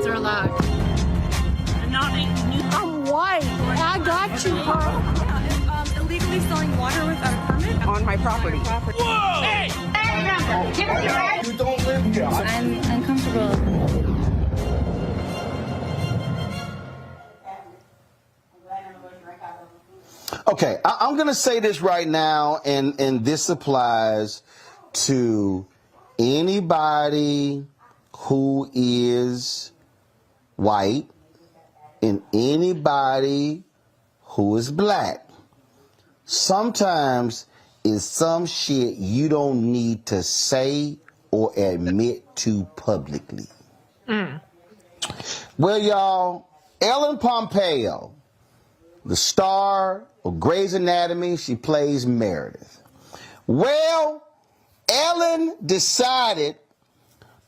are allowed. And not I'm white. I got you, huh? illegally selling water without a permit on my property. Whoa! Hey! You don't live here. I'm uncomfortable. Okay, I'm going to say this right now, and this applies to anybody who is white and anybody who is black. Sometimes it's some shit you don't need to say or admit to publicly. Well, y'all, Ellen Pompeo, the star of Grey's Anatomy, she plays Meredith. Well, Ellen decided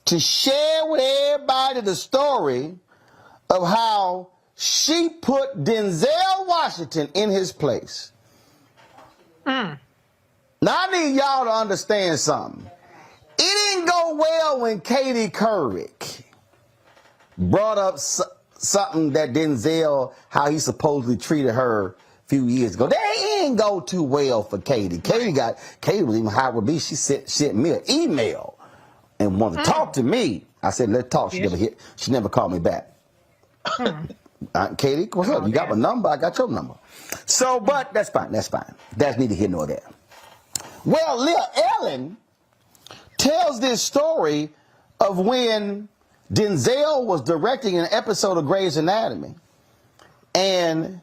to share with everybody the story of how she put Denzel Washington in his place. Now, I need y'all to understand something. It didn't go well when Katie Couric brought up something that Denzel, how he supposedly treated her a few years ago. That ain't go too well for Katie. Katie was even hot with me. She sent me an email and wanted to talk to me. I said, let's talk. She never called me back. Katie, what's up? You got my number? I got your number. So, but that's fine. That's fine. That's neither here nor there. Well, Lil Ellen tells this story of when Denzel was directing an episode of Grey's Anatomy, and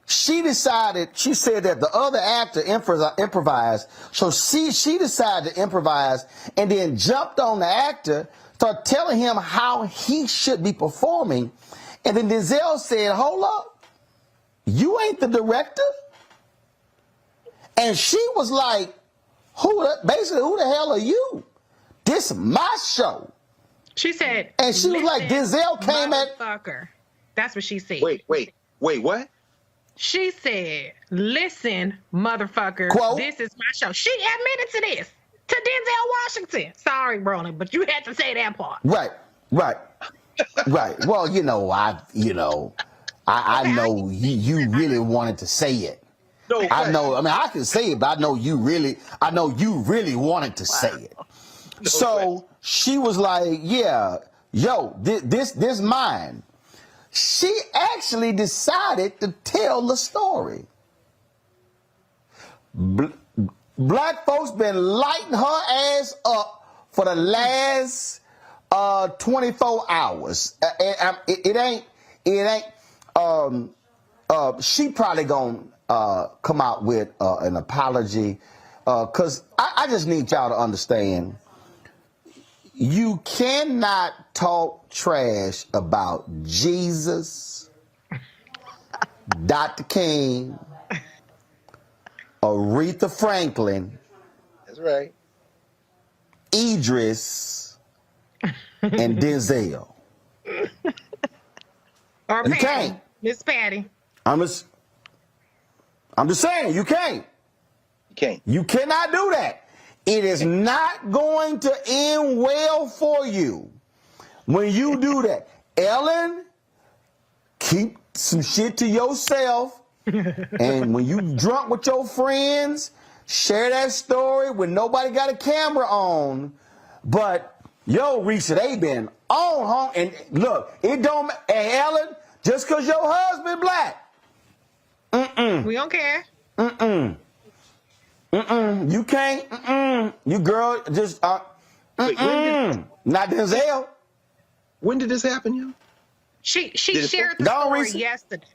she said that the other actor improvised, so she decided to improvise and then jumped on the actor, started telling him how he should be performing, and then Denzel said, hold up, you ain't the director? And she was like, who the hell are you? This is my show. She said, and she was like, Denzel came at... Motherfucker. That's what she said. Wait, what? She said, listen, motherfucker, quote, this is my show. She admitted to this, to Denzel Washington. Sorry, Roland, but you had to say that part. Right. Well, I know you really wanted to say it. No, I know. I mean, I can say it, but I know you really wanted to say it. No, so she was like, "Yeah, yo, this mine." She actually decided to tell the story. Black folks been lighting her ass up for the last 24 hours. It ain't. She probably gonna come out with an apology, because I just need y'all to understand. You cannot talk trash about Jesus, Dr. King, Aretha Franklin. That's right. Idris and Denzel. Or You Patty, can't. Miss Patty. I'm just saying, you can't. You can't. You cannot do that. It is not going to end well for you when you do that. Ellen, keep some shit to yourself. And when you drunk with your friends, share that story when nobody got a camera on. But, yo, Risha, they been on home. And look, it don't, and Ellen, just because your husband black. We don't care. You can't. You girl just Wait, not Denzel. when did this happen, yo? She shared the story yesterday.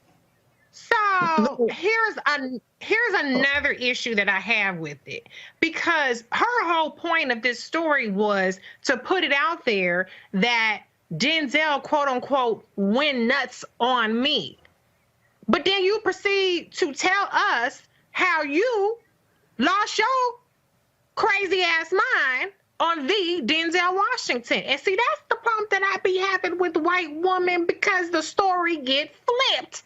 So here's another issue that I have with it, because her whole point of this story was to put it out there that Denzel, quote unquote, went nuts on me. But then you proceed to tell us how you lost your crazy ass mind on the Denzel Washington. And see, that's the problem that I be having with white women, because the story get flipped.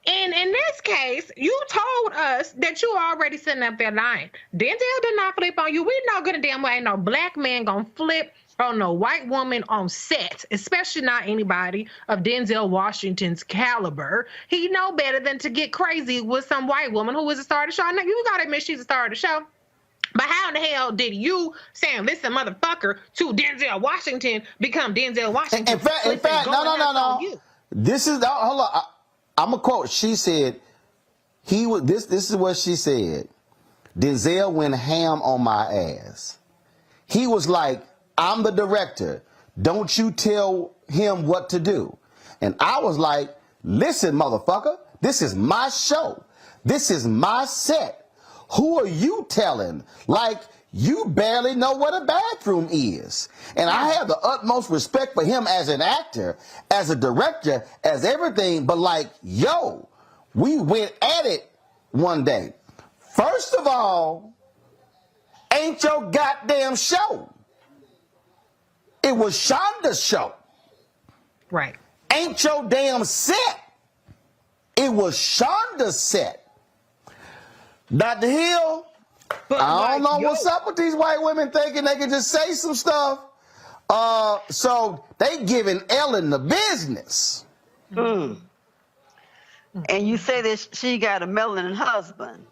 And in this case, you told us that you were already sitting up there lying. Denzel did not flip on you. We know good and damn well ain't no black man gonna flip on a white woman on set, especially not anybody of Denzel Washington's caliber. He know better than to get crazy with some white woman who is a star of the show. Now, you gotta admit she's a star of the show. But how in the hell did you, saying listen, motherfucker, to Denzel Washington become Denzel Washington? In fact, no. This is, hold on. I'm going to quote. She said, this is what she said. Denzel went ham on my ass. He was like, I'm the director. Don't you tell him what to do. And I was like, listen, motherfucker, this is my show. This is my set. Who are you telling? Like, you barely know what a bathroom is. And I have the utmost respect for him as an actor, as a director, as everything. But like, yo, we went at it one day. First of all, ain't your goddamn show. It was Shonda's show. Right. Ain't your damn set. It was Shonda's set. Dr. Hill, I don't know what's up with these white women thinking they can just say some stuff. So they giving Ellen the business. And you say that she got a melanin husband.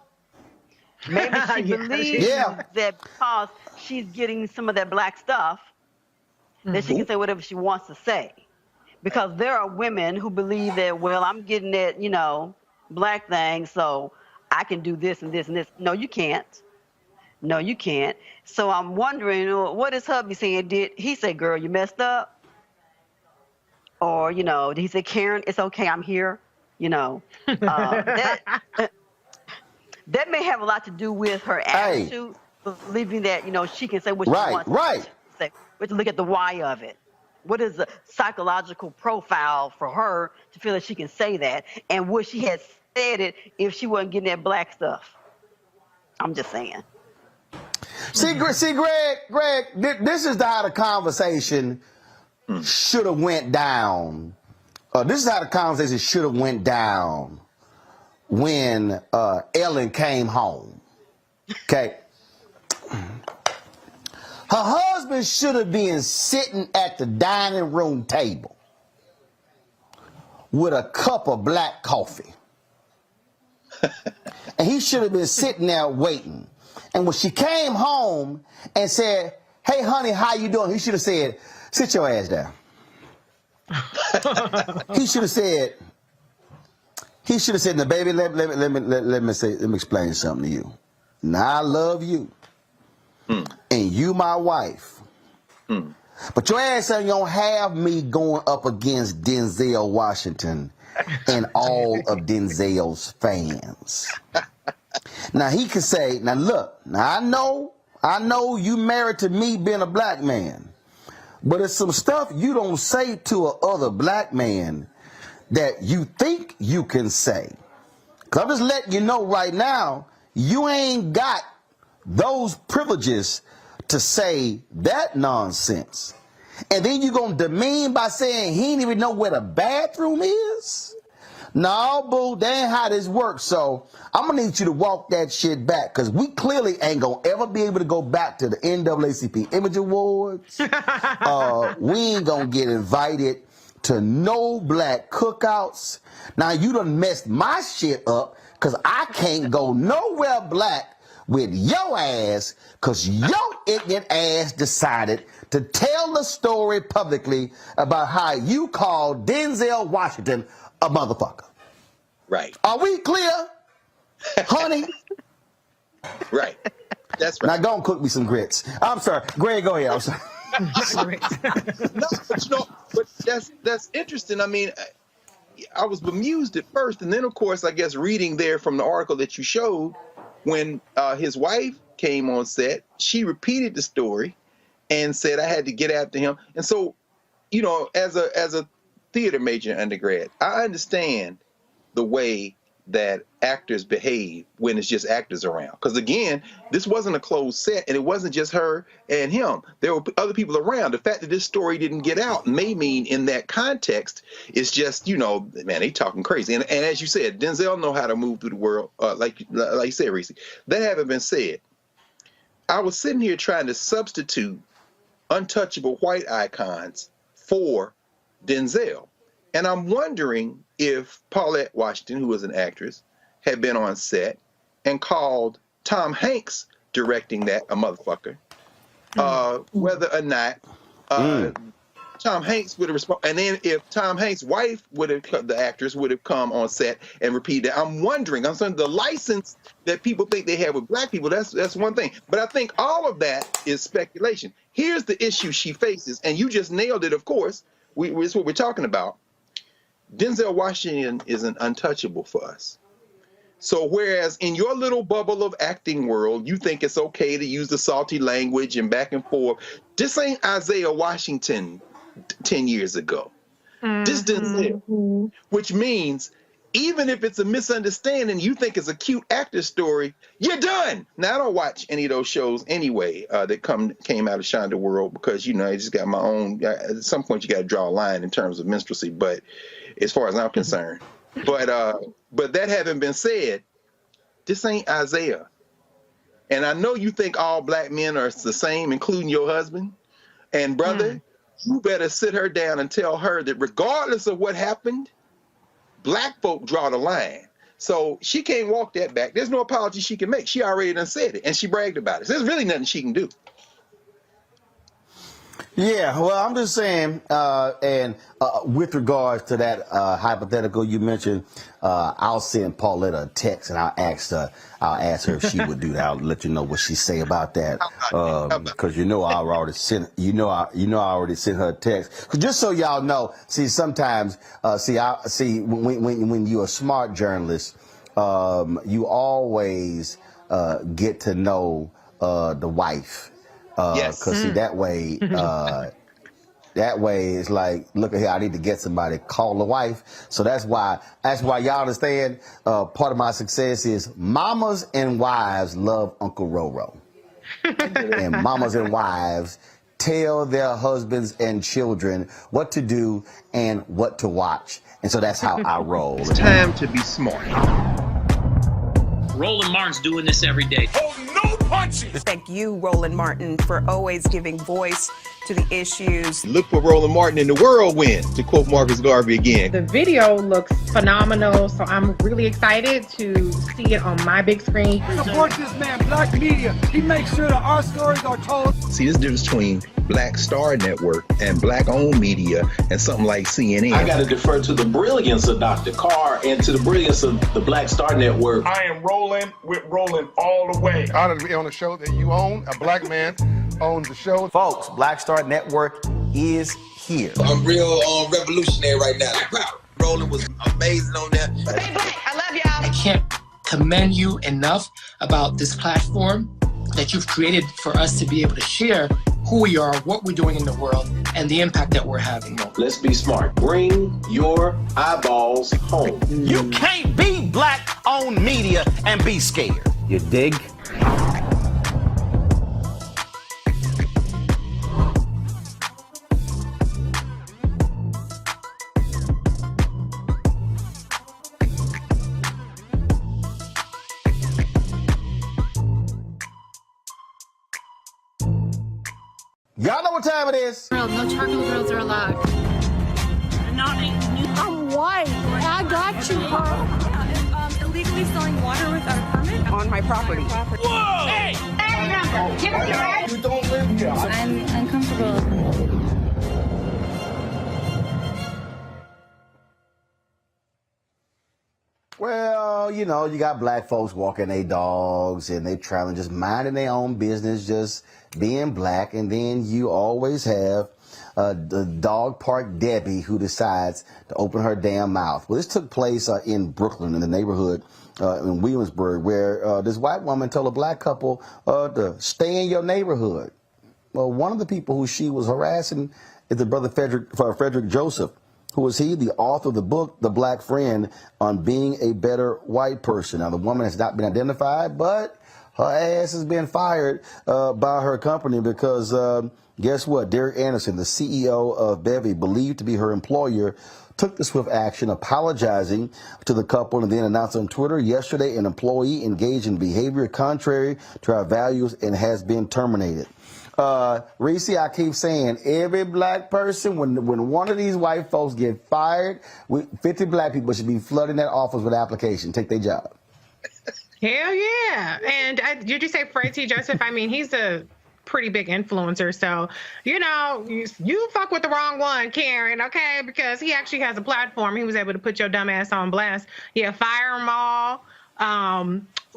Maybe she believes that because she's getting some of that black stuff, that she can say whatever she wants to say. Because there are women who believe that, well, I'm getting that, you know, black thing, so I can do this and this and this. No, you can't. No, you can't. So I'm wondering, what is hubby saying? Did he say, girl, you messed up? Or, you know, did he say, Karen, it's okay, I'm here? You know, that may have a lot to do with her attitude, believing that, you know, she can say what she wants to say. We have to look at the why of it. What is the psychological profile for her to feel that she can say that? And would she have said it if she wasn't getting that black stuff? I'm just saying. See, Greg, this is how the conversation should have went down. This is how the conversation should have went down when Ellen came home. Okay. Her husband should have been sitting at the dining room table with a cup of black coffee. And he should have been sitting there waiting. And when she came home and said, hey, honey, how you doing? He should have said, sit your ass down. He should have said, now, baby, let me explain something to you. Now, I love you. And you my wife. But your ass ain't gonna have me going up against Denzel Washington and all of Denzel's fans. Now he can say, now look, now I know you married to me being a black man, but it's some stuff you don't say to a other black man that you think you can say. Cause I'm just letting you know right now, you ain't got those privileges to say that nonsense. And then you're going to demean by saying he didn't even know where the bathroom is? No, boo, that ain't how this works. So I'm going to need you to walk that shit back, because we clearly ain't going to ever be able to go back to the NAACP Image Awards. We ain't going to get invited to no black cookouts. Now, you done messed my shit up, because I can't go nowhere black with your ass, because your ignorant ass decided to tell the story publicly about how you called Denzel Washington a motherfucker. Right. Are we clear, honey? Right. That's right. Now go and cook me some grits. I'm sorry. Greg, go ahead. I'm sorry. No, but you know, but that's interesting. I mean, I was bemused at first, and then of course, I guess reading there from the article that you showed, when his wife came on set, she repeated the story and said, I had to get after him. And so, you know, as a theater major undergrad, I understand the way that actors behave when it's just actors around. Because again, this wasn't a closed set, and it wasn't just her and him. There were other people around. The fact that this story didn't get out may mean in that context, it's just, you know, man, they talking crazy. And as you said, Denzel know how to move through the world, like you said, Reese. That having been said, I was sitting here trying to substitute untouchable white icons for Denzel. And I'm wondering if Paulette Washington, who was an actress, had been on set and called Tom Hanks directing that, a motherfucker, whether or not Tom Hanks would have responded. And then if Tom Hanks' wife would have, the actress would have come on set and repeated that. I'm wondering, I'm saying the license that people think they have with black people, that's one thing. But I think all of that is speculation. Here's the issue she faces, and you just nailed it, of course. It's what we're talking about. Denzel Washington is an untouchable for us. So whereas in your little bubble of acting world, you think it's okay to use the salty language and back and forth, this ain't Isaiah Washington 10 years ago. This Denzel, which means even if it's a misunderstanding, you think it's a cute actor story, you're done. Now, I don't watch any of those shows anyway that came out of Shonda World because, you know, I just got my own. At some point, you got to draw a line in terms of minstrelsy, but as far as I'm concerned. But that having been said, this ain't Isaiah. And I know you think all black men are the same, including your husband. And brother, you better sit her down and tell her that regardless of what happened, black folk draw the line. So she can't walk that back. There's no apology she can make. She already done said it, and she bragged about it. So there's really nothing she can do. Yeah, well, I'm just saying, and with regards to that hypothetical you mentioned, I'll send Paulette a text and I'll ask her if she would do that. I'll let you know what she say about that, because you know I already sent I already sent her a text. Cause just so y'all know, see, sometimes when you're a smart journalist, you always get to know the wife. Yes. Because see, that way it's like, look at here, I need to get somebody, call the wife. So that's why y'all understand, part of my success is mamas and wives love Uncle Roro. And mamas and wives tell their husbands and children what to do and what to watch. And so that's how I roll. It's time to be smart. Roland Martin's doing this every day. Oh, no punches! Thank you, Roland Martin, for always giving voice to the issues. Look for Roland Martin in the whirlwind, to quote Marcus Garvey again. The video looks phenomenal, so I'm really excited to see it on my big screen. Support this man, Black Media. He makes sure that our stories are told. See, there's a difference between Black Star Network and Black-owned media and something like CNN. I got to defer to the brilliance of Dr. Carr and to the brilliance of the Black Star Network. I am rolling with Roland all the way. Honored to be on a show that you own. A black man owns the show. Folks, Black Star Network is here. I'm real revolutionary right now. Roland was amazing on that. Hey, Black, I love y'all. I can't commend you enough about this platform that you've created for us to be able to share who we are, what we're doing in the world, and the impact that we're having. Let's be smart. Bring your eyeballs home. You can't be black-owned media and be scared. You dig? Y'all know what time it is. No charcoal grills are allowed. I'm white. I got you, Pearl. Illegally selling water without a permit On my property. Whoa! Hey! Give us your right. You don't live here. I'm uncomfortable. Well, you know, you got black folks walking their dogs and they traveling, just minding their own business, just being black. And then you always have the dog park Debbie who decides to open her damn mouth. Well, this took place in Brooklyn, in the neighborhood in Williamsburg, where this white woman told a black couple to stay in your neighborhood. Well, one of the people who she was harassing is the brother Frederick Joseph. Who is he? The author of the book, The Black Friend, on being a better white person. Now, the woman has not been identified, but her ass has been fired by her company because guess what? Derek Anderson, the CEO of Bevy, believed to be her employer, took the swift action, apologizing to the couple, and then announced on Twitter yesterday an employee engaged in behavior contrary to our values and has been terminated. Reese, I keep saying every black person, when one of these white folks get fired, 50 black people should be flooding that office with application. Take their job. Hell yeah. And did you say Fred T. Joseph? I mean, he's a pretty big influencer. So, you know, you fuck with the wrong one, Karen, okay? Because he actually has a platform. He was able to put your dumb ass on blast. Yeah, fire them all.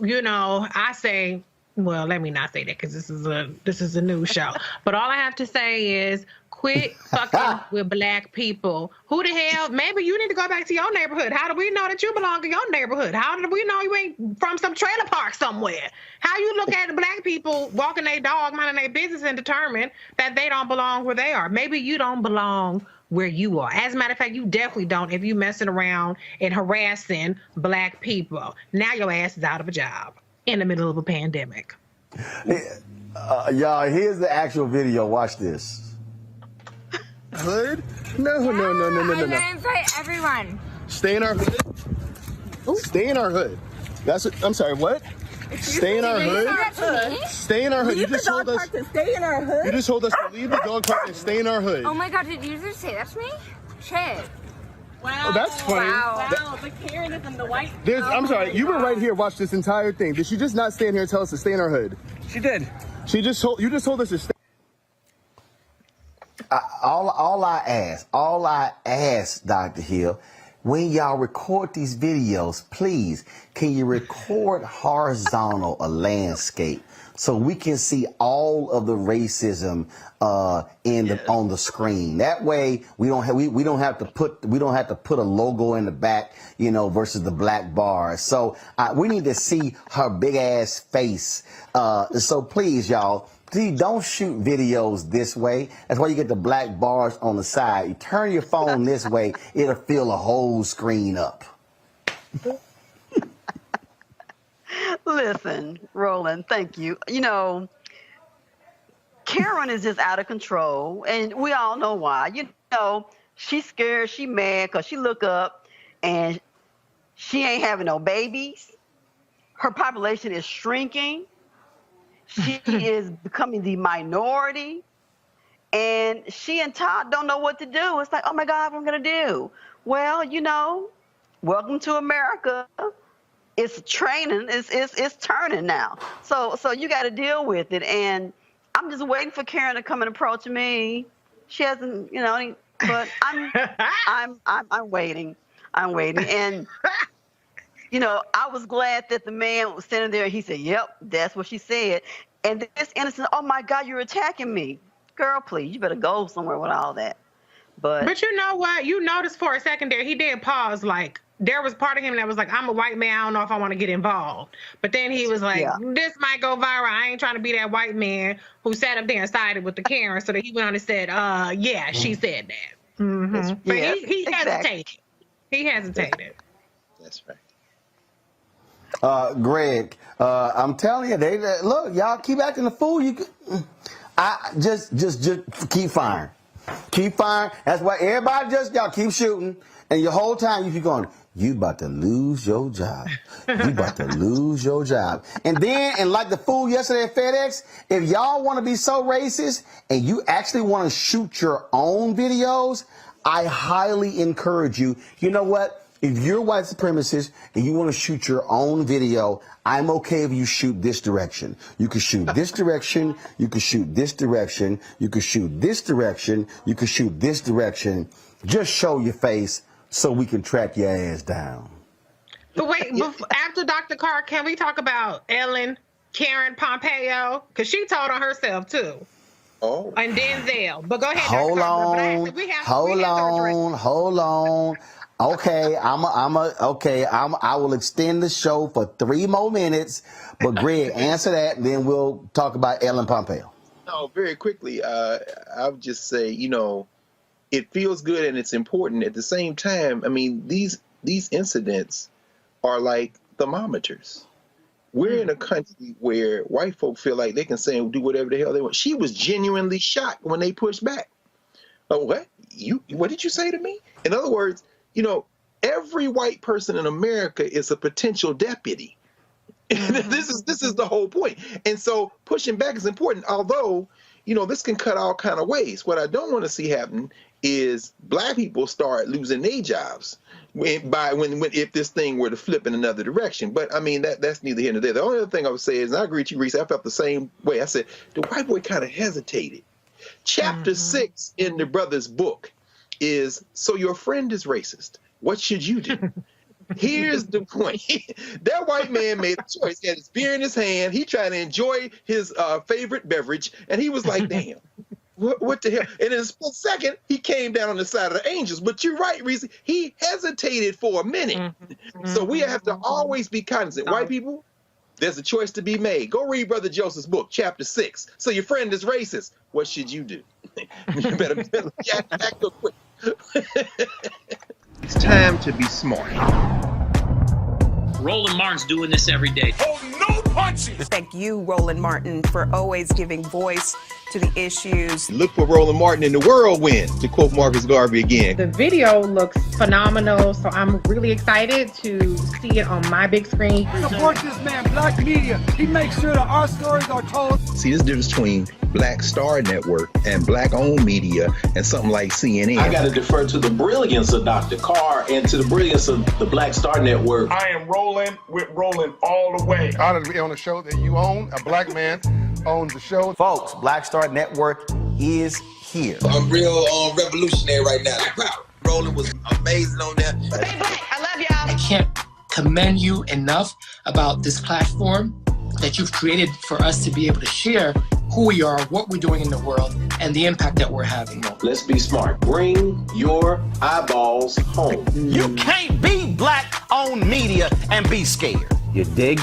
You know, I say, well, let me not say that because this is a news show. But all I have to say is quit fucking with black people. Who the hell? Maybe you need to go back to your neighborhood. How do we know that you belong to your neighborhood? How do we know you ain't from some trailer park somewhere? How you look at the black people walking their dog, minding their business, and determine that they don't belong where they are? Maybe you don't belong where you are. As a matter of fact, you definitely don't if you messing around and harassing black people. Now your ass is out of a job in the middle of a pandemic. Y'all, here's the actual video. Watch this. Hood? No. I'm gonna invite everyone. Stay in our hood? Stay in our hood. That's what, I'm sorry, what? Stay in our hood? Stay in our hood. You just told us to stay in our hood? You just told us to leave the dog park and stay in our hood. Oh my god, did you just say that to me? Shit. Wow. Oh, that's funny. Wow, the Karenism, the white. I'm sorry, you were right here, watch this entire thing. Did she just not stand here and tell us to stay in our hood? She did. You just told us to stay. All I ask, Dr. Hill, when y'all record these videos, please, can you record horizontal a landscape so we can see all of the racism on the screen? That way we don't have to put a logo in the back, you know, versus the black bars. So we need to see her big ass face. So please, y'all. See, don't shoot videos this way. That's why you get the black bars on the side. You turn your phone this way, it'll fill a whole screen up. Listen, Roland, thank you. You know, Karen is just out of control, and we all know why. You know, she's scared, she mad, because she look up, and she ain't having no babies. Her population is shrinking. She is becoming the minority, and she and Todd don't know what to do. It's like, oh my God, what am I going to do? Well, you know, welcome to America. It's training. It's turning now. So you got to deal with it. And I'm just waiting for Karen to come and approach me. She hasn't, you know, but I'm waiting. I'm waiting. And you know, I was glad that the man was standing there and he said, yep, that's what she said. And this innocent, oh my God, you're attacking me. Girl, please, you better go somewhere with all that. But you know what? You noticed for a second there, he did pause. Like, there was part of him that was like, I'm a white man, I don't know if I want to get involved. But then he was like, this might go viral. I ain't trying to be that white man who sat up there and sided with the Karen. So that he went on and said, yeah, she said that. Mm-hmm. But he hesitated. He hesitated. That's right. Greg, I'm telling you, look, y'all keep acting a fool. I just keep firing. Keep firing. That's why everybody y'all keep shooting. And your whole time you keep going, you about to lose your job. You about to lose your job. And then, and like the fool yesterday at FedEx, if y'all want to be so racist and you actually want to shoot your own videos, I highly encourage you. You know what? If you're a white supremacist and you want to shoot your own video, I'm okay if you shoot this direction. You can shoot this direction. You can shoot this direction. You can shoot this direction. You can shoot this direction. Just show your face so we can track your ass down. But wait, after Dr. Carr, can we talk about Karen Pompeo? Because she told on herself, too. Oh. And Denzel. But go ahead, Hold Dr. on. Hold on. Okay, I will extend the show for 3 more minutes, but Greg, answer that, and then we'll talk about Ellen Pompeo. No, very quickly, I would just say, you know, it feels good and it's important. At the same time, I mean, these incidents are like thermometers. We're in a country where white folk feel like they can say and do whatever the hell they want. She was genuinely shocked when they pushed back. Oh, what? What did you say to me? In other words, you know, every white person in America is a potential deputy. And this is the whole point. And so pushing back is important. Although, you know, this can cut all kind of ways. What I don't want to see happen is black people start losing their jobs if this thing were to flip in another direction. But I mean, that's neither here nor there. The only other thing I would say is, and I agree with you, Reese, I felt the same way. I said the white boy kind of hesitated. Chapter 6 in the brother's book is, so your friend is racist. What should you do? Here's the point. That white man made a choice. He had his beer in his hand. He tried to enjoy his favorite beverage, and he was like, damn. What the hell? And in a split second, he came down on the side of the angels. But you're right, Reese. He hesitated for a minute. So we have to always be cognizant. White people, there's a choice to be made. Go read Brother Joseph's book, chapter 6. So your friend is racist. What should you do? You better act real quick. It's time to be smart. Roland Martin's doing this every day. Oh, no punches! Thank you, Roland Martin, for always giving voice to the issues. Look for Roland Martin in the whirlwind, to quote Marcus Garvey again. The video looks phenomenal, so I'm really excited to see it on my big screen. Support this man, Black Media. He makes sure that our stories are told. See, there's a difference between Black Star Network and Black-owned media and something like CNN. I got to defer to the brilliance of Dr. Carr and to the brilliance of the Black Star Network. I am Roland with Roland all the way. Honored to be on a show that you own. A black man owns the show. Folks, Black Star Network is here. I'm real revolutionary right now. Roland was amazing on that. Stay black. I love y'all. I can't commend you enough about this platform that you've created for us to be able to share who we are, what we're doing in the world, and the impact that we're having. Let's be smart. Bring your eyeballs home. You can't be black-owned media and be scared. You dig?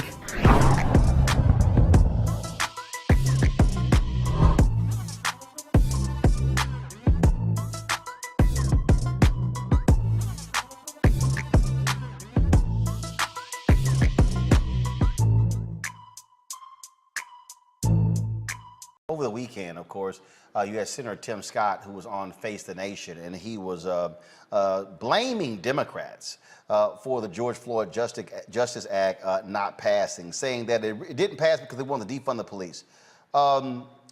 Over the weekend, of course, you had Senator Tim Scott, who was on Face the Nation, and he was blaming Democrats for the George Floyd Justice Act not passing, saying that it didn't pass because they wanted to defund the police.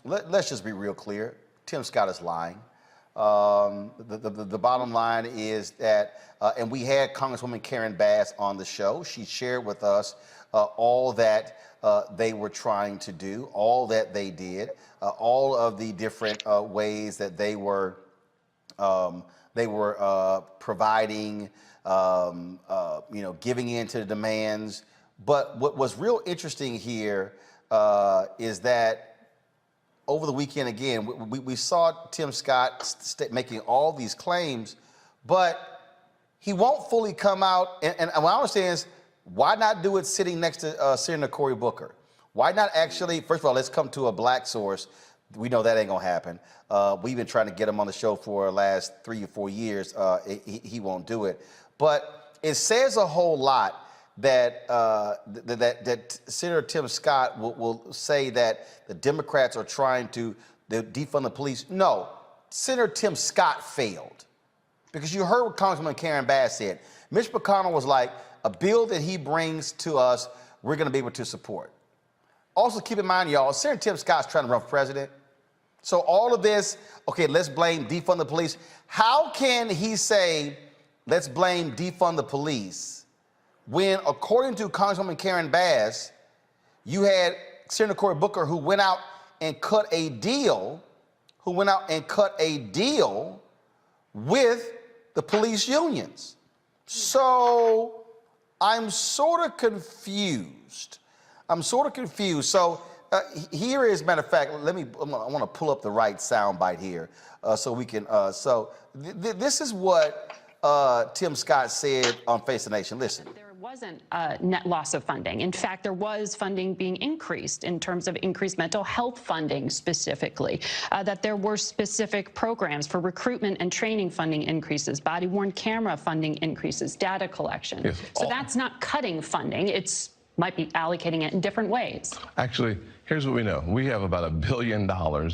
Let's just be real clear. Tim Scott is lying. The bottom line is that, and we had Congresswoman Karen Bass on the show. She shared with us all that they were trying to do, all that they did, all of the different ways that they were providing, giving in to the demands. But what was real interesting here is that over the weekend, again, we saw Tim Scott making all these claims, but he won't fully come out. And what I understand is, why not do it sitting next to Senator Cory Booker? Why not actually, first of all, let's come to a black source. We know that ain't gonna happen. We've been trying to get him on the show for the last 3 or 4 years. He won't do it. But it says a whole lot that that Senator Tim Scott will say that the Democrats are trying to defund the police. No, Senator Tim Scott failed. Because you heard what Congresswoman Karen Bass said. Mitch McConnell was like, a bill that he brings to us, we're going to be able to support. Also, keep in mind, y'all, Senator Tim Scott's trying to run for president. So all of this, okay, let's blame defund the police. How can he say, let's blame defund the police, when, according to Congresswoman Karen Bass, you had Senator Cory Booker who went out and cut a deal, with the police unions? So I'm sort of confused. So here is, matter of fact, I want to pull up the right sound bite here so we can, this is what Tim Scott said on Face the Nation. Listen. There wasn't a net loss of funding. In fact, there was funding being increased in terms of increased mental health funding specifically, that there were specific programs for recruitment and training funding increases, body-worn camera funding increases, data collection. Yes. So that's not cutting funding. It's might be allocating it in different ways. Actually, Here's what we know. We have about $1 billion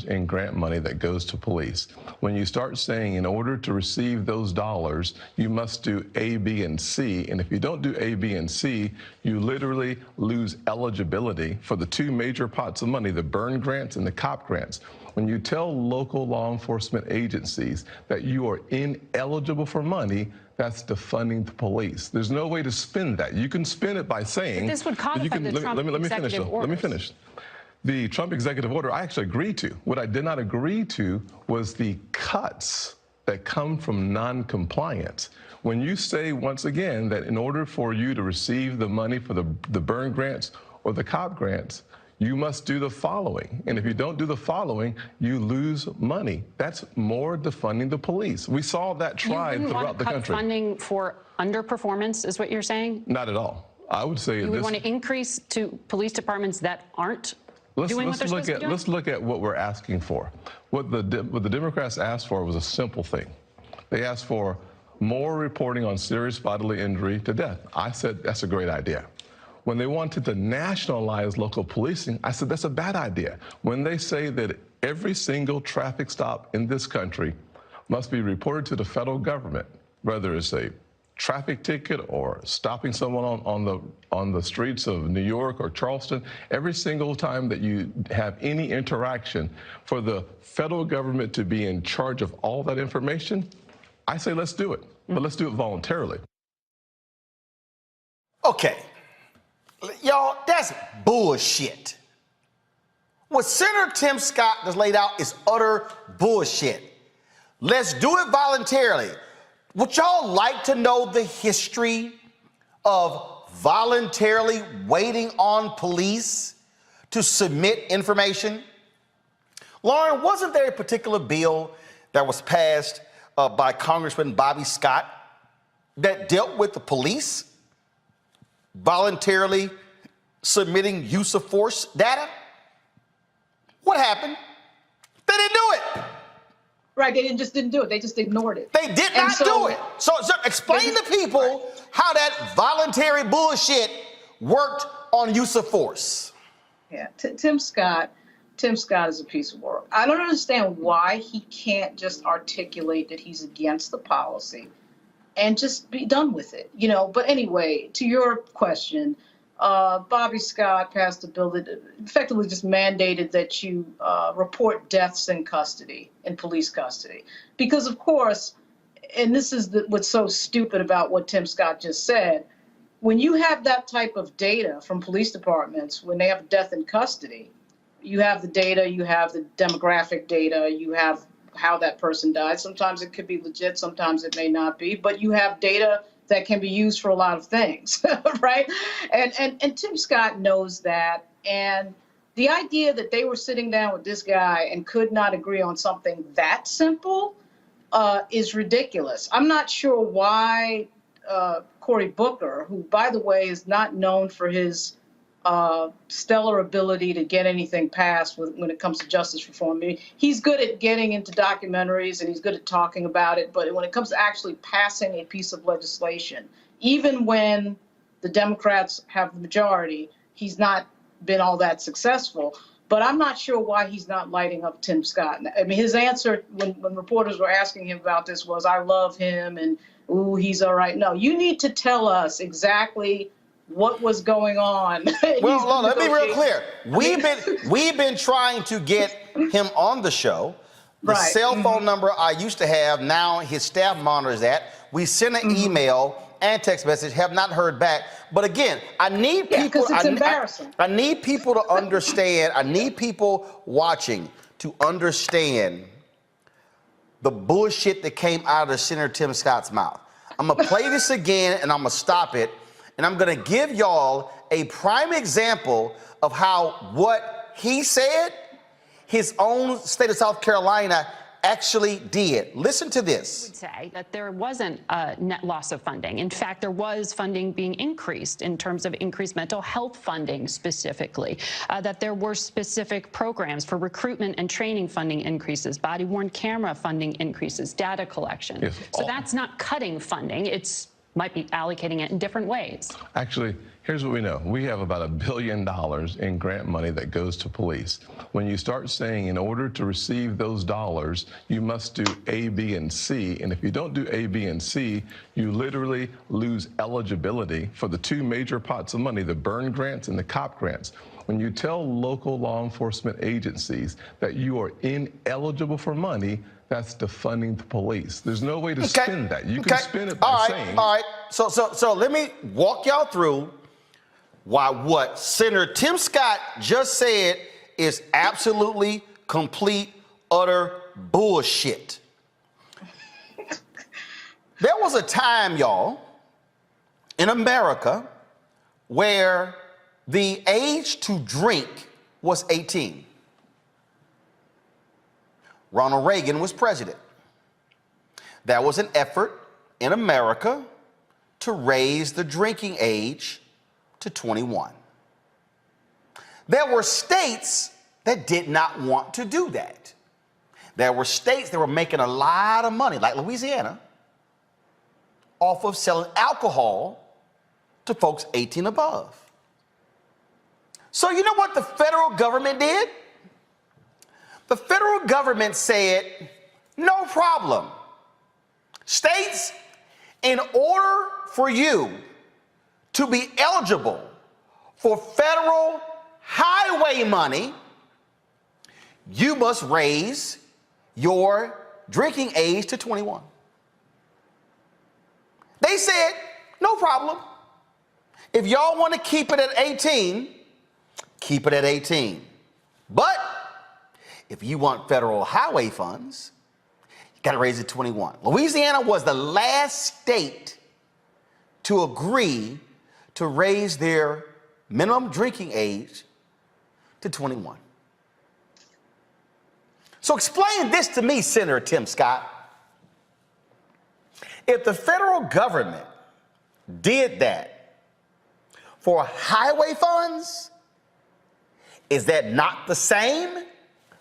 in grant money that goes to police. When you start saying in order to receive those dollars, you must do A, B, and C, and if you don't do A, B, and C, you literally lose eligibility for the two major pots of money, the burn grants and the COP grants. When you tell local law enforcement agencies that you are ineligible for money, that's defunding the police. There's no way to spin that. You can spin it by saying— But this would codify the Trump executive orders. Let me finish. The Trump executive order, I actually agreed to. What I did not agree to was the cuts that come from non-compliance. When you say, once again, that in order for you to receive the money for the burn grants or the COP grants, you must do the following. And if you don't do the following, you lose money. That's more defunding the police. We saw that tried throughout the country. You want to cut funding for underperformance, is what you're saying? Not at all. I would say— You would want to increase to police departments that aren't doing what they're supposed to be doing? Let's look at what we're asking for. What the Democrats asked for was a simple thing. They asked for more reporting on serious bodily injury to death. I said that's a great idea. When they wanted to nationalize local policing, I said that's a bad idea. When they say that every single traffic stop in this country must be reported to the federal government, whether it's a traffic ticket or stopping someone on the streets of New York or Charleston, every single time that you have any interaction, for the federal government to be in charge of all that information, I say let's do it, but let's do it voluntarily. Okay, y'all, that's bullshit. What Senator Tim Scott has laid out is utter bullshit. Let's do it voluntarily. Would y'all like to know the history of voluntarily waiting on police to submit information? Lauren, wasn't there a particular bill that was passed by Congressman Bobby Scott that dealt with the police voluntarily submitting use of force data? What happened? They didn't do it. Right, they just didn't do it. They just ignored it. They did not do it. So explain to people how that voluntary bullshit worked on use of force. Yeah, Tim Scott is a piece of work. I don't understand why he can't just articulate that he's against the policy and just be done with it, you know. But anyway, to your question, Bobby Scott passed a bill that effectively just mandated that you report deaths in custody, in police custody. Because, of course, and this is what's so stupid about what Tim Scott just said, when you have that type of data from police departments, when they have death in custody, you have the data, you have the demographic data, you have how that person died. Sometimes it could be legit, sometimes it may not be, but you have data that can be used for a lot of things, right? And Tim Scott knows that. And the idea that they were sitting down with this guy and could not agree on something that simple is ridiculous. I'm not sure why Cory Booker, who, by the way, is not known for his stellar ability to get anything passed when it comes to justice reform. I mean, he's good at getting into documentaries and he's good at talking about it, but when it comes to actually passing a piece of legislation, even when the Democrats have the majority, he's not been all that successful. But I'm not sure why he's not lighting up Tim Scott. I mean, his answer when reporters were asking him about this was, I love him and, ooh, he's all right. No, you need to tell us exactly what was going on. Well, let me be real clear. We've been trying to get him on the show. The cell phone number I used to have, now his staff monitors that. We sent an email and text message, have not heard back. But again, I need people. Because it's embarrassing. I need people to understand. I need people watching to understand the bullshit that came out of Senator Tim Scott's mouth. I'm gonna play this again, and I'm gonna stop it. And I'm going to give y'all a prime example of how what he said, his own state of South Carolina actually did. Listen to this. I would say that there wasn't a net loss of funding. In fact, there was funding being increased in terms of increased mental health funding specifically, that there were specific programs for recruitment and training funding increases, body-worn camera funding increases, data collection. Yes. So that's not cutting funding. It's might be allocating it in different ways. Actually, here's what we know. We have about $1 billion in grant money that goes to police. When you start saying in order to receive those dollars, you must do A, B, and C, and if you don't do A, B, and C, you literally lose eligibility for the two major pots of money, the burn grants and the COP grants. When you tell local law enforcement agencies that you are ineligible for money, that's defunding the police. There's no way to spend that. You can spend it by saying. All right. So let me walk y'all through why what Senator Tim Scott just said is absolutely complete, utter bullshit. There was a time, y'all, in America where the age to drink was 18. Ronald Reagan was president. There was an effort in America to raise the drinking age to 21. There were states that did not want to do that. There were states that were making a lot of money, like Louisiana, off of selling alcohol to folks 18 above. So you know what the federal government did? The federal government said, no problem. States, in order for you to be eligible for federal highway money, you must raise your drinking age to 21. They said, no problem. If y'all want to keep it at 18, keep it at 18. But if you want federal highway funds, you got to raise it to 21. Louisiana was the last state to agree to raise their minimum drinking age to 21. So explain this to me, Senator Tim Scott. If the federal government did that for highway funds, is that not the same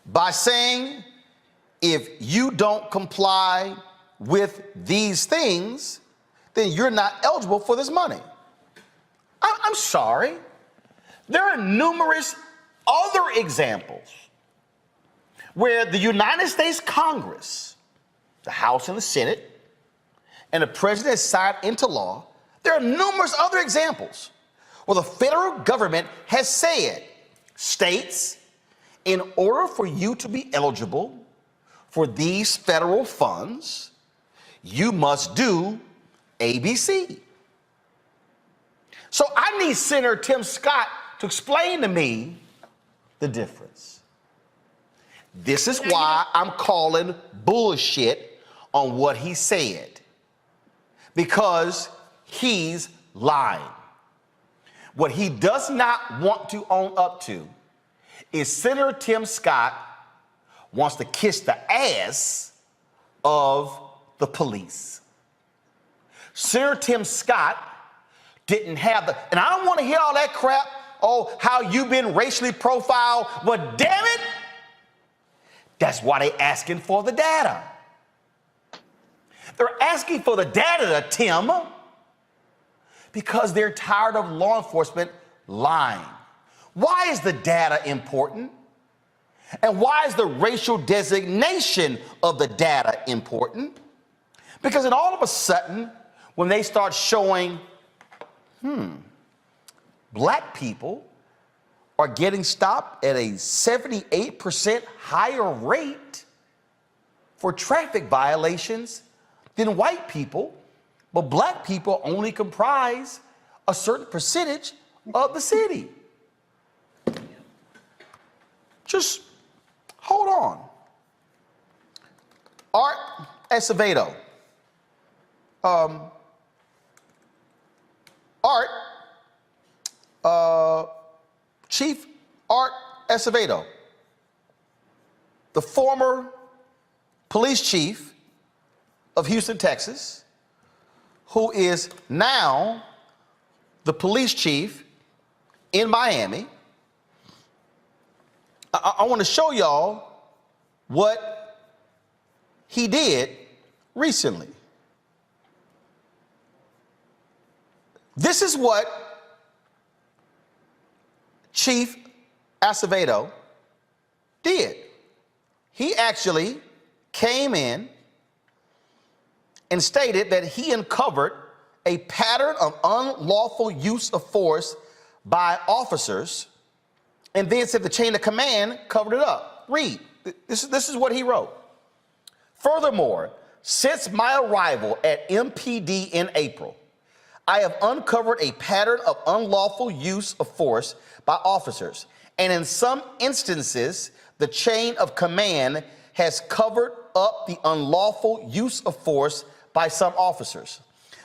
by saying if you don't comply with these things, then you're not eligible for this money? I'm sorry. There are numerous other examples where the United States Congress, the House and the Senate, and the president signed into law. There are numerous other examples where the federal government has said, states, in order for you to be eligible for these federal funds, you must do ABC. So I need Senator Tim Scott to explain to me the difference. This is why I'm calling bullshit on what he said, because he's lying. What he does not want to own up to is Senator Tim Scott wants to kiss the ass of the police. Senator Tim Scott didn't have the, and I don't want to hear all that crap, oh, how you've been racially profiled. But damn it, that's why they're asking for the data. They're asking for the data, Tim, because they're tired of law enforcement lying. Why is the data important? And why is the racial designation of the data important? Because then all of a sudden, when they start showing, black people are getting stopped at a 78% higher rate for traffic violations than white people, but black people only comprise a certain percentage of the city. Just hold on. Art Acevedo. Chief Art Acevedo, the former police chief of Houston, Texas, who is now the police chief in Miami. I want to show y'all what he did recently. This is what Chief Acevedo did. He actually came in and stated that he uncovered a pattern of unlawful use of force by officers, and then said the chain of command covered it up. Read. This is what he wrote. Furthermore, since my arrival at MPD in April, I have uncovered a pattern of unlawful use of force by officers, and in some instances, the chain of command has covered up the unlawful use of force by some officers.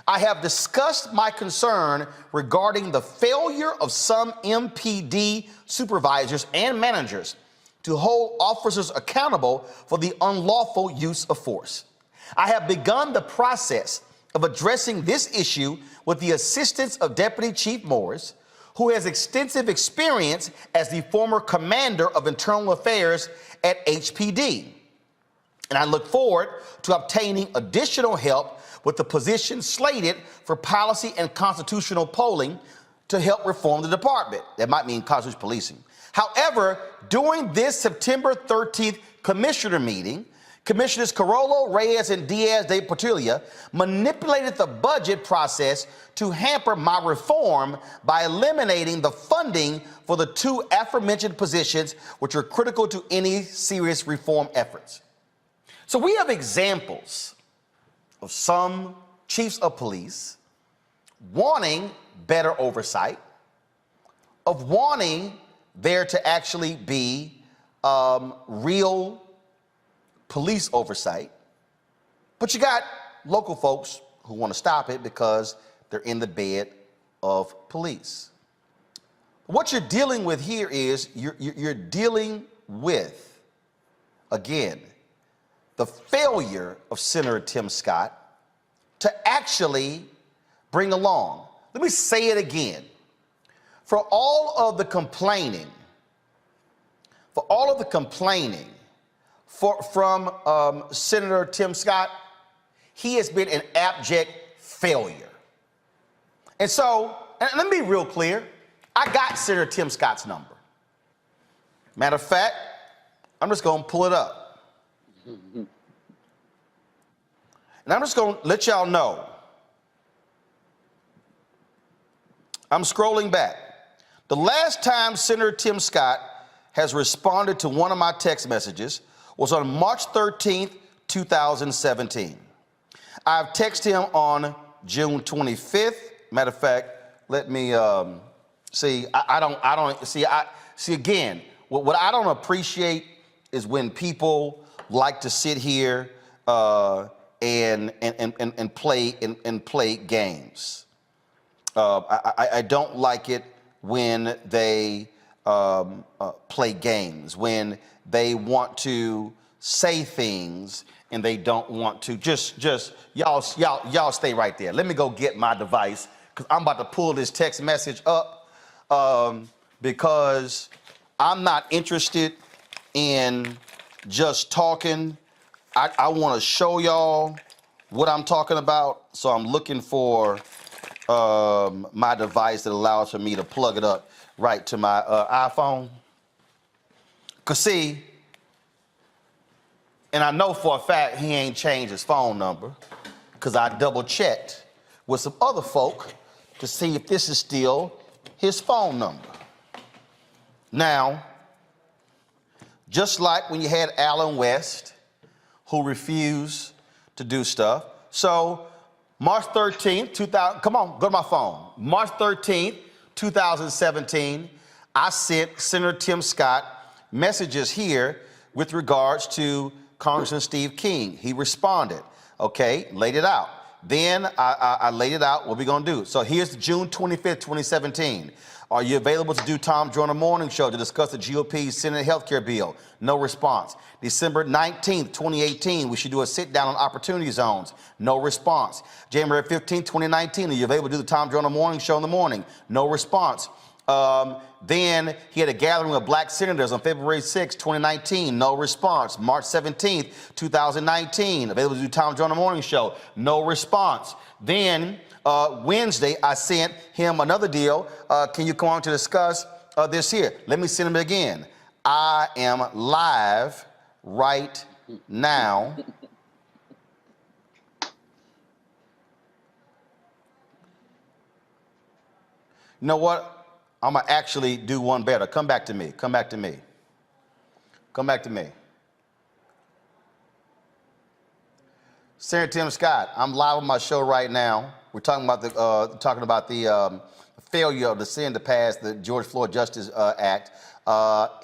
I have discussed my concern regarding the failure of some MPD supervisors and managers to hold officers accountable for the unlawful use of force. I have begun the process of addressing this issue with the assistance of Deputy Chief Morris, who has extensive experience as the former commander of internal affairs at HPD. And I look forward to obtaining additional help with the position slated for policy and constitutional polling to help reform the department. That might mean constitutional policing. However, during this September 13th commissioner meeting, Commissioners Carollo, Reyes, and Diaz de Portilla manipulated the budget process to hamper my reform by eliminating the funding for the two aforementioned positions, which are critical to any serious reform efforts. So we have examples of some chiefs of police wanting better oversight, of wanting there to actually be real police oversight, but you got local folks who want to stop it because they're in the bed of police. What you're dealing with here is you're dealing with, again, the failure of Senator Tim Scott to actually bring along. Let me say it again. For all of the complaining, from Senator Tim Scott, he has been an abject failure. And so, and let me be real clear, I got Senator Tim Scott's number. Matter of fact, I'm just going to pull it up. And I'm just going to let y'all know. I'm scrolling back. The last time Senator Tim Scott has responded to one of my text messages was on March 13th, 2017. I've texted him on June 25th. Matter of fact, let me see. Again, what I don't appreciate is when people like to sit here and play games. I don't like it when they play games, when they want to say things and they don't want to. Just y'all stay right there. Let me go get my device because I'm about to pull this text message up because I'm not interested in just talking. I want to show y'all what I'm talking about. So I'm looking for my device that allows for me to plug it up right to my iPhone. Cause see, and I know for a fact he ain't changed his phone number because I double checked with some other folk to see if this is still his phone number. Now, just like when you had Alan West, who refused to do stuff. So March 13th, 2000, come on, go to my phone. March 13th, 2017, I sent Senator Tim Scott messages here with regards to Congressman Steve King. He responded, okay, laid it out. Then I laid it out, what we gonna do. So here's June 25th, 2017. Are you available to do Tom Joyner Morning Show to discuss the GOP's Senate healthcare bill? No response. December 19th, 2018, we should do a sit down on opportunity zones. No response. January 15th, 2019, are you available to do the Tom Joyner Morning Show in the morning? No response. Then he had a gathering of black senators on February 6, 2019. No response. March 17th, 2019. Available to do Tom Jones Morning Show. No response. Then Wednesday, I sent him another deal. Can you come on to discuss this here? Let me send him again. I am live right now. You know what? I'm going to actually do one better. Come back to me. Come back to me. Come back to me. Senator Tim Scott, I'm live on my show right now. We're talking about the failure of the Senate to pass the George Floyd Justice Act.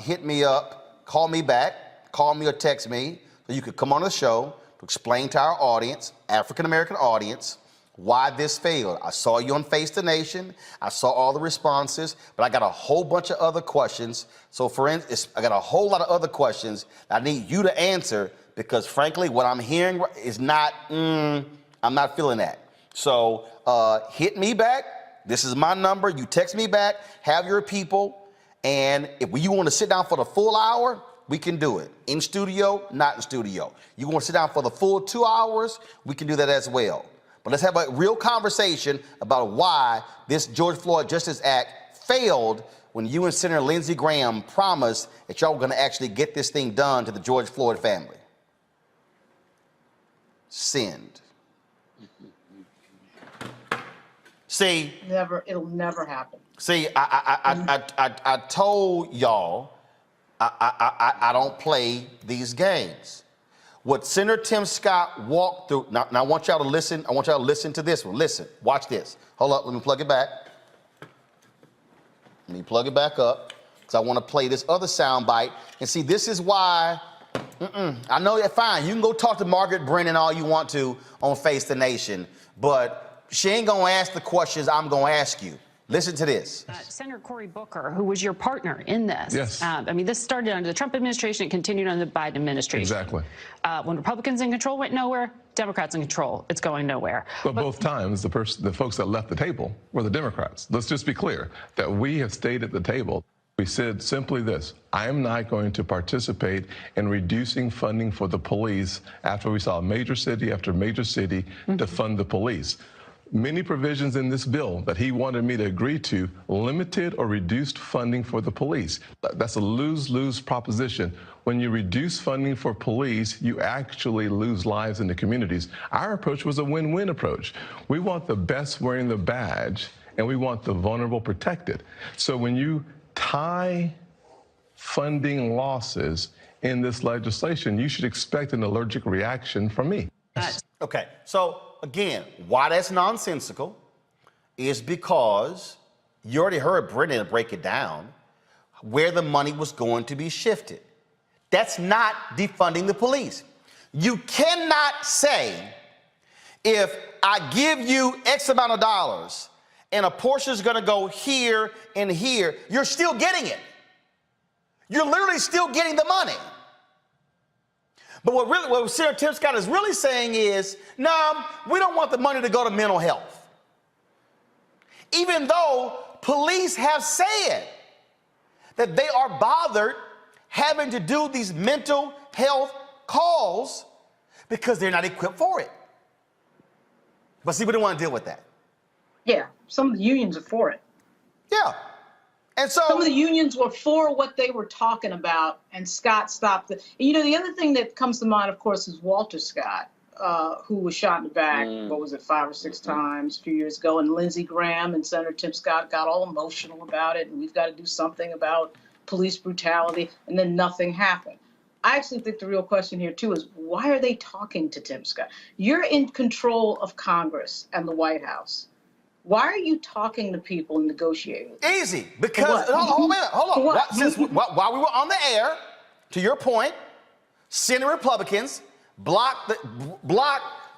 Hit me up, call me back, call me or text me so you could come on the show to explain to our audience, African-American audience, why this failed. I saw you on Face the Nation. I saw all the responses, but I got a whole bunch of other questions. So for instance, I got a whole lot of other questions I need you to answer because frankly, what I'm hearing is not, I'm not feeling that. So hit me back. This is my number. You text me back, have your people. And if you want to sit down for the full hour, we can do it. In studio, not in studio. You want to sit down for the full 2 hours, we can do that as well. But let's have a real conversation about why this George Floyd Justice Act failed when you and Senator Lindsey Graham promised that y'all were going to actually get this thing done to the George Floyd family. Send. See, it'll never happen. See, I told y'all I don't play these games. What Senator Tim Scott walked through, now I want y'all to listen, I want y'all to listen to this one. Listen, watch this. Hold up, let me plug it back. Let me plug it back up, because I want to play this other sound bite. And see, this is why, I know you're fine. You can go talk to Margaret Brennan all you want to on Face the Nation, but she ain't going to ask the questions I'm going to ask you. Listen to this. Senator Cory Booker, who was your partner in this. Yes. I mean, this started under the Trump administration and continued under the Biden administration. Exactly. When Republicans in control went nowhere, Democrats in control, it's going nowhere. But both times, the folks that left the table were the Democrats. Let's just be clear that we have stayed at the table. We said simply this: I am not going to participate in reducing funding for the police after we saw major city after major city to fund the police. Many provisions in this bill that he wanted me to agree to limited or reduced funding for the police. That's a lose-lose proposition. When you reduce funding for police, you actually lose lives in the communities. Our approach was a win-win approach. We want the best wearing the badge, and we want the vulnerable protected. So when you tie funding losses in this legislation, you should expect an allergic reaction from me. Okay, so again, why that's nonsensical is because you already heard Brennan break it down where the money was going to be shifted. That's not defunding the police. You cannot say, if I give you X amount of dollars and a portion is going to go here and here, you're still getting it. You're literally still getting the money. But what Senator Tim Scott is really saying is, no, we don't want the money to go to mental health. Even though police have said that they are bothered having to do these mental health calls because they're not equipped for it. But see, we don't want to deal with that. Yeah, some of the unions are for it. Yeah. And so some of the unions were for what they were talking about, and Scott stopped it. You know, the other thing that comes to mind, of course, is Walter Scott, who was shot in the back, what was it, 5 or 6 times a few years ago, and Lindsey Graham and Senator Tim Scott got all emotional about it, and we've got to do something about police brutality, and then nothing happened. I actually think the real question here, too, is why are they talking to Tim Scott? You're in control of Congress and the White House. Why are you talking to people and negotiating? Easy, because hold on. While we were on the air, to your point, Senate Republicans blocked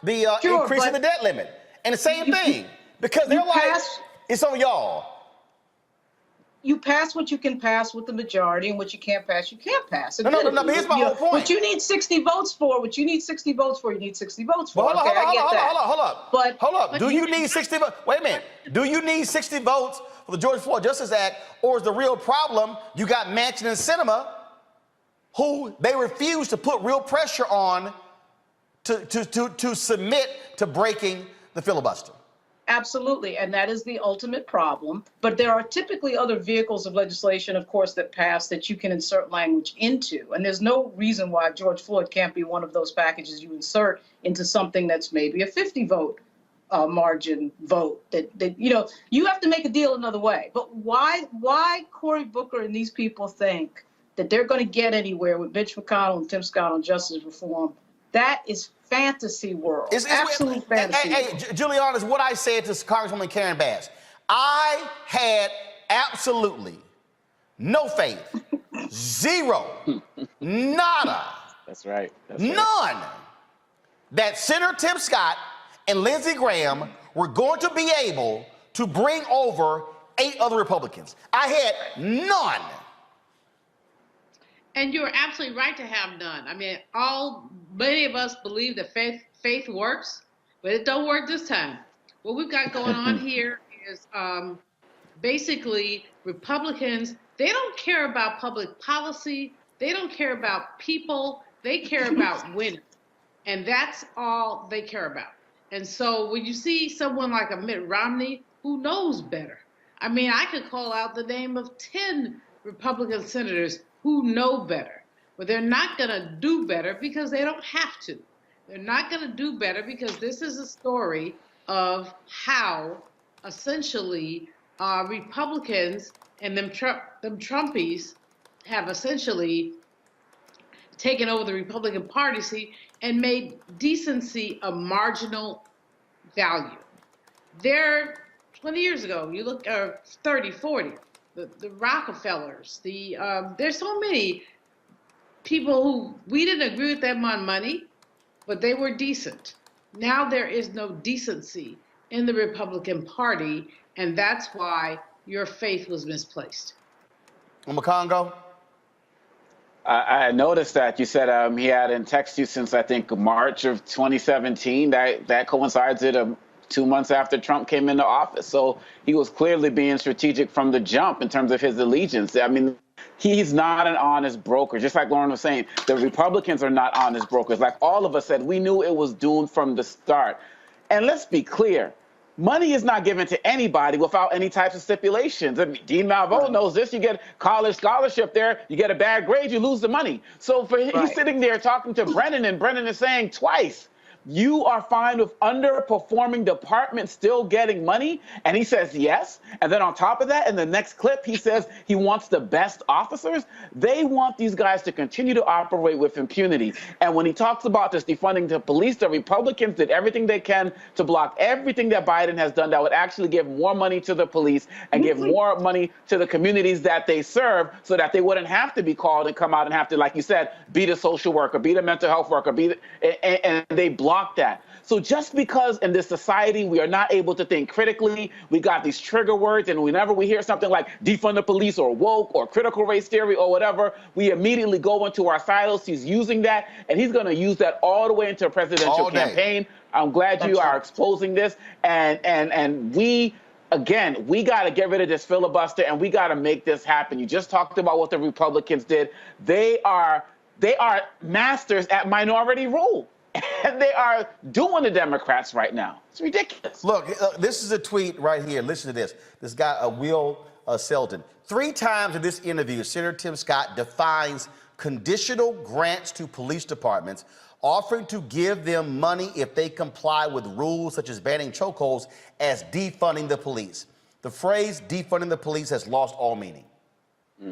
the increase in the debt limit, and the same thing because they're like, it's on y'all. You pass what you can pass with the majority, and what you can't pass, you can't pass. No, but here's my whole point. What you need 60 votes for, you need 60 votes for. Hold up. Do you need 60 votes? Wait a minute. Do you need 60 votes for the George Floyd Justice Act, or is the real problem you got Manchin and Sinema, who they refuse to put real pressure on to submit to breaking the filibuster? Absolutely, and that is the ultimate problem. But there are typically other vehicles of legislation, of course, that pass that you can insert language into. And there's no reason why George Floyd can't be one of those packages you insert into something that's maybe a 50-vote margin vote. That you know, you have to make a deal another way. But why Cory Booker and these people think that they're going to get anywhere with Mitch McConnell and Tim Scott on justice reform? That is fantasy world. It's absolute fantasy. Hey, Juliana, is what I said to Congresswoman Karen Bass. I had absolutely no faith, zero, nada. That's right. None. That Senator Tim Scott and Lindsey Graham were going to be able to bring over 8 other Republicans. I had none. And you're absolutely right to have none. I mean, many of us believe that faith works, but it don't work this time. What we've got going on here is basically Republicans, they don't care about public policy. They don't care about people. They care about winning. And that's all they care about. And so when you see someone like a Mitt Romney, who knows better? I mean, I could call out the name of 10 Republican senators who know better, but they're not going to do better because they don't have to. They're not going to do better because this is a story of how essentially Republicans and them Trumpies have essentially taken over the Republican Party seat and made decency a marginal value. There, 20 years ago, you look, 30, 40, the Rockefellers, there's so many people who, we didn't agree with them on money, but they were decent. Now there is no decency in the Republican Party, and that's why your faith was misplaced. Makongo? I noticed that you said he hadn't texted you since, I think, March of 2017. That coincides with 2 months after Trump came into office. So he was clearly being strategic from the jump in terms of his allegiance. I mean, he's not an honest broker. Just like Lauren was saying, the Republicans are not honest brokers. Like all of us said, we knew it was doomed from the start. And let's be clear. Money is not given to anybody without any types of stipulations. I mean, Dean Malveaux knows this. You get college scholarship there, you get a bad grade, you lose the money. So he's sitting there talking to Brennan, and Brennan is saying twice, you are fine with underperforming departments still getting money? And he says yes. And then on top of that, in the next clip, he says he wants the best officers. They want these guys to continue to operate with impunity. And when he talks about this defunding the police, the Republicans did everything they can to block everything that Biden has done that would actually give more money to the police and give more money to the communities that they serve so that they wouldn't have to be called and come out and have to, like you said, be the social worker, be the mental health worker, and they block that. So just because in this society we are not able to think critically, we got these trigger words, and whenever we hear something like defund the police or woke or critical race theory or whatever, we immediately go into our silos. He's using that, and he's going to use that all the way into a presidential campaign. I'm glad you are exposing this, and we, again, we got to get rid of this filibuster, and we got to make this happen. You just talked about what the Republicans did. They are masters at minority rule. And they are doing the Democrats right now. It's ridiculous. Look, this is a tweet right here. Listen to this. This guy, Will Selden. 3 times in this interview, Senator Tim Scott defines conditional grants to police departments, offering to give them money if they comply with rules such as banning chokeholds as defunding the police. The phrase defunding the police has lost all meaning.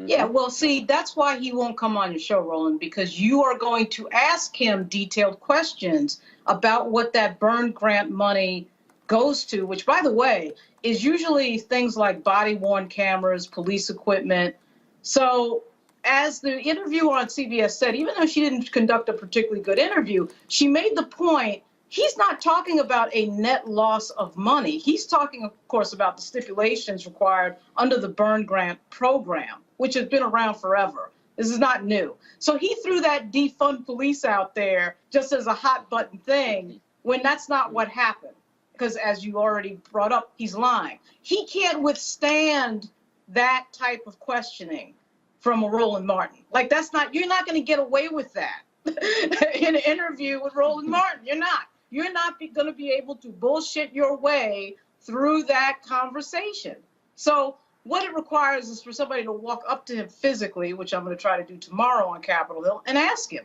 Yeah, well, see, that's why he won't come on your show, Roland, because you are going to ask him detailed questions about what that burn grant money goes to, which, by the way, is usually things like body-worn cameras, police equipment. So as the interviewer on CBS said, even though she didn't conduct a particularly good interview, she made the point, he's not talking about a net loss of money. He's talking, of course, about the stipulations required under the burn grant program, which has been around forever. This is not new. So he threw that defund police out there just as a hot button thing when that's not what happened. because as you already brought up, he's lying. He can't withstand that type of questioning from a Roland Martin. Like, you're not going to get away with that in an interview with Roland Martin. You're not. You're not going to be able to bullshit your way through that conversation. So what it requires is for somebody to walk up to him physically, which I'm going to try to do tomorrow on Capitol Hill, and ask him.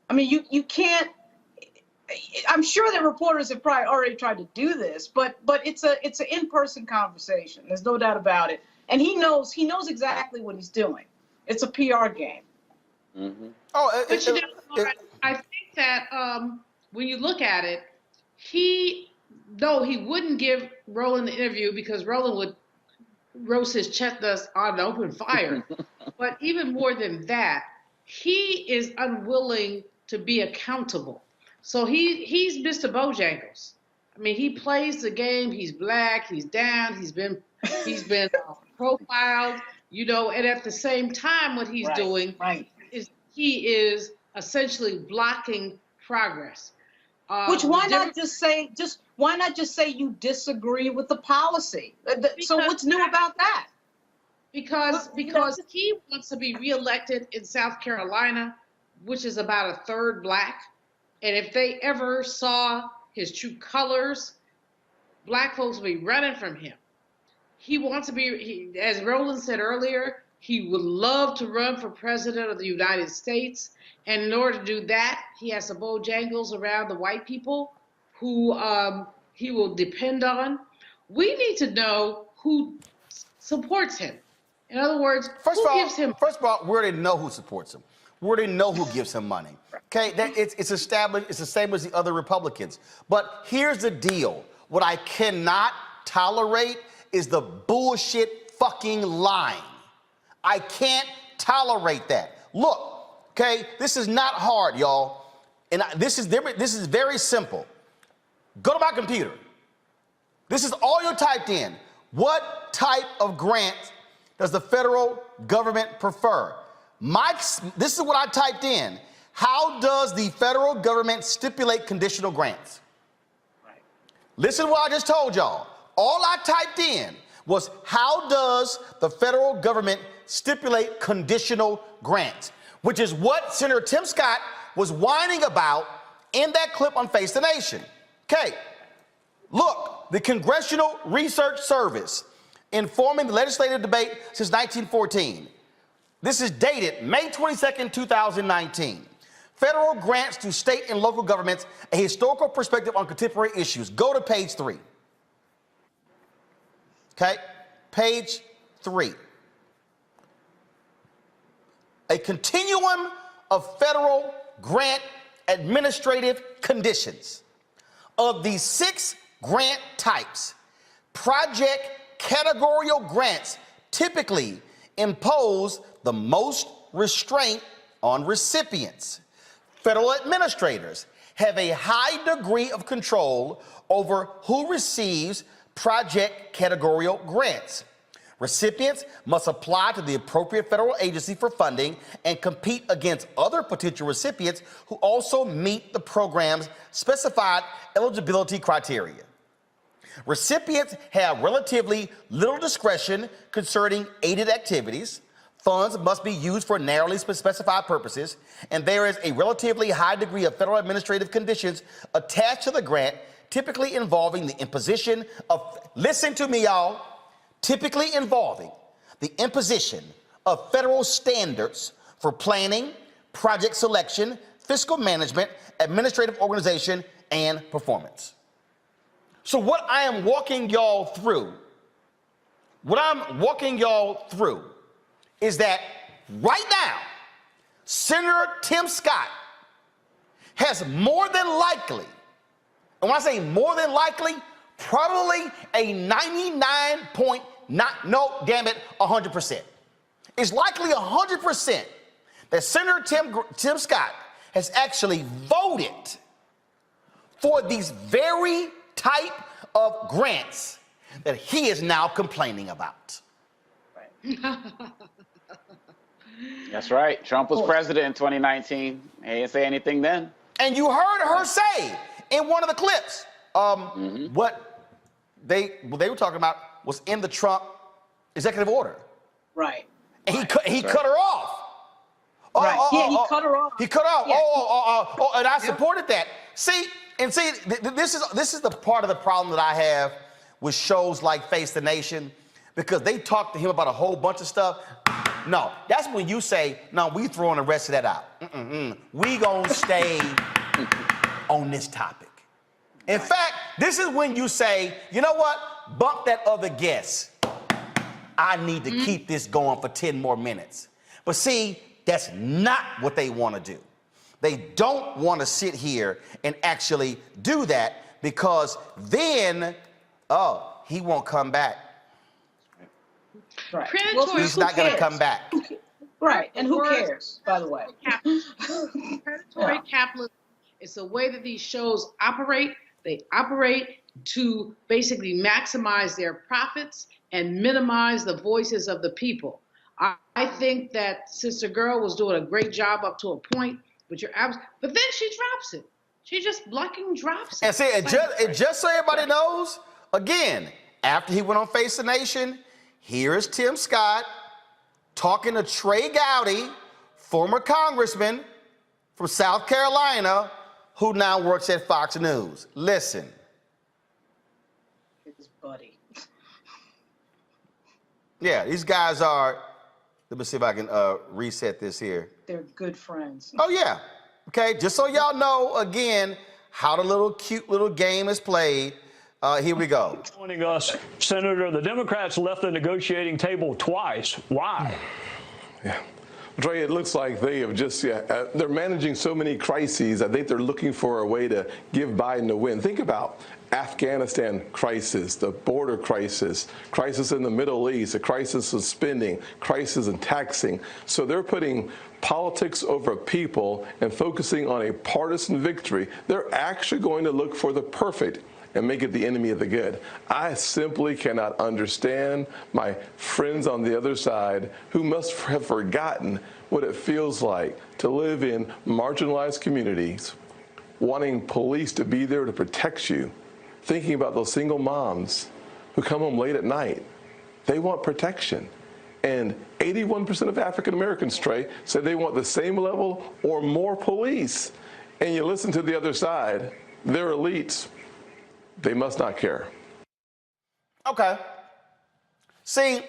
I mean, you can't. I'm sure that reporters have probably already tried to do this, but it's an in-person conversation. There's no doubt about it, and he knows exactly what he's doing. It's a PR game. Mm-hmm. But you know, I think that when you look at it, he wouldn't give Roland the interview because Roland would roast his chestnuts on open fire. But even more than that, he is unwilling to be accountable. So he's Mr. Bojangles. I mean, he plays the game. He's black. He's down. He's been profiled. You know, and at the same time, what he's doing is he is essentially blocking progress. Which why not just say you disagree with the policy? So what's new about that? Because he wants to be reelected in South Carolina, which is about a third black. And if they ever saw his true colors, black folks would be running from him. He wants to be, as Roland said earlier, he would love to run for president of the United States. And in order to do that, he has some Bojangles around the white people who he will depend on. We need to know who supports him. In other words, who gives him? First of all, we already know who supports him. We already know who gives him money. Okay, it's established. It's the same as the other Republicans. But here's the deal. What I cannot tolerate is the bullshit fucking lying. I can't tolerate that. Look, okay, this is not hard, y'all. And this is very simple. Go to my computer. This is all you typed in. What type of grant does the federal government prefer? This is what I typed in. How does the federal government stipulate conditional grants? Right. Listen to what I just told y'all. All I typed in was how does the federal government stipulate conditional grants, which is what Senator Tim Scott was whining about in that clip on Face the Nation. Okay, look, the Congressional Research Service informing the legislative debate since 1914. This is dated May 22nd, 2019. Federal grants to state and local governments, a historical perspective on contemporary issues. Go to page 3. Okay, page 3. A continuum of federal grant administrative conditions. Of these 6 grant types, project categorical grants typically impose the most restraint on recipients. Federal administrators have a high degree of control over who receives project categorical grants. Recipients must apply to the appropriate federal agency for funding and compete against other potential recipients who also meet the program's specified eligibility criteria. Recipients have relatively little discretion concerning aided activities. Funds must be used for narrowly specified purposes, and there is a relatively high degree of federal administrative conditions attached to the grant, typically involving the imposition of, listen to me, y'all, typically involving the imposition of federal standards for planning, project selection, fiscal management, administrative organization, and performance. So what I am walking y'all through, is that right now, Senator Tim Scott has more than likely, and when I say more than likely, probably a 100%. It's likely 100% that Senator Tim Scott has actually voted for these very type of grants that he is now complaining about. That's right. Trump was president in 2019. He didn't say anything then. And you heard her say in one of the clips, what what they were talking about was in the Trump executive order. Right. And he cut her off. He cut her off. He cut off. Yeah. And I supported that. See, this is the part of the problem that I have with shows like Face the Nation, because they talk to him about a whole bunch of stuff. No, that's when you say, no, we throwing the rest of that out. We gonna stay on this topic. In fact, this is when you say, you know what? Bump that other guest. I need to keep this going for 10 more minutes. But see, that's not what they want to do. They don't want to sit here and actually do that, because then, he won't come back. Right. He's not going to come back. Right. And who cares, by the way? Predatory capitalism is the way that these shows operate. They operate to basically maximize their profits and minimize the voices of the people. I think that Sister Girl was doing a great job up to a point, but then she drops it. She just blocking drops it. And see, just so everybody knows, again, after he went on Face the Nation, here is Tim Scott talking to Trey Gowdy, former congressman from South Carolina, who now works at Fox News. Listen. His buddy. Yeah, these guys are, let me see if I can reset this here. They're good friends. Oh, yeah. Okay, just so y'all know, again, how the cute little game is played. Here we go. Joining us, Senator, the Democrats left the negotiating table twice. Why? Yeah. Trey, it looks like they have just, they're managing so many crises. I think they're looking for a way to give Biden a win. Think about Afghanistan crisis, the border crisis, crisis in the Middle East, a crisis of spending, crisis in taxing. So they're putting politics over people and focusing on a partisan victory. They're actually going to look for the perfect and make it the enemy of the good. I simply cannot understand my friends on the other side who must have forgotten what it feels like to live in marginalized communities, wanting police to be there to protect you, thinking about those single moms who come home late at night. They want protection. And 81% of African Americans, Trey, say they want the same level or more police. And you listen to the other side, they're elites. They must not care. Okay. See,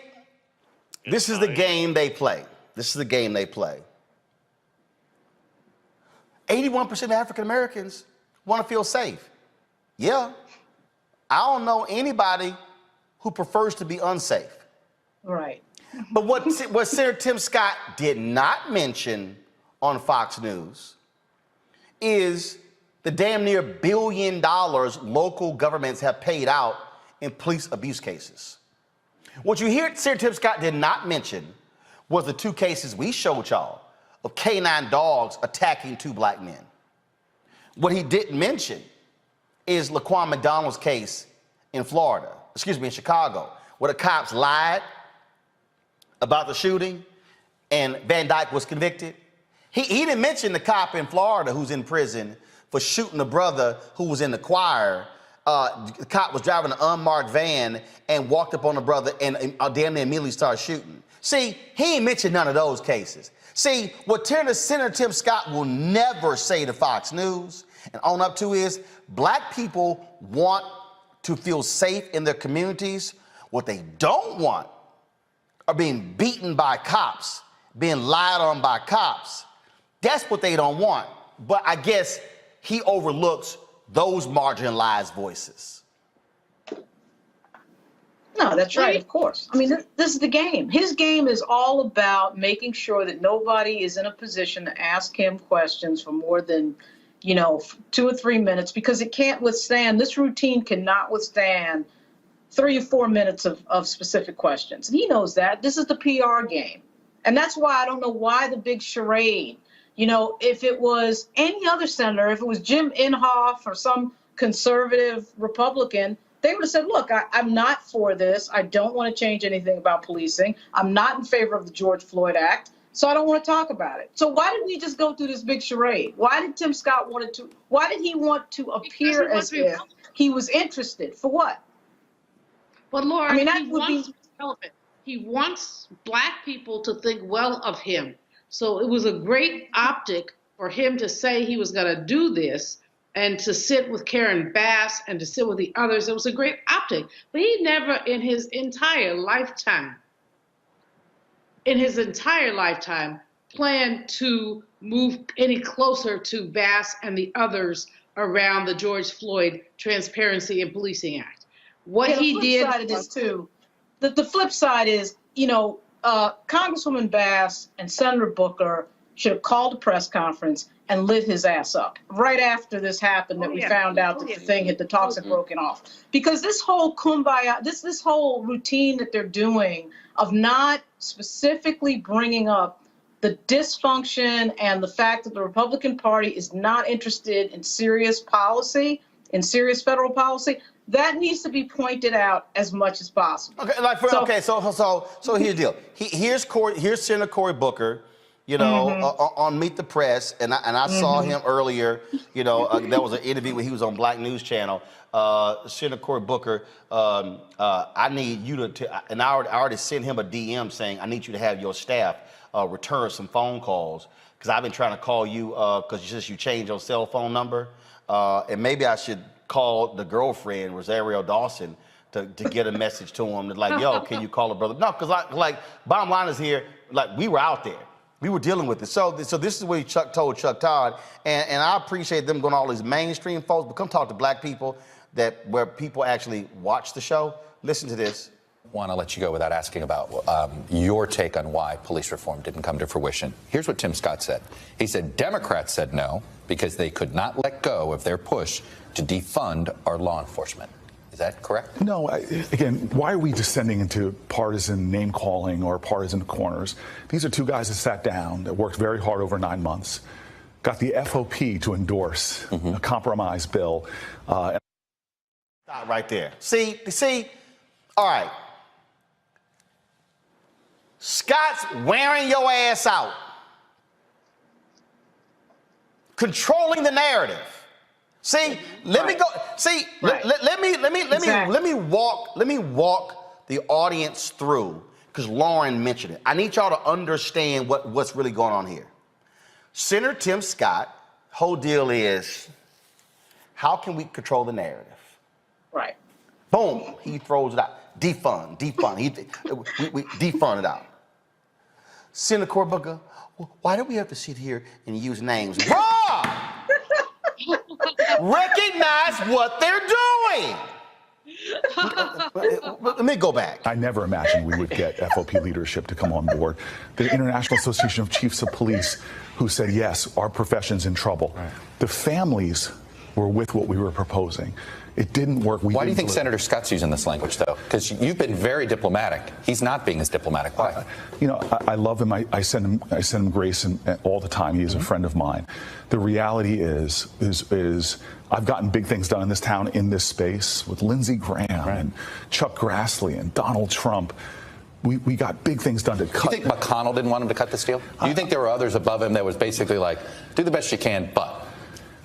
this is the game they play. This is the game they play. 81% of African Americans want to feel safe. Yeah. I don't know anybody who prefers to be unsafe. Right. But what Senator Tim Scott did not mention on Fox News is the damn near $1 billion local governments have paid out in police abuse cases. What you hear Senator Tim Scott did not mention was the 2 cases we showed y'all of canine dogs attacking 2 black men. What he didn't mention is Laquan McDonald's case in Chicago, where the cops lied about the shooting and Van Dyke was convicted. He didn't mention the cop in Florida who's in prison for shooting a brother who was in the choir. The cop was driving an unmarked van and walked up on the brother and damn near immediately started shooting. See, he ain't mentioned none of those cases. See, what Senator Tim Scott will never say to Fox News and own up to is black people want to feel safe in their communities. What they don't want are being beaten by cops, being lied on by cops. That's what they don't want. But I guess he overlooks those marginalized voices. No, that's right, of course. I mean, this is the game. His game is all about making sure that nobody is in a position to ask him questions for more than, 2 or 3 minutes, because it can't withstand, this routine cannot withstand 3 or 4 minutes of specific questions. And he knows that. This is the PR game. And that's why I don't know why the big charade. If it was any other senator, if it was Jim Inhofe or some conservative Republican, they would have said, look, I'm not for this. I don't want to change anything about policing. I'm not in favor of the George Floyd Act, so I don't want to talk about it. So why did we just go through this big charade? Why did Tim Scott why did he want to appear as if he was interested? For what? But Laura, I mean, that he would wants be relevant. He wants Black people to think well of him. So it was a great optic for him to say he was going to do this and to sit with Karen Bass and to sit with the others. It was a great optic. But he never in his entire lifetime, planned to move any closer to Bass and the others around the George Floyd Transparency in Policing Act. What he did. The flip side of this too. The flip side is, Congresswoman Bass and Senator Booker should have called a press conference and lit his ass up right after this happened. That we found out that the talks had broken off, because this whole kumbaya, this whole routine that they're doing of not specifically bringing up the dysfunction and the fact that the Republican Party is not interested in serious policy, in serious federal policy, that needs to be pointed out as much as possible. Okay, so here's the deal. Here's Senator Cory Booker, on Meet the Press, and I saw him earlier. That was an interview when he was on Black News Channel. Senator Cory Booker, I need you to, and I already sent him a DM saying I need you to have your staff return some phone calls, because I've been trying to call you because you changed your cell phone number, and maybe I should call the girlfriend, Rosario Dawson, to get a message to him, like, yo, can you call a brother? No, because bottom line is here, we were out there. We were dealing with it. So this is what he told Chuck Todd, and I appreciate them going to all these mainstream folks, but come talk to Black people where people actually watch the show. Listen to this. Want to let you go without asking about your take on why police reform didn't come to fruition. Here's what Tim Scott said. He said Democrats said no because they could not let go of their push to defund our law enforcement. Is that correct? No. Again, why are we descending into partisan name-calling or partisan corners? These are two guys that sat down, that worked very hard over 9 months, got the FOP to endorse a compromise bill. Stop right there. See, all right. Scott's wearing your ass out, controlling the narrative. See, let me go. See, let me walk the audience through, because Lauren mentioned it. I need y'all to understand what's really going on here. Senator Tim Scott, whole deal is, how can we control the narrative? Right. Boom, he throws it out. Defund. We defund it out. Senator Cory Booker, why do we have to sit here and use names? Bruh! Recognize what they're doing. Let me go back. I never imagined we would get FOP leadership to come on board. The International Association of Chiefs of Police, who said, yes, our profession's in trouble. Right. The families were with what we were proposing. It didn't work. Why do you think Senator Scott's using this language, though? Because you've been very diplomatic. He's not being as diplomatic. Why? I love him. I send him grace all the time. He is a friend of mine. The reality is I've gotten big things done in this town, in this space, with Lindsey Graham and Chuck Grassley and Donald Trump. We got big things done to cut. Do you think McConnell didn't want him to cut this deal? Do you think there were others above him that was basically like, do the best you can, but?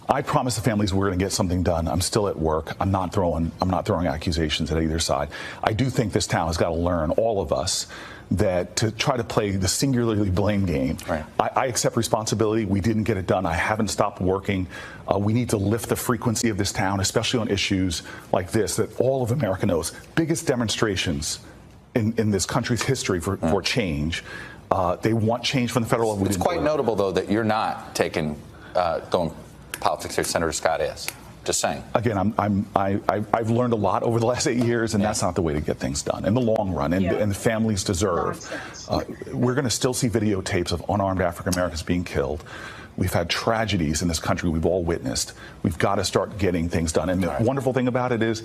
I promised the families we're going to get something done. I'm still at work. I'm not throwing accusations at either side. I do think this town has got to learn, all of us, that to try to play the singularly blame game. Right. I accept responsibility. We didn't get it done. I haven't stopped working. We need to lift the frequency of this town, especially on issues like this, that all of America knows. Biggest demonstrations in this country's history for change. They want change from the federal level. It's quite notable, though, that you're not going politics here. Senator Scott is. Just saying. Again, I've learned a lot over the last 8 years, and that's not the way to get things done in the long run. And the families deserve. We're going to still see videotapes of unarmed African Americans being killed. We've had tragedies in this country we've all witnessed. We've got to start getting things done. And the wonderful thing about it is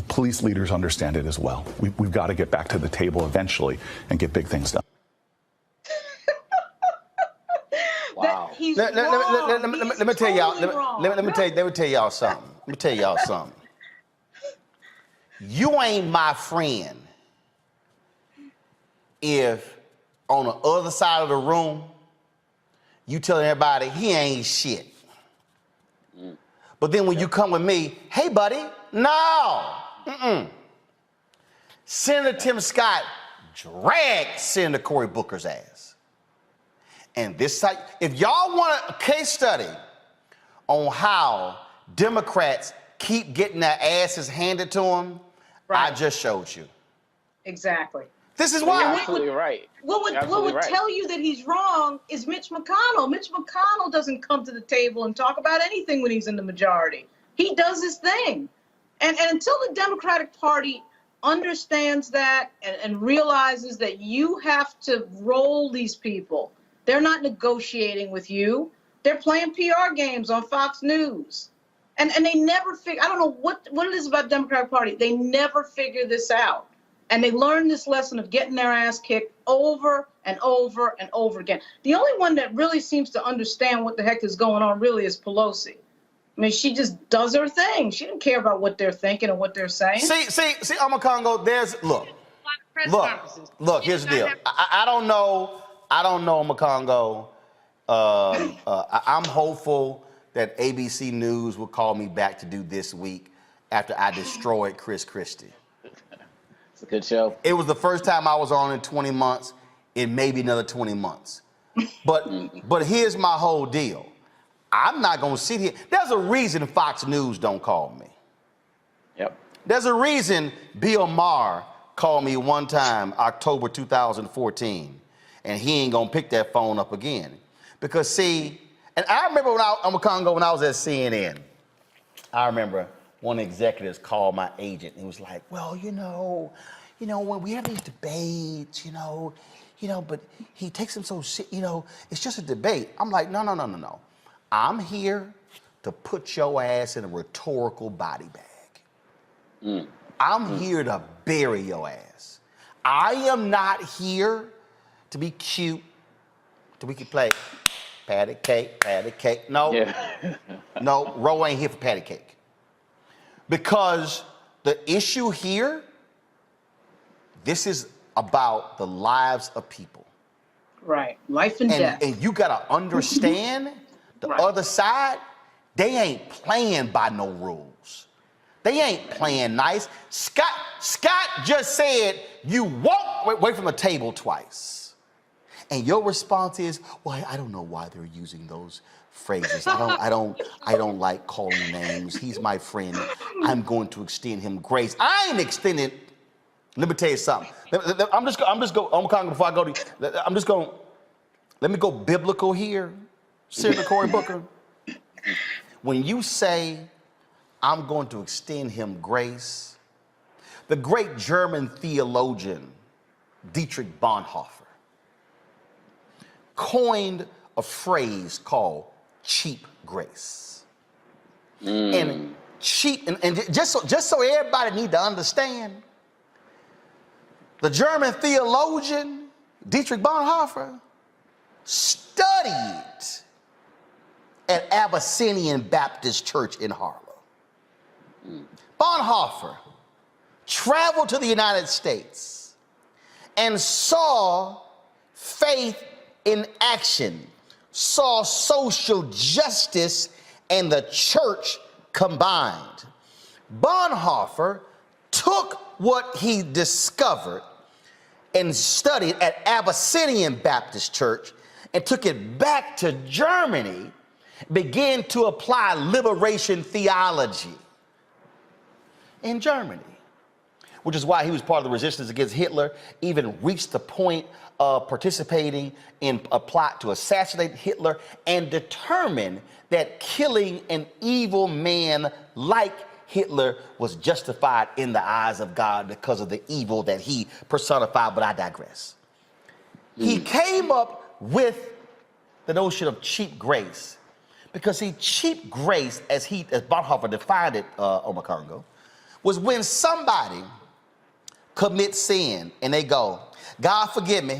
police leaders understand it as well. We've got to get back to the table eventually and get big things done. Wow. Let me tell y'all. Let me tell y'all something. Let me tell y'all something. You ain't my friend if on the other side of the room you telling everybody he ain't shit. But then when you come with me, hey buddy, no. Senator Tim Scott dragged Senator Cory Booker's ass. And this site, if y'all want a case study on how Democrats keep getting their asses handed to them, I just showed you. Exactly. This is why. You're absolutely right. What would tell you that he's wrong is Mitch McConnell. Mitch McConnell doesn't come to the table and talk about anything when he's in the majority. He does his thing. And until the Democratic Party understands that and realizes that you have to roll these people, they're not negotiating with you. They're playing PR games on Fox News. And they never figure, I don't know what it is about the Democratic Party. They never figure this out. And they learn this lesson of getting their ass kicked over and over and over again. The only one that really seems to understand what the heck is going on really is Pelosi. I mean, she just does her thing. She didn't care about what they're thinking and what they're saying. See, Omakongo, look, here's the deal. I don't know, Omakongo. I'm hopeful that ABC News will call me back to do This Week after I destroyed Chris Christie. It's a good show. It was the first time I was on in 20 months. It may be another 20 months. But here's my whole deal. I'm not going to sit here. There's a reason Fox News don't call me. Yep. There's a reason Bill Maher called me one time, October 2014, and he ain't going to pick that phone up again. Because, see, and I remember when I was at CNN, I remember one of the executives called my agent and he was like, well, when we have these debates, but he takes them so, it's just a debate. I'm like, no. I'm here to put your ass in a rhetorical body bag. I'm here to bury your ass. I am not here to be cute, we can play patty cake. No, no, Ro ain't here for patty cake. Because the issue here, this is about the lives of people. Right, life and death. And you gotta understand the other side, they ain't playing by no rules. They ain't playing nice. Scott just said you walked away from the table twice. And your response is, well, I don't know why they're using those phrases. I don't like calling names. He's my friend. I'm going to extend him grace. I ain't extending. Let me tell you something. I'm just going before I go to. Let me go biblical here, Senator Cory Booker. When you say, I'm going to extend him grace, the great German theologian Dietrich Bonhoeffer coined a phrase called cheap grace. And cheap, and just so everybody need to understand, the German theologian Dietrich Bonhoeffer studied at Abyssinian Baptist Church in Harlem. Bonhoeffer traveled to the United States and saw faith in action, saw social justice and the church combined. Bonhoeffer took what he discovered and studied at Abyssinian Baptist Church and took it back to Germany, began to apply liberation theology in Germany, which is why he was part of the resistance against Hitler, even reached the point of participating in a plot to assassinate Hitler and determined that killing an evil man like Hitler was justified in the eyes of God because of the evil that he personified, but I digress. He came up with the notion of cheap grace because cheap grace, as Bonhoeffer defined it, Omakongo, was when somebody commits sin and they go, God forgive me,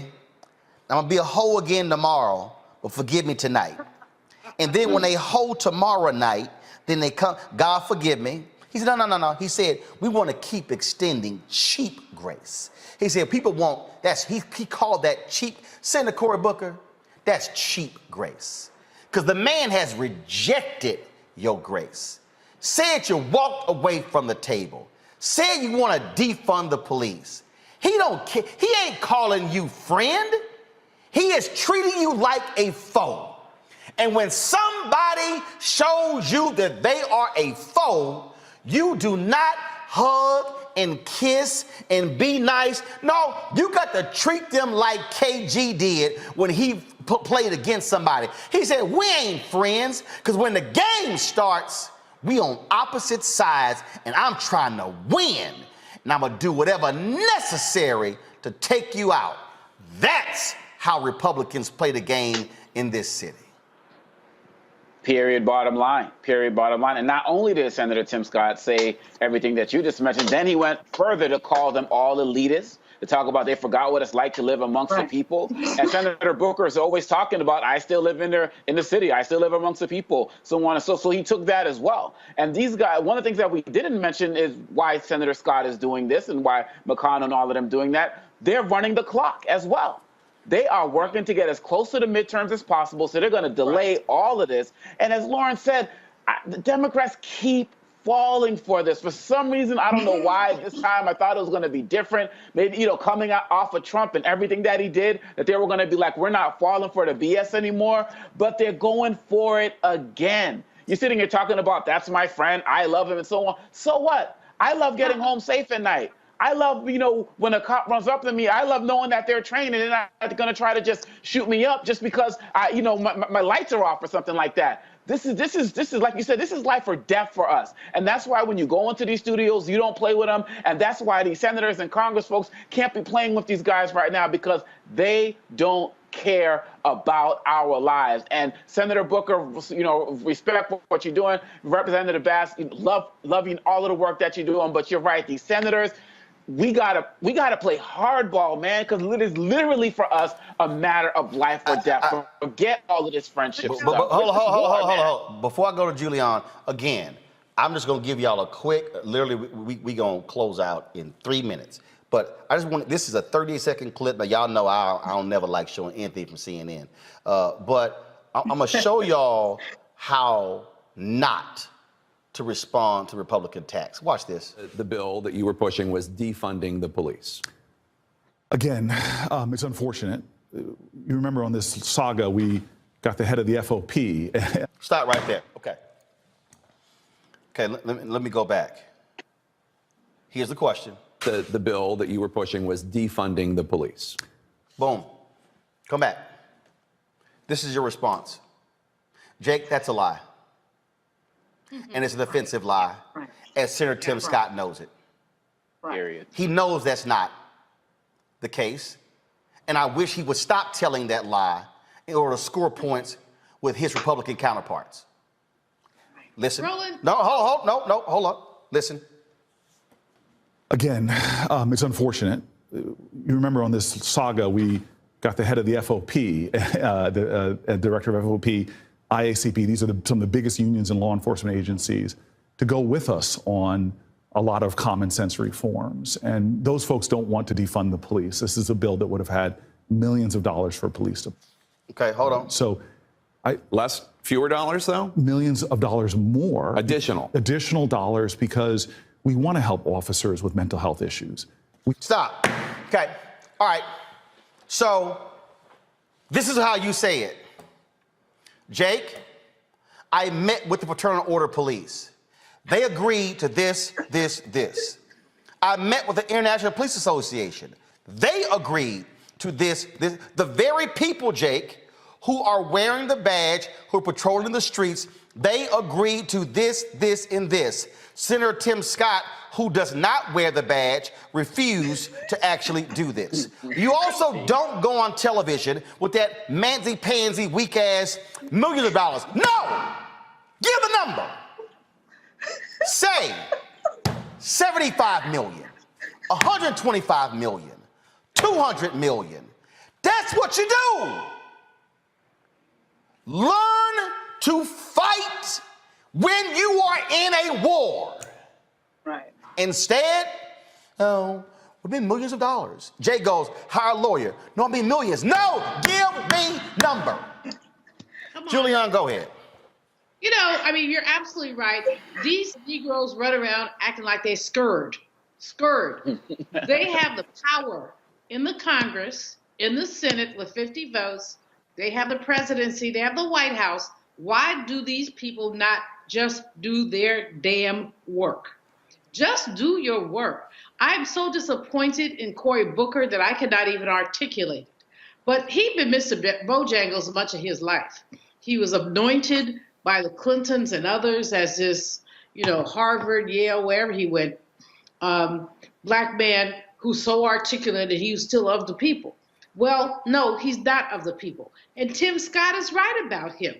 I'm gonna be a hoe again tomorrow, but forgive me tonight. And then when they hoe tomorrow night, then they come, God forgive me. He said, no. He said, we want to keep extending cheap grace. He said, people want, he called that cheap, Senator Cory Booker, that's cheap grace. Because the man has rejected your grace. Said you walked away from the table. Say you want to defund the police. He don't care. He ain't calling you friend. He is treating you like a foe. And when somebody shows you that they are a foe, you do not hug and kiss and be nice. No, you got to treat them like KG did when he played against somebody. He said, we ain't friends, because when the game starts, we on opposite sides, and I'm trying to win. And I'm going to do whatever necessary to take you out. That's how Republicans play the game in this city. Period, bottom line. Period, bottom line. And not only did Senator Tim Scott say everything that you just mentioned, then he went further to call them all elitists, to talk about they forgot what it's like to live amongst the people. And Senator Booker is always talking about, I still live in the city. I still live amongst the people, so on and so he took that as well. And these guys, one of the things that we didn't mention is why Senator Scott is doing this and why McConnell and all of them doing that. They're running the clock as well. They are working to get as close to the midterms as possible, so they're going to delay all of this. And as Lauren said, the Democrats keep falling for this. For some reason, I don't know why this time I thought it was going to be different. Maybe, coming off of Trump and everything that he did, that they were going to be like, we're not falling for the BS anymore, but they're going for it again. You're sitting here talking about, that's my friend, I love him, and so on. So what? I love getting home safe at night. I love, when a cop runs up to me, I love knowing that they're trained and they're not going to try to just shoot me up just because my lights are off or something like that. This is like you said, this is life or death for us. And that's why when you go into these studios, you don't play with them. And that's why these senators and Congress folks can't be playing with these guys right now, because they don't care about our lives. And Senator Booker, respect what you're doing. Representative Bass, loving all of the work that you're doing. But you're right, these senators, we gotta play hardball, man, because it is literally for us a matter of life or death. Forget all of this friendship stuff. But hold on. Before I go to Julian, again, I'm just gonna give y'all a quick. Literally, we gonna close out in 3 minutes. But I just want. This is a 38-second clip. But y'all know I don't never like showing anything from CNN. But I'm gonna show y'all how not to respond to Republican attacks. Watch this. The bill that you were pushing was defunding the police. Again, it's unfortunate. You remember on this saga, we got the head of the FOP. Stop right there. Okay, let me go back. Here's the question. The bill that you were pushing was defunding the police. Boom. Come back. This is your response. Jake, that's a lie. And it's an offensive lie, as Senator Tim Scott knows it. Period. He knows that's not the case, and I wish he would stop telling that lie in order to score points with his Republican counterparts. Listen. Roland. No, hold on. Listen. Again, it's unfortunate. You remember on this saga, we got the head of the FOP, the director of FOP, IACP, these are some of the biggest unions and law enforcement agencies, to go with us on a lot of common sense reforms. And those folks don't want to defund the police. This is a bill that would have had millions of dollars for police to. Okay, hold on. So, fewer dollars though? Millions of dollars more. Additional dollars, because we want to help officers with mental health issues. Stop. Okay. All right. So this is how you say it. Jake, I met with the Fraternal Order Police. They agreed to this. I met with the International Police Association. They agreed to this. The very people, Jake, who are wearing the badge, who are patrolling the streets, they agreed to this, and this. Senator Tim Scott, who does not wear the badge, refused to actually do this. You also don't go on television with that mansy-pansy, weak-ass millions of dollars. No! Give the number. Say 75 million, 125 million, 200 million. That's what you do. Learn to fight when you are in a war. Right. Instead, would be millions of dollars. Jay goes, hire a lawyer. No, I mean millions. No, give me number. Julian, go ahead. You're absolutely right. These Negroes run around acting like they're scared. Scurred. They have the power in the Congress, in the Senate with 50 votes. They have the presidency. They have the White House. Why do these people not just do their damn work? Just do your work. I'm so disappointed in Cory Booker that I cannot even articulate it. But he'd been Mr. Bojangles much of his life. He was anointed by the Clintons and others as this, Harvard, Yale, wherever he went, black man who's so articulate that he was still of the people. Well, no, he's not of the people. And Tim Scott is right about him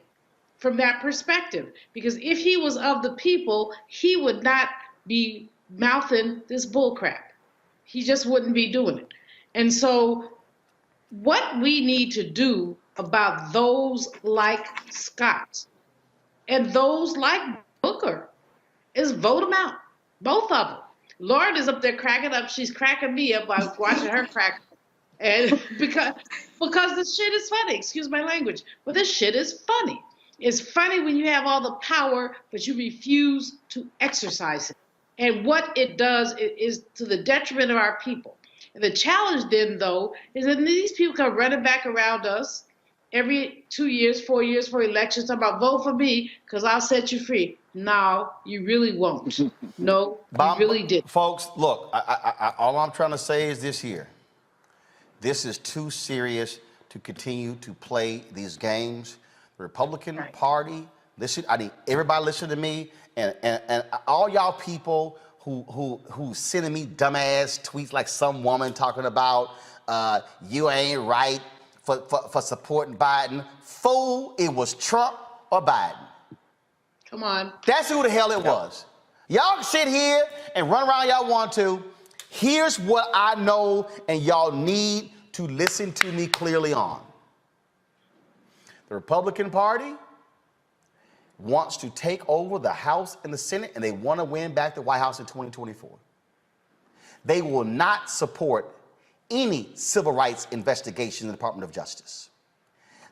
from that perspective. Because if he was of the people, he would not be mouthing this bullcrap. He just wouldn't be doing it. And so what we need to do about those like Scott and those like Booker is vote them out, both of them. Lauren is up there cracking up. She's cracking me up by watching her crack. And because this shit is funny, excuse my language, but this shit is funny. It's funny when you have all the power, but you refuse to exercise it. And what it does is to the detriment of our people. And the challenge then, though, is that these people come running back around us every 2 years, 4 years for elections, talking about vote for me because I'll set you free. No, you really won't. No, you really didn't. Folks, look, all I'm trying to say is this here. This is too serious to continue to play these games. The Republican Party, listen, I need everybody listen to me, and all y'all people who sending me dumbass tweets like some woman talking about you ain't right for supporting Biden. Fool, it was Trump or Biden. Come on. That's who the hell it was. Y'all can sit here and run around y'all want to. Here's what I know, and y'all need to listen to me clearly on. The Republican Party wants to take over the House and the Senate, and they want to win back the White House in 2024. They will not support any civil rights investigation in the Department of Justice.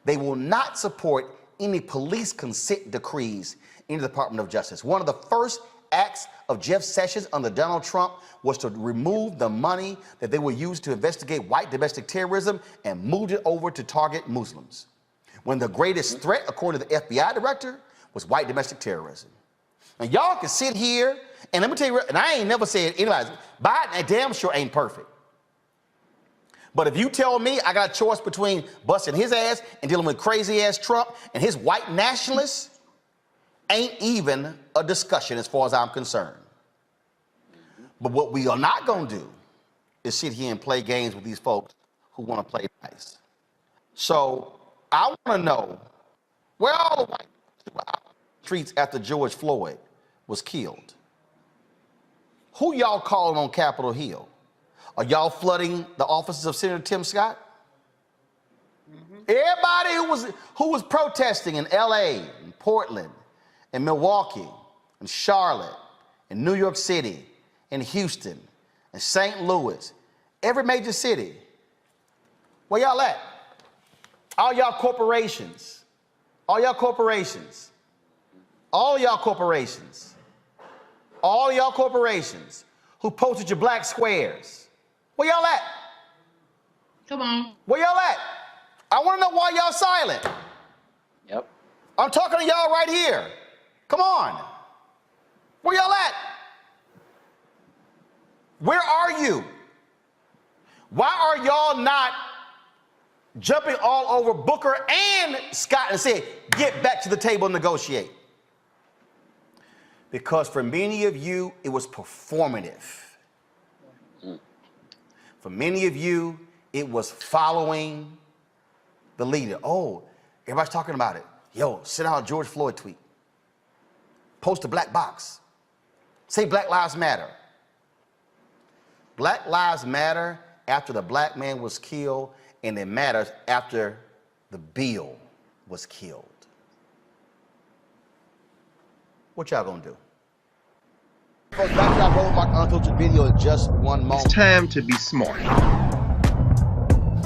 They will not support any police consent decrees in the Department of Justice. One of the first acts of Jeff Sessions under Donald Trump was to remove the money that they were used to investigate white domestic terrorism and moved it over to target Muslims, when the greatest threat, according to the FBI director, was white domestic terrorism. And y'all can sit here, and let me tell you, and I ain't never said anybody, Biden damn sure ain't perfect. But if you tell me I got a choice between busting his ass and dealing with crazy ass Trump and his white nationalists, ain't even a discussion as far as I'm concerned. But what we are not gonna do is sit here and play games with these folks who wanna play nice. So I wanna know where all the white people out on the streets after George Floyd was killed. Who y'all calling on Capitol Hill? Are y'all flooding the offices of Senator Tim Scott? Everybody who was protesting in LA, and Portland, and Milwaukee, and Charlotte, and New York City, and Houston, and St. Louis, every major city. Where y'all at? All y'all corporations. All y'all corporations. All y'all corporations. All y'all corporations who posted your black squares. Where y'all at? Come on. Where y'all at? I want to know why y'all silent. Yep. I'm talking to y'all right here. Come on. Where y'all at? Where are you? Why are y'all not jumping all over Booker and Scott and saying, get back to the table and negotiate? Because for many of you, it was performative. For many of you, it was following the leader. Oh, everybody's talking about it. Yo, send out a George Floyd tweet. Post a black box. Say Black Lives Matter. Black Lives Matter after the black man was killed, and it matters after the bill was killed. What y'all gonna do? Folks, back to our Roland Unfiltered video in just one moment. It's time to be smart.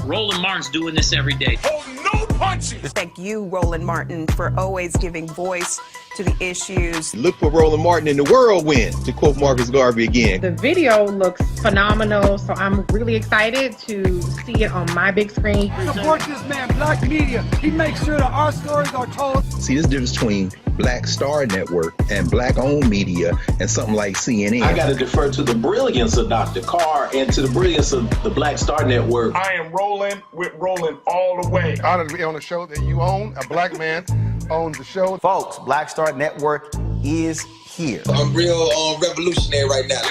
Roland Martin's doing this every day. Thank you, Roland Martin, for always giving voice to to the issues. Look for Roland Martin in the whirlwind, to quote Marcus Garvey again. The video looks phenomenal, so I'm really excited to see it on my big screen. Support this man, Black Media. He makes sure that our stories are told. See, this difference between Black Star Network and Black-owned media and something like CNN. I got to defer to the brilliance of Dr. Carr and to the brilliance of the Black Star Network. I am Roland with Roland all the way. Honored to be on a show that you own. A black man owns the show. Folks, Black Star Network is here. I'm real revolutionary right now.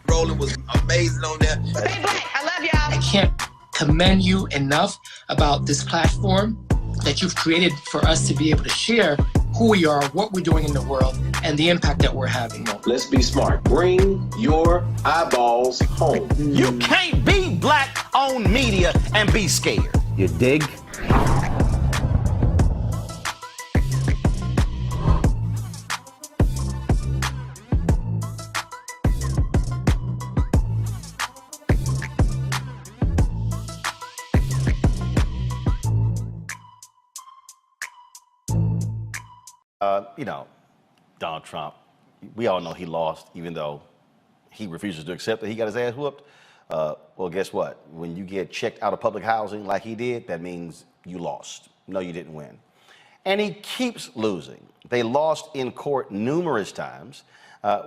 Roland was amazing on there. Stay black. I love y'all. I can't commend you enough about this platform that you've created for us to be able to share who we are, what we're doing in the world, and the impact that we're having. Let's be smart. Bring your eyeballs home. You can't be Black-owned media and be scared. You dig? You know, Donald Trump, we all know he lost, even though he refuses to accept that he got his ass whooped. Well, guess what? When you get checked out of public housing like he did, that means you lost. No, you didn't win. And he keeps losing. They lost in court numerous times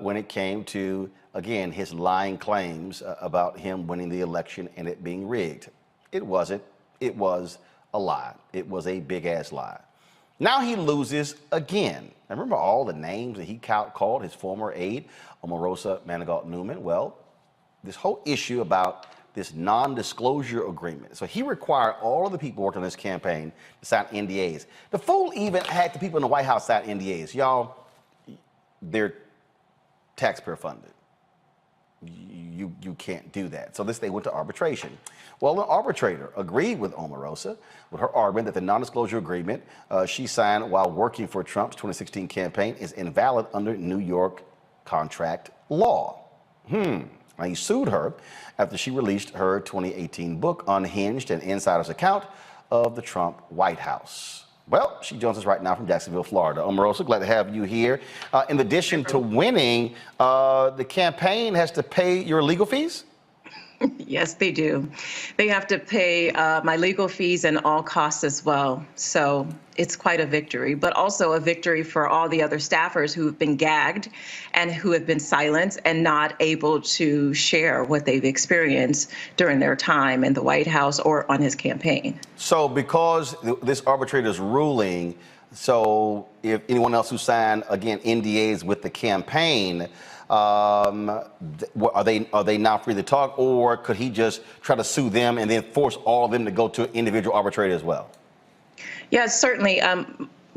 when it came to, again, his lying claims about him winning the election and it being rigged. It wasn't. It was a lie. It was a big-ass lie. Now he loses again. And remember all the names that he called his former aide, Omarosa Manigault-Newman? Well, this whole issue about this non-disclosure agreement. So he required all of the people working on this campaign to sign NDAs. The fool even had the people in the White House sign NDAs. Y'all, they're taxpayer funded. You can't do that. So they went to arbitration. Well, the arbitrator agreed with Omarosa with her argument that the non-disclosure agreement she signed while working for Trump's 2016 campaign is invalid under New York contract law. Now, he sued her after she released her 2018 book, Unhinged, an insider's account of the Trump White House. Well, she joins us right now from Jacksonville, Florida. Omarosa, glad to have you here. In addition to winning, the campaign has to pay your legal fees? Yes, they do. They have to pay my legal fees and all costs as well. So it's quite a victory, but also a victory for all the other staffers who have been gagged and who have been silenced and not able to share what they've experienced during their time in the White House or on his campaign. So because this arbitrator's ruling, so if anyone else who signed, again, NDAs with the campaign, are they now free to talk, or could he just try to sue them and then force all of them to go to an individual arbitrator as well? Yes, certainly.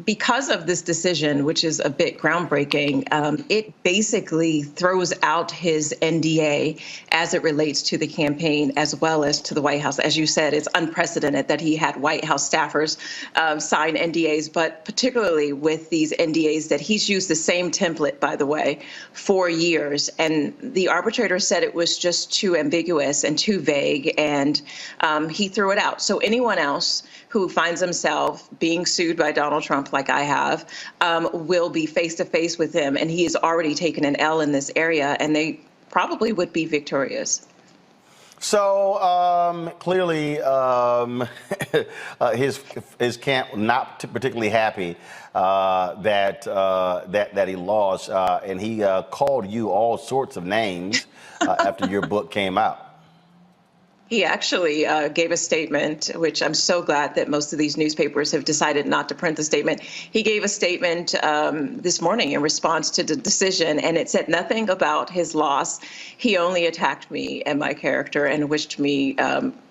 Because of this decision, which is a bit groundbreaking, it basically throws out his NDA as it relates to the campaign as well as to the White House. As you said, it's unprecedented that he had White House staffers sign NDAs, but particularly with these NDAs that he's used the same template, by the way, for years. And the arbitrator said it was just too ambiguous and too vague, and he threw it out. So anyone else who finds himself being sued by Donald Trump, like I have, will be face-to-face with him. And he has already taken an L in this area, and they probably would be victorious. So clearly his camp not particularly happy that he lost, and he called you all sorts of names after your book came out. He actually gave a statement, which I'm so glad that most of these newspapers have decided not to print the statement. He gave a statement this morning in response to the decision, and it said nothing about his loss. He only attacked me and my character and wished me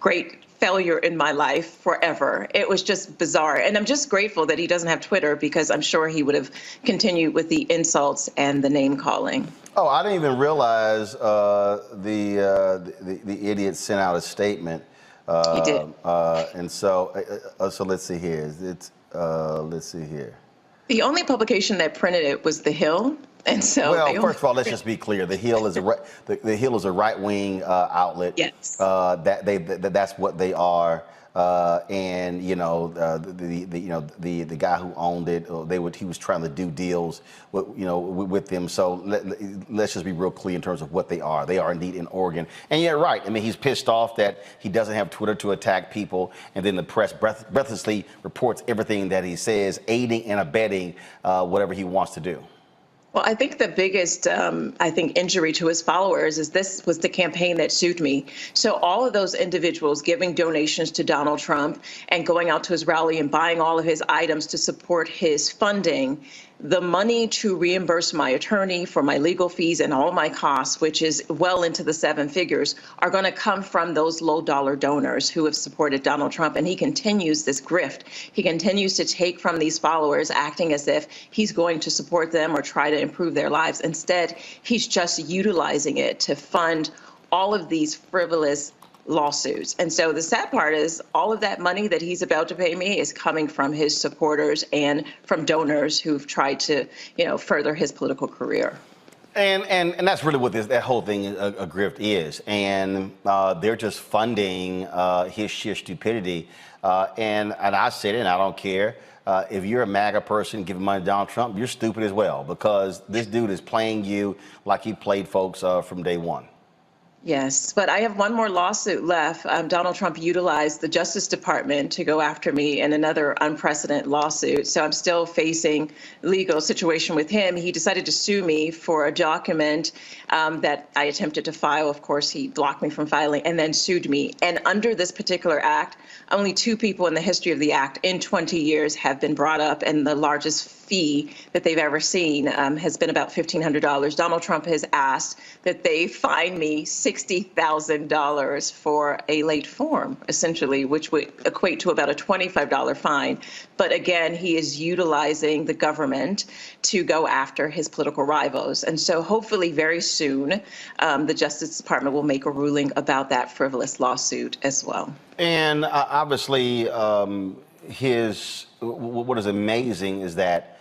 great failure in my life forever. It was just bizarre. And I'm just grateful that he doesn't have Twitter, because I'm sure he would have continued with the insults and the name calling. Oh, I didn't even realize the idiot sent out a statement. He did. And so let's see here. Let's see here. The only publication that printed it was The Hill, And so, well, first of all, let's just be clear: the Hill is the Hill is a right-wing outlet. Yes. That's what they are. And you know the guy who owned it, he was trying to do deals with them. So let's just be real clear in terms of what they are. They are indeed in Oregon. And you're right. I mean, he's pissed off that he doesn't have Twitter to attack people, and then the press breathlessly reports everything that he says, aiding and abetting whatever he wants to do. Well, I think the biggest, injury to his followers is this was the campaign that sued me. So all of those individuals giving donations to Donald Trump and going out to his rally and buying all of his items to support his funding, the money to reimburse my attorney for my legal fees and all my costs, which is well into the 7 figures, are going to come from those low-dollar donors who have supported Donald Trump. And he continues this grift. He continues to take from these followers, acting as if he's going to support them or try to improve their lives. Instead, he's just utilizing it to fund all of these frivolous lawsuits. And so the sad part is all of that money that he's about to pay me is coming from his supporters and from donors who've tried to, further his political career. And that's really what that whole thing a grift is. And they're just funding his sheer stupidity. And I said it, and I don't care. If you're a MAGA person giving money to Donald Trump, you're stupid as well, because this dude is playing you like he played folks from day one. Yes, but I have one more lawsuit left. Donald Trump utilized the Justice Department to go after me in another unprecedented lawsuit. So I'm still facing legal situation with him. He decided to sue me for a document that I attempted to file. Of course, he blocked me from filing and then sued me. And under this particular act, only 2 people in the history of the act in 20 years have been brought up, and the largest fee that they've ever seen has been about $1,500. Donald Trump has asked that they fine me $60,000 for a late form, essentially, which would equate to about a $25 fine. But again, he is utilizing the government to go after his political rivals. And so hopefully very soon, the Justice Department will make a ruling about that frivolous lawsuit as well. And obviously, what is amazing is that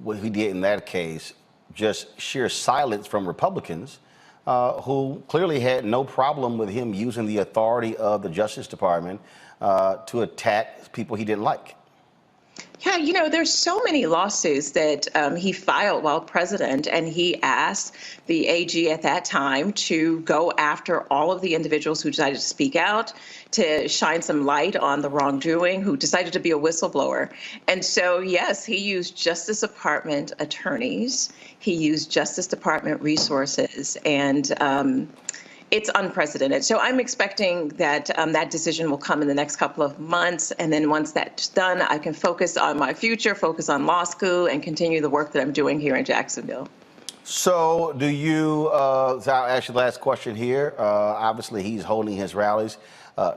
what he did in that case, just sheer silence from Republicans who clearly had no problem with him using the authority of the Justice Department to attack people he didn't like. Yeah, there's so many lawsuits that he filed while president, and he asked the AG at that time to go after all of the individuals who decided to speak out, to shine some light on the wrongdoing, who decided to be a whistleblower. And so, yes, he used Justice Department attorneys, he used Justice Department resources, and it's unprecedented. So I'm expecting that that decision will come in the next couple of months. And then once that's done, I can focus on my future, focus on law school, and continue the work that I'm doing here in Jacksonville. So do you, I'll ask you the last question here. Obviously, he's holding his rallies.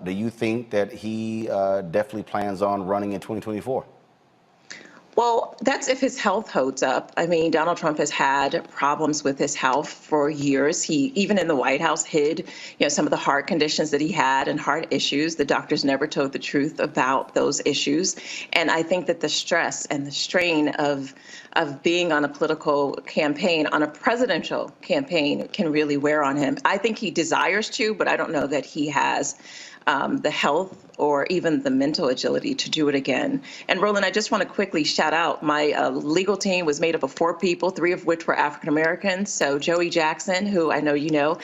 Do you think that he definitely plans on running in 2024? Well, that's if his health holds up. I mean, Donald Trump has had problems with his health for years. He, even in the White House, hid, some of the heart conditions that he had and heart issues. The doctors never told the truth about those issues. And I think that the stress and the strain of being on a political campaign, on a presidential campaign, can really wear on him. I think he desires to, but I don't know that he has the health or even the mental agility to do it again. And Roland, I just want to quickly shout out my legal team was made up of 4 people, 3 of which were African Americans. So Joey Jackson, who I know you know,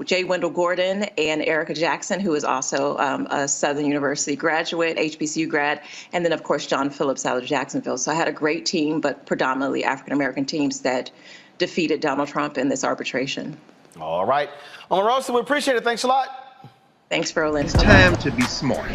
Jay Wendell Gordon, and Erica Jackson, who is also a Southern University graduate, HBCU grad, and then of course John Phillips out of Jacksonville. So I had a great team, but predominantly African American teams that defeated Donald Trump in this arbitration. All right. Omarosa, we appreciate it. Thanks a lot. Thanks, Roland. It's time to be smart.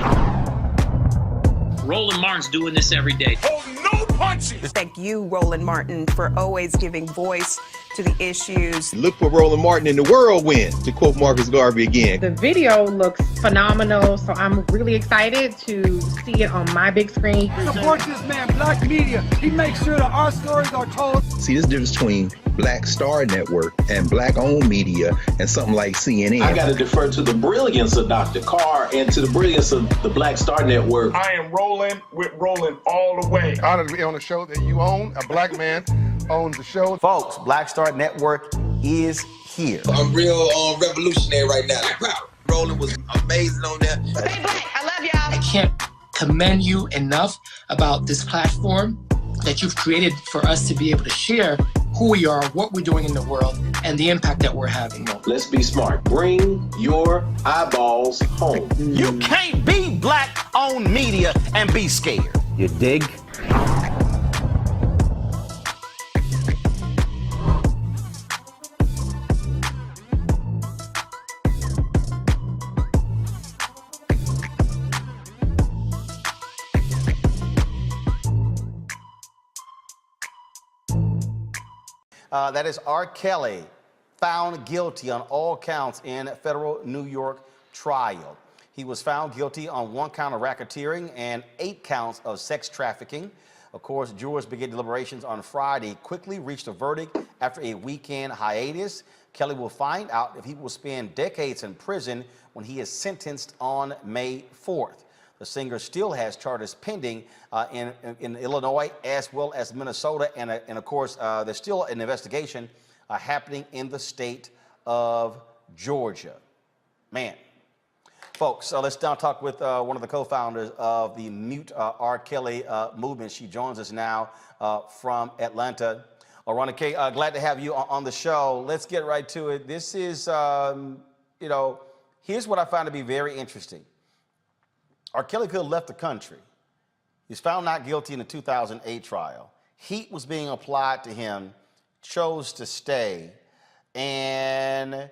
Roland Martin's doing this every day. Oh, no punches! Thank you, Roland Martin, for always giving voice to the issues. Look for Roland Martin in the whirlwind, to quote Marcus Garvey again. The video looks phenomenal, so I'm really excited to see it on my big screen. Support this man, Black Media. He makes sure that our stories are told. See, there's a difference between Black Star Network and Black-owned media and something like CNN. I got to defer to the brilliance of Dr. Carr and to the brilliance of the Black Star Network. I am Roland with Roland all the way. Honored to be on a show that you own, a black man owns the show. Folks, Black Star Network is here. I'm real revolutionary right now. Roland was amazing on there. Stay black. I love y'all. I can't commend you enough about this platform that you've created for us to be able to share who we are, what we're doing in the world, and the impact that we're having. Let's be smart. Bring your eyeballs home. You can't be black-owned media and be scared. You dig? That is R. Kelly, found guilty on all counts in federal New York trial. He was found guilty on 1 count of racketeering and 8 counts of sex trafficking. Of course, jurors began deliberations on Friday, quickly reached a verdict after a weekend hiatus. Kelly will find out if he will spend decades in prison when he is sentenced on May 4th. The singer still has charges pending in Illinois as well as Minnesota, and of course, there's still an investigation happening in the state of Georgia. Man. Folks, let's now talk with one of the co-founders of the Mute R. Kelly movement. She joins us now from Atlanta. Roland K., glad to have you on the show. Let's get right to it. This is, here's what I found to be very interesting. R. Kelly could have left the country. He was found not guilty in the 2008 trial. Heat was being applied to him, chose to stay, and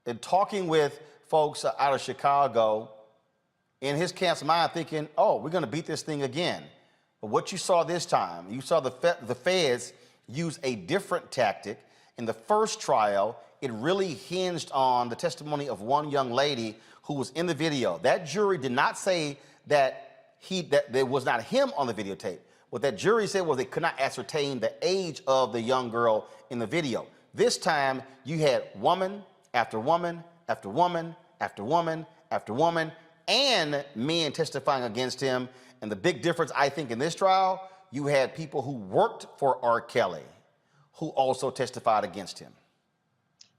in talking with folks out of Chicago, in his camp's mind thinking, oh, we're going to beat this thing again. But what you saw this time, you saw the feds use a different tactic. In the first trial, it really hinged on the testimony of one young lady who was in the video. That jury did not say that there was not him on the videotape. What that jury said was they could not ascertain the age of the young girl in the video. This time, you had woman after woman after woman after woman after woman, and men testifying against him. And the big difference, I think, in this trial, you had people who worked for R. Kelly who also testified against him.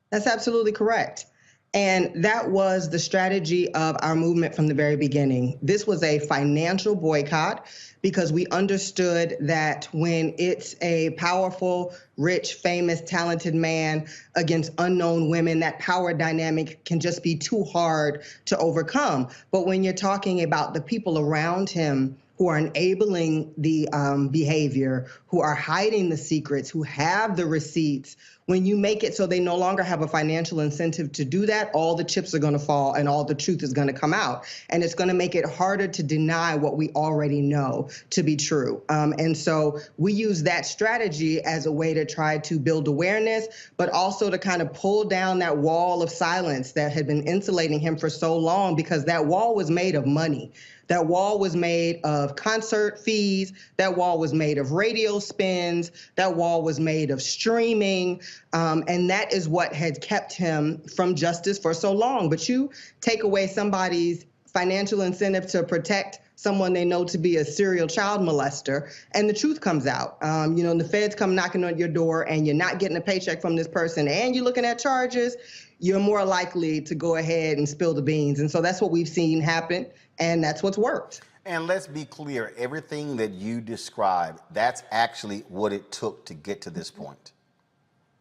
That's absolutely correct. And that was the strategy of our movement from the very beginning. This was a financial boycott because we understood that when it's a powerful, rich, famous, talented man against unknown women, that power dynamic can just be too hard to overcome. But when you're talking about the people around him who are enabling the behavior, who are hiding the secrets, who have the receipts, when you make it so they no longer have a financial incentive to do that, all the chips are going to fall and all the truth is going to come out. And it's going to make it harder to deny what we already know to be true. And so we use that strategy as a way to try to build awareness, but also to kind of pull down that wall of silence that had been insulating him for so long, because that wall was made of money. That wall was made of concert fees. That wall was made of radio spins. That wall was made of streaming. And that is what had kept him from justice for so long. But you take away somebody's financial incentive to protect someone they know to be a serial child molester, and the truth comes out. The feds come knocking on your door and you're not getting a paycheck from this person and you're looking at charges, you're more likely to go ahead and spill the beans. And so that's what we've seen happen, and that's what's worked. And let's be clear, everything that you described, that's actually what it took to get to this point.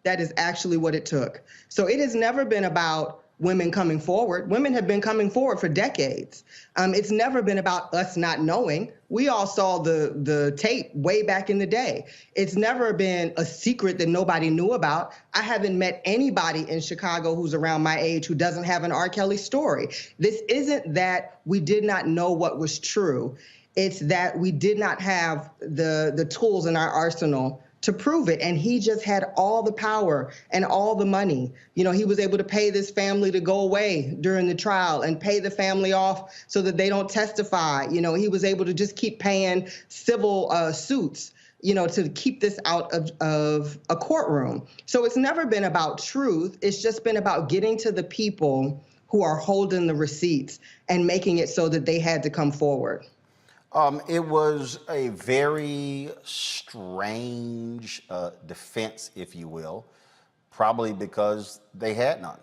That is actually what it took. So it has never been about women coming forward. Women have been coming forward for decades. It's never been about us not knowing. We all saw the tape way back in the day. It's never been a secret that nobody knew about. I haven't met anybody in Chicago who's around my age who doesn't have an R. Kelly story. This isn't that we did not know what was true. It's that we did not have the tools in our arsenal to prove it. And he just had all the power and all the money. He was able to pay this family to go away during the trial and pay the family off so that they don't testify. He was able to just keep paying civil suits, to keep this out of a courtroom. So it's never been about truth. It's just been about getting to the people who are holding the receipts and making it so that they had to come forward. It was a very strange defense, if you will, probably because they had none.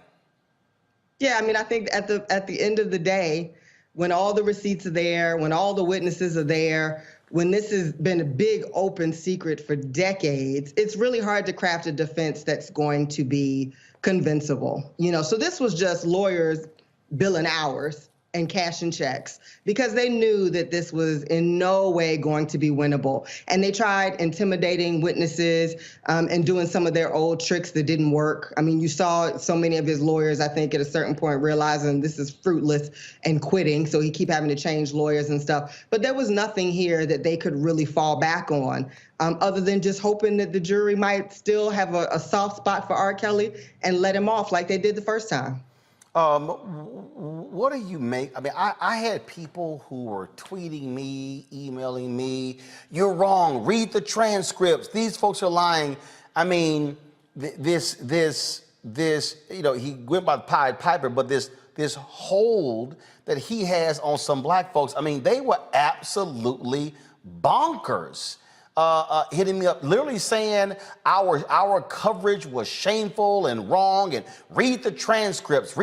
Yeah, I mean, I think at the end of the day, when all the receipts are there, when all the witnesses are there, when this has been a big open secret for decades, it's really hard to craft a defense that's going to be convincible. So this was just lawyers billing hours and cashing checks because they knew that this was in no way going to be winnable. And they tried intimidating witnesses and doing some of their old tricks that didn't work. I mean, you saw so many of his lawyers, I think, at a certain point realizing this is fruitless and quitting. So he keep having to change lawyers and stuff. But there was nothing here that they could really fall back on other than just hoping that the jury might still have a soft spot for R. Kelly and let him off like they did the first time. What do you make? I mean, I had people who were tweeting me, emailing me, "You're wrong. Read the transcripts. These folks are lying." I mean, this, he went by the Pied Piper, but this hold that he has on some black folks, I mean, they were absolutely bonkers. Hitting me up, literally saying our coverage was shameful and wrong, and read the transcripts,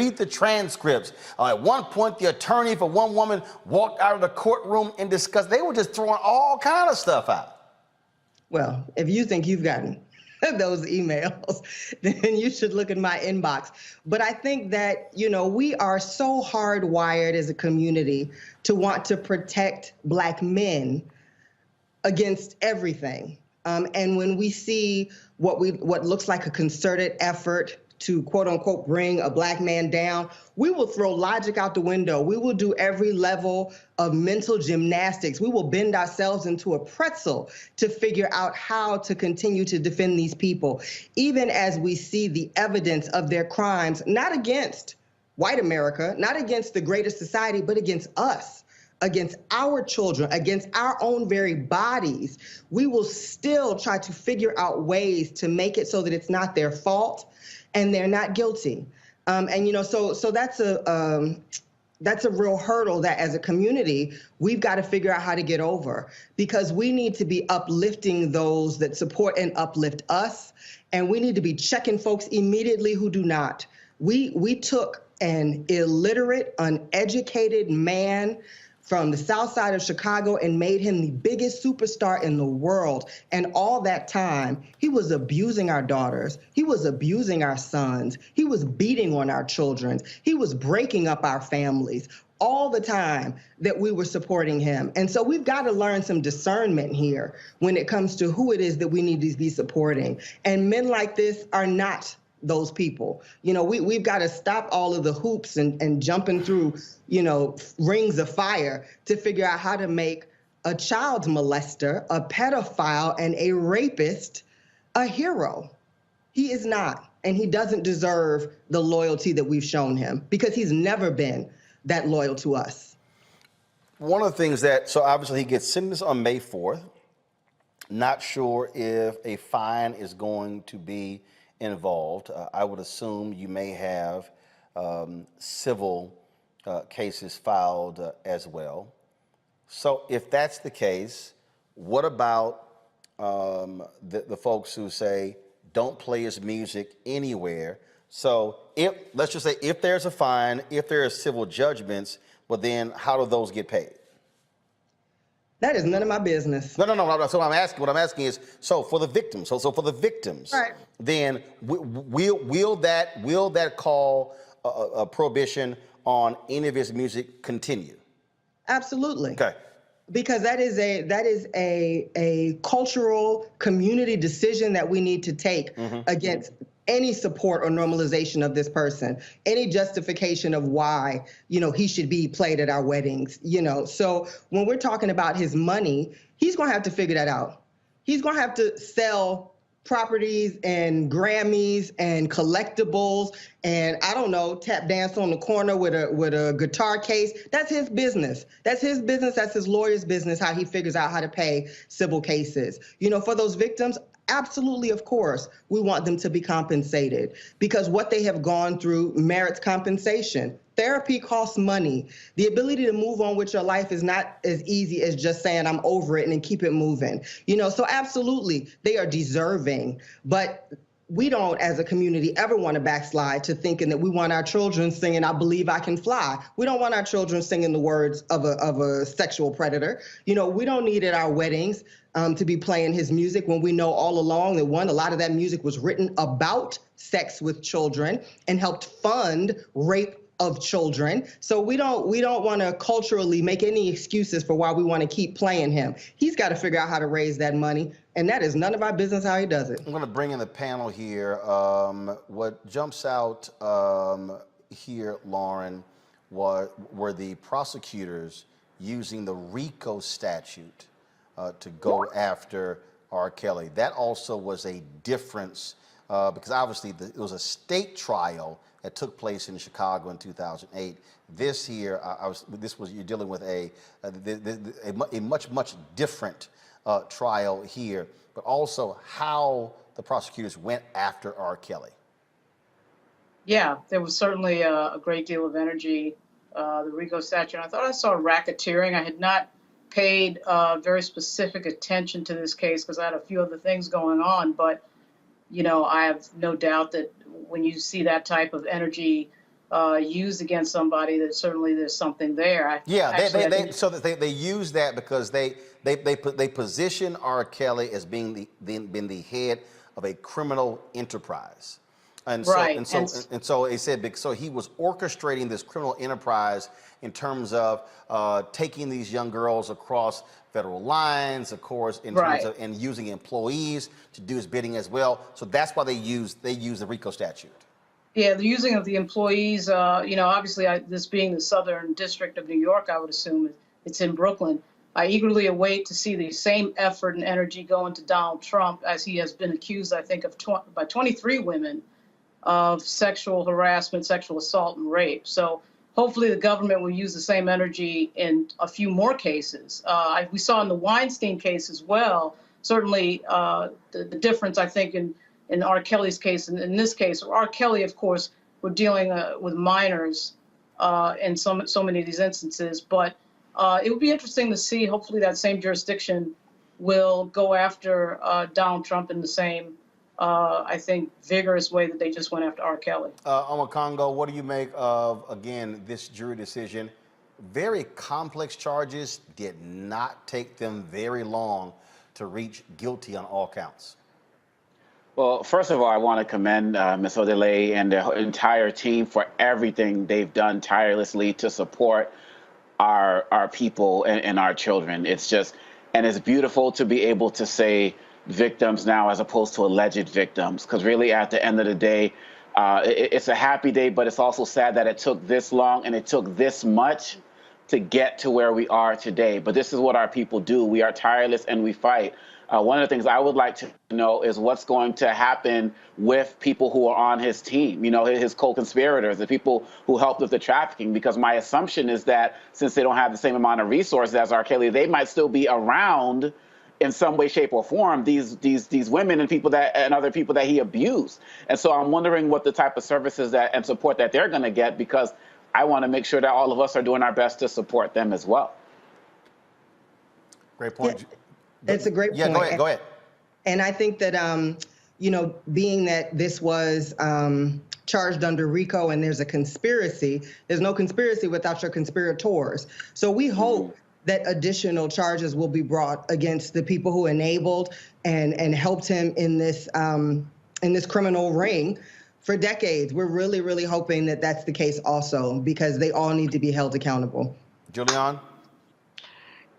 at one point, the attorney for one woman walked out of the courtroom in disgust. They were just throwing all kind of stuff out. Well, if you think you've gotten those emails, then you should look in my inbox. But I think that, we are so hardwired as a community to want to protect Black men against everything. And when we see what looks like a concerted effort to quote unquote bring a Black man down, we will throw logic out the window. We will do every level of mental gymnastics. We will bend ourselves into a pretzel to figure out how to continue to defend these people, even as we see the evidence of their crimes, not against white America, not against the greater society, but against us, against our children, against our own very bodies. We will still try to figure out ways to make it so that it's not their fault and they're not guilty. So that's a real hurdle that as a community, we've got to figure out how to get over, because we need to be uplifting those that support and uplift us. And we need to be checking folks immediately who do not. We took an illiterate, uneducated man from the south side of Chicago and made him the biggest superstar in the world. And all that time, he was abusing our daughters. He was abusing our sons. He was beating on our children. He was breaking up our families all the time that we were supporting him. And so we've got to learn some discernment here when it comes to who it is that we need to be supporting. And men like this are not those people. We've got to stop all of the hoops and jumping through, rings of fire to figure out how to make a child molester, a pedophile, and a rapist a hero. He is not, and he doesn't deserve the loyalty that we've shown him, because he's never been that loyal to us. One of the things so obviously he gets sentenced on May 4th. Not sure if a fine is going to be involved. I would assume you may have civil cases filed as well. So if that's the case, what about the folks who say, don't play his music anywhere? So let's just say if there's a fine, if there are civil judgments, well then how do those get paid? That is none of my business. No. So what I'm asking is, so for the victims, so for the victims, right, then will that call a prohibition on any of his music continue? Absolutely. Okay. Because that is a cultural community decision that we need to take against any support or normalization of this person, any justification of why, he should be played at our weddings, So when we're talking about his money, he's going to have to figure that out. He's going to have to sell properties and Grammys and collectibles and, I don't know, tap dance on the corner with a guitar case. That's his business. That's his business. That's his lawyer's business, how he figures out how to pay civil cases. For those victims, absolutely, of course, we want them to be compensated, because what they have gone through merits compensation. Therapy costs money. The ability to move on with your life is not as easy as just saying I'm over it and then keep it moving. So absolutely, they are deserving. But we don't, as a community, ever want to backslide to thinking that we want our children singing "I Believe I Can Fly." We don't want our children singing the words of a sexual predator. We don't need at our weddings to be playing his music when we know all along that a lot of that music was written about sex with children and helped fund rape of children. So we don't want to culturally make any excuses for why we want to keep playing him. He's got to figure out how to raise that money, and that is none of our business how he does it. I'm going to bring in the panel here. What jumps out here, Lauren, were the prosecutors using the RICO statute to go after R. Kelly. That also was a difference because obviously it was a state trial that took place in Chicago in 2008. This here, you're dealing with a much different trial here, but also how the prosecutors went after R. Kelly. Yeah, there was certainly a great deal of energy, the RICO statute. I thought I saw racketeering. I had not paid very specific attention to this case because I had a few other things going on, but I have no doubt that when you see that type of energy used against somebody, that certainly there's something there. They use that because they position R. Kelly as being the head of a criminal enterprise. And so they said, so he was orchestrating this criminal enterprise in terms of taking these young girls across federal lines, of course, in terms of, and using employees to do his bidding as well. So that's why they use the RICO statute. Yeah, the using of the employees, obviously this being the Southern District of New York, I would assume it's in Brooklyn. I eagerly await to see the same effort and energy go into Donald Trump, as he has been accused, I think, by 23 women of sexual harassment, sexual assault, and rape. So hopefully the government will use the same energy in a few more cases. We saw in the Weinstein case as well, certainly the difference, I think, in R. Kelly's case and in this case. R. Kelly, of course, we're dealing with minors in so many of these instances. But it would be interesting to see, hopefully that same jurisdiction will go after Donald Trump in the same I think, vigorous way that they just went after R. Kelly. Congo, what do you make of, again, this jury decision? Very complex charges, did not take them very long to reach guilty on all counts. Well, first of all, I want to commend Ms. Odelay and the entire team for everything they've done tirelessly to support our people and our children. It's beautiful to be able to say victims now as opposed to alleged victims, because really at the end of the day, it's a happy day, but it's also sad that it took this long and it took this much to get to where we are today. But this is what our people do. We are tireless and we fight. One of the things I would like to know is what's going to happen with people who are on his team, his co-conspirators, the people who helped with the trafficking, because my assumption is that since they don't have the same amount of resources as R. Kelly, they might still be around in some way, shape, or form, these women and other people that he abused. And so I'm wondering what the type of services and support that they're going to get, because I want to make sure that all of us are doing our best to support them as well. Great point. Yeah, it's a great point. Yeah, go ahead. And I think that, being that this was charged under RICO and there's a conspiracy, there's no conspiracy without your conspirators. So we hope that additional charges will be brought against the people who enabled and helped him in this criminal ring for decades. We're really, really hoping that that's the case also, because they all need to be held accountable. Julianne?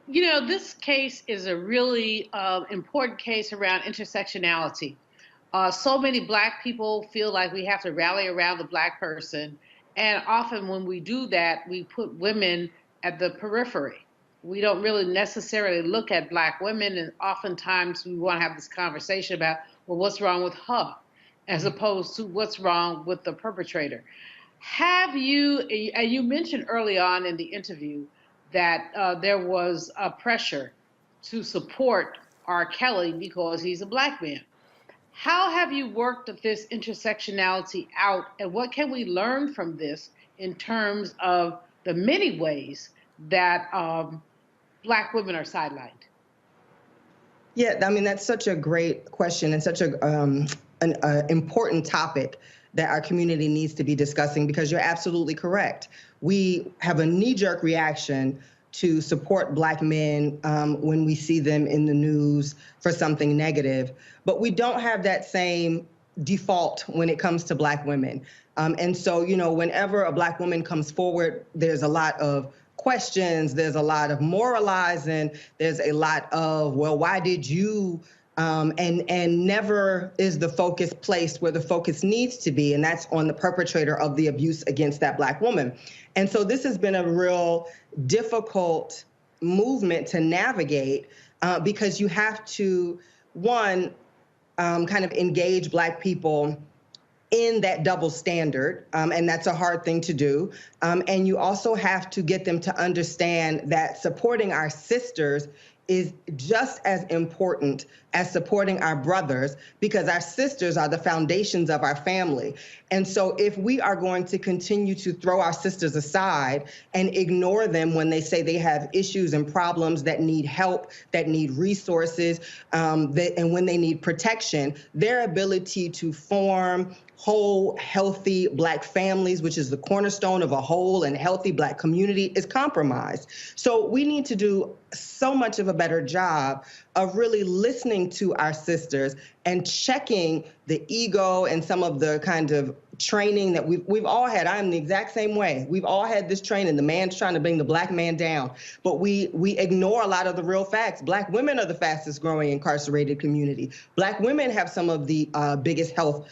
This case is a really important case around intersectionality. So many Black people feel like we have to rally around the Black person. And often when we do that, we put women at the periphery. We don't really necessarily look at Black women, and oftentimes we want to have this conversation about, well, what's wrong with her, as opposed to what's wrong with the perpetrator. You mentioned early on in the interview that there was a pressure to support R. Kelly because he's a Black man. How have you worked this intersectionality out, and what can we learn from this in terms of the many ways that Black women are sidelined? Yeah, I mean, that's such a great question and such an important topic that our community needs to be discussing, because you're absolutely correct. We have a knee-jerk reaction to support Black men when we see them in the news for something negative, but we don't have that same default when it comes to Black women. And so, you know, whenever a Black woman comes forward, there's a lot of questions, there's a lot of moralizing, there's a lot of, well, why did you, and never is the focus placed where the focus needs to be, and that's on the perpetrator of the abuse against that Black woman. And so this has been a real difficult movement to navigate because you have to, one, kind of engage Black people in that double standard, and that's a hard thing to do. And you also have to get them to understand that supporting our sisters is just as important as supporting our brothers, because our sisters are the foundations of our family. And so if we are going to continue to throw our sisters aside and ignore them when they say they have issues and problems that need help, that need resources, and when they need protection, their ability to form whole, healthy Black families, which is the cornerstone of a whole and healthy Black community, is compromised. So we need to do so much of a better job of really listening to our sisters and checking the ego and some of the kind of training that we've all had. I am the exact same way. We've all had this training. The man's trying to bring the Black man down, but we ignore a lot of the real facts. Black women are the fastest growing incarcerated community. Black women have some of the biggest health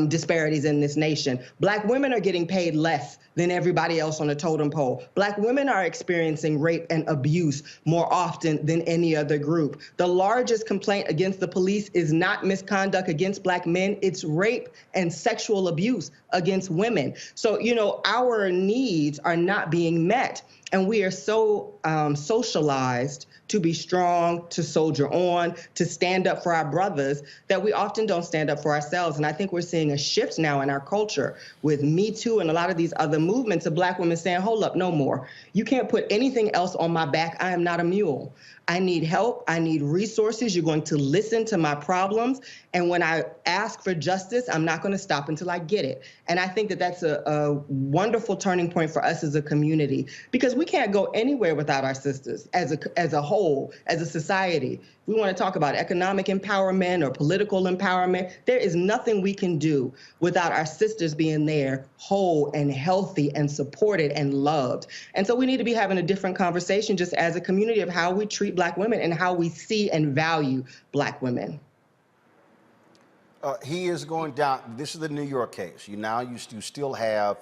disparities in this nation. Black women are getting paid less than everybody else on the totem pole. Black women are experiencing rape and abuse more often than any other group. The largest complaint against the police is not misconduct against Black men, it's rape and sexual abuse against women. So, you know, our needs are not being met, and we are so socialized to be strong, to soldier on, to stand up for our brothers, that we often don't stand up for ourselves. And I think we're seeing a shift now in our culture with Me Too and a lot of these other movements of Black women saying, hold up, no more. You can't put anything else on my back. I am not a mule. I need help. I need resources. You're going to listen to my problems. And when I ask for justice, I'm not going to stop until I get it. And I think that that's a wonderful turning point for us as a community, because we can't go anywhere without our sisters as a whole, as a society. We want to talk about economic empowerment or political empowerment. There is nothing we can do without our sisters being there whole and healthy and supported and loved. And so we need to be having a different conversation just as a community of how we treat Black women and how we see and value Black women. He is going down. This is the New York case. You still have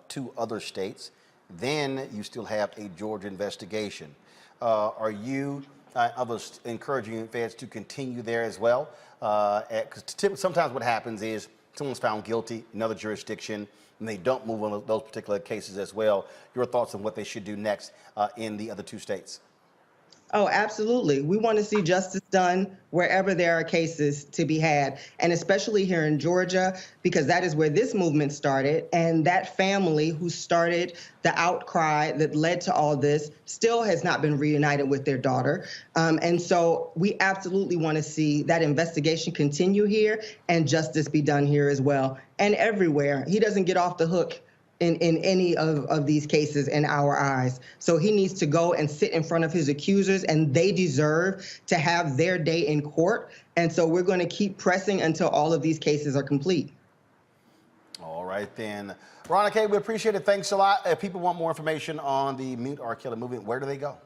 2 other states. Then you still have a Georgia investigation. Are you others encouraging feds to continue there as well? Because sometimes what happens is someone's found guilty in another jurisdiction and they don't move on those particular cases as well. Your thoughts on what they should do next in the other 2 states? Oh, absolutely. We want to see justice done wherever there are cases to be had, and especially here in Georgia, because that is where this movement started. And that family who started the outcry that led to all this still has not been reunited with their daughter. And so we absolutely want to see that investigation continue here and justice be done here as well, and everywhere. He doesn't get off the hook in any of these cases in our eyes. So he needs to go and sit in front of his accusers, and they deserve to have their day in court. And so we're going to keep pressing until all of these cases are complete. All right, then. Roland, we appreciate it. Thanks a lot. If people want more information on the Mute R. Kelly movement, where do they go?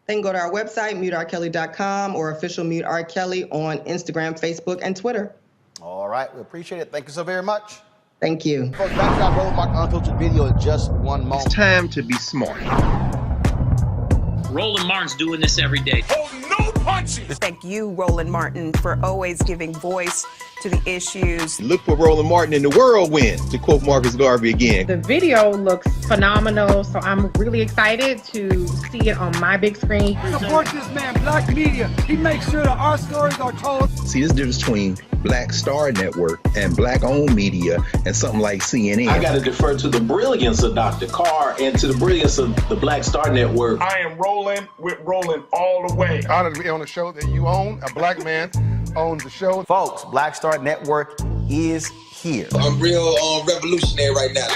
They can go to our website, muterkelly.com, or official Mute R. Kelly on Instagram, Facebook, and Twitter. All right, we appreciate it. Thank you so very much. Thank you. Folks, back to our Roland Martin Unfiltered video in just one moment. It's time to be smart. Roland Martin's doing this every day. Oh, no punches! Thank you, Roland Martin, for always giving voice to the issues. Look for Roland Martin in the whirlwind, to quote Marcus Garvey again. The video looks phenomenal, so I'm really excited to see it on my big screen. Support this man, Black media. He makes sure that our stories are told. See, this difference between Black Star Network and Black-owned media and something like CNN. I got to defer to the brilliance of Dr. Carr and to the brilliance of the Black Star Network. I am Roland with Roland all the way. Honored to be on a show that you own. A black man owns the show. Folks, Black Star Network is here. I'm real revolutionary right now.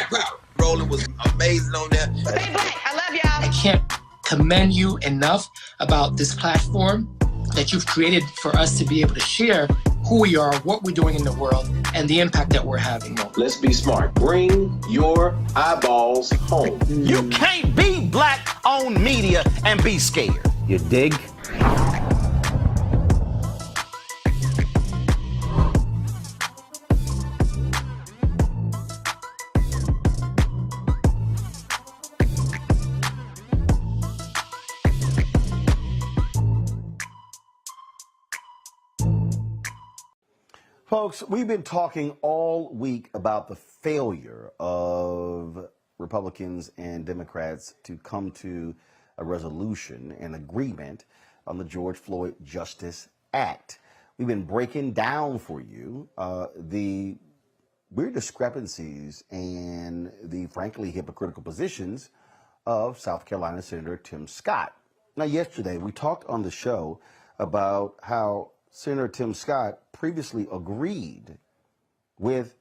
Roland was amazing on that. Stay black. I love y'all. I can't commend you enough about this platform that you've created for us to be able to share who we are, what we're doing in the world, and the impact that we're having. Let's be smart. Bring your eyeballs home. You can't be black-owned media and be scared. You dig? Folks, we've been talking all week about the failure of Republicans and Democrats to come to a resolution and agreement on the George Floyd Justice Act. We've been breaking down for you the weird discrepancies and the frankly hypocritical positions of South Carolina Senator Tim Scott. Now, yesterday we talked on the show about how Senator Tim Scott previously agreed with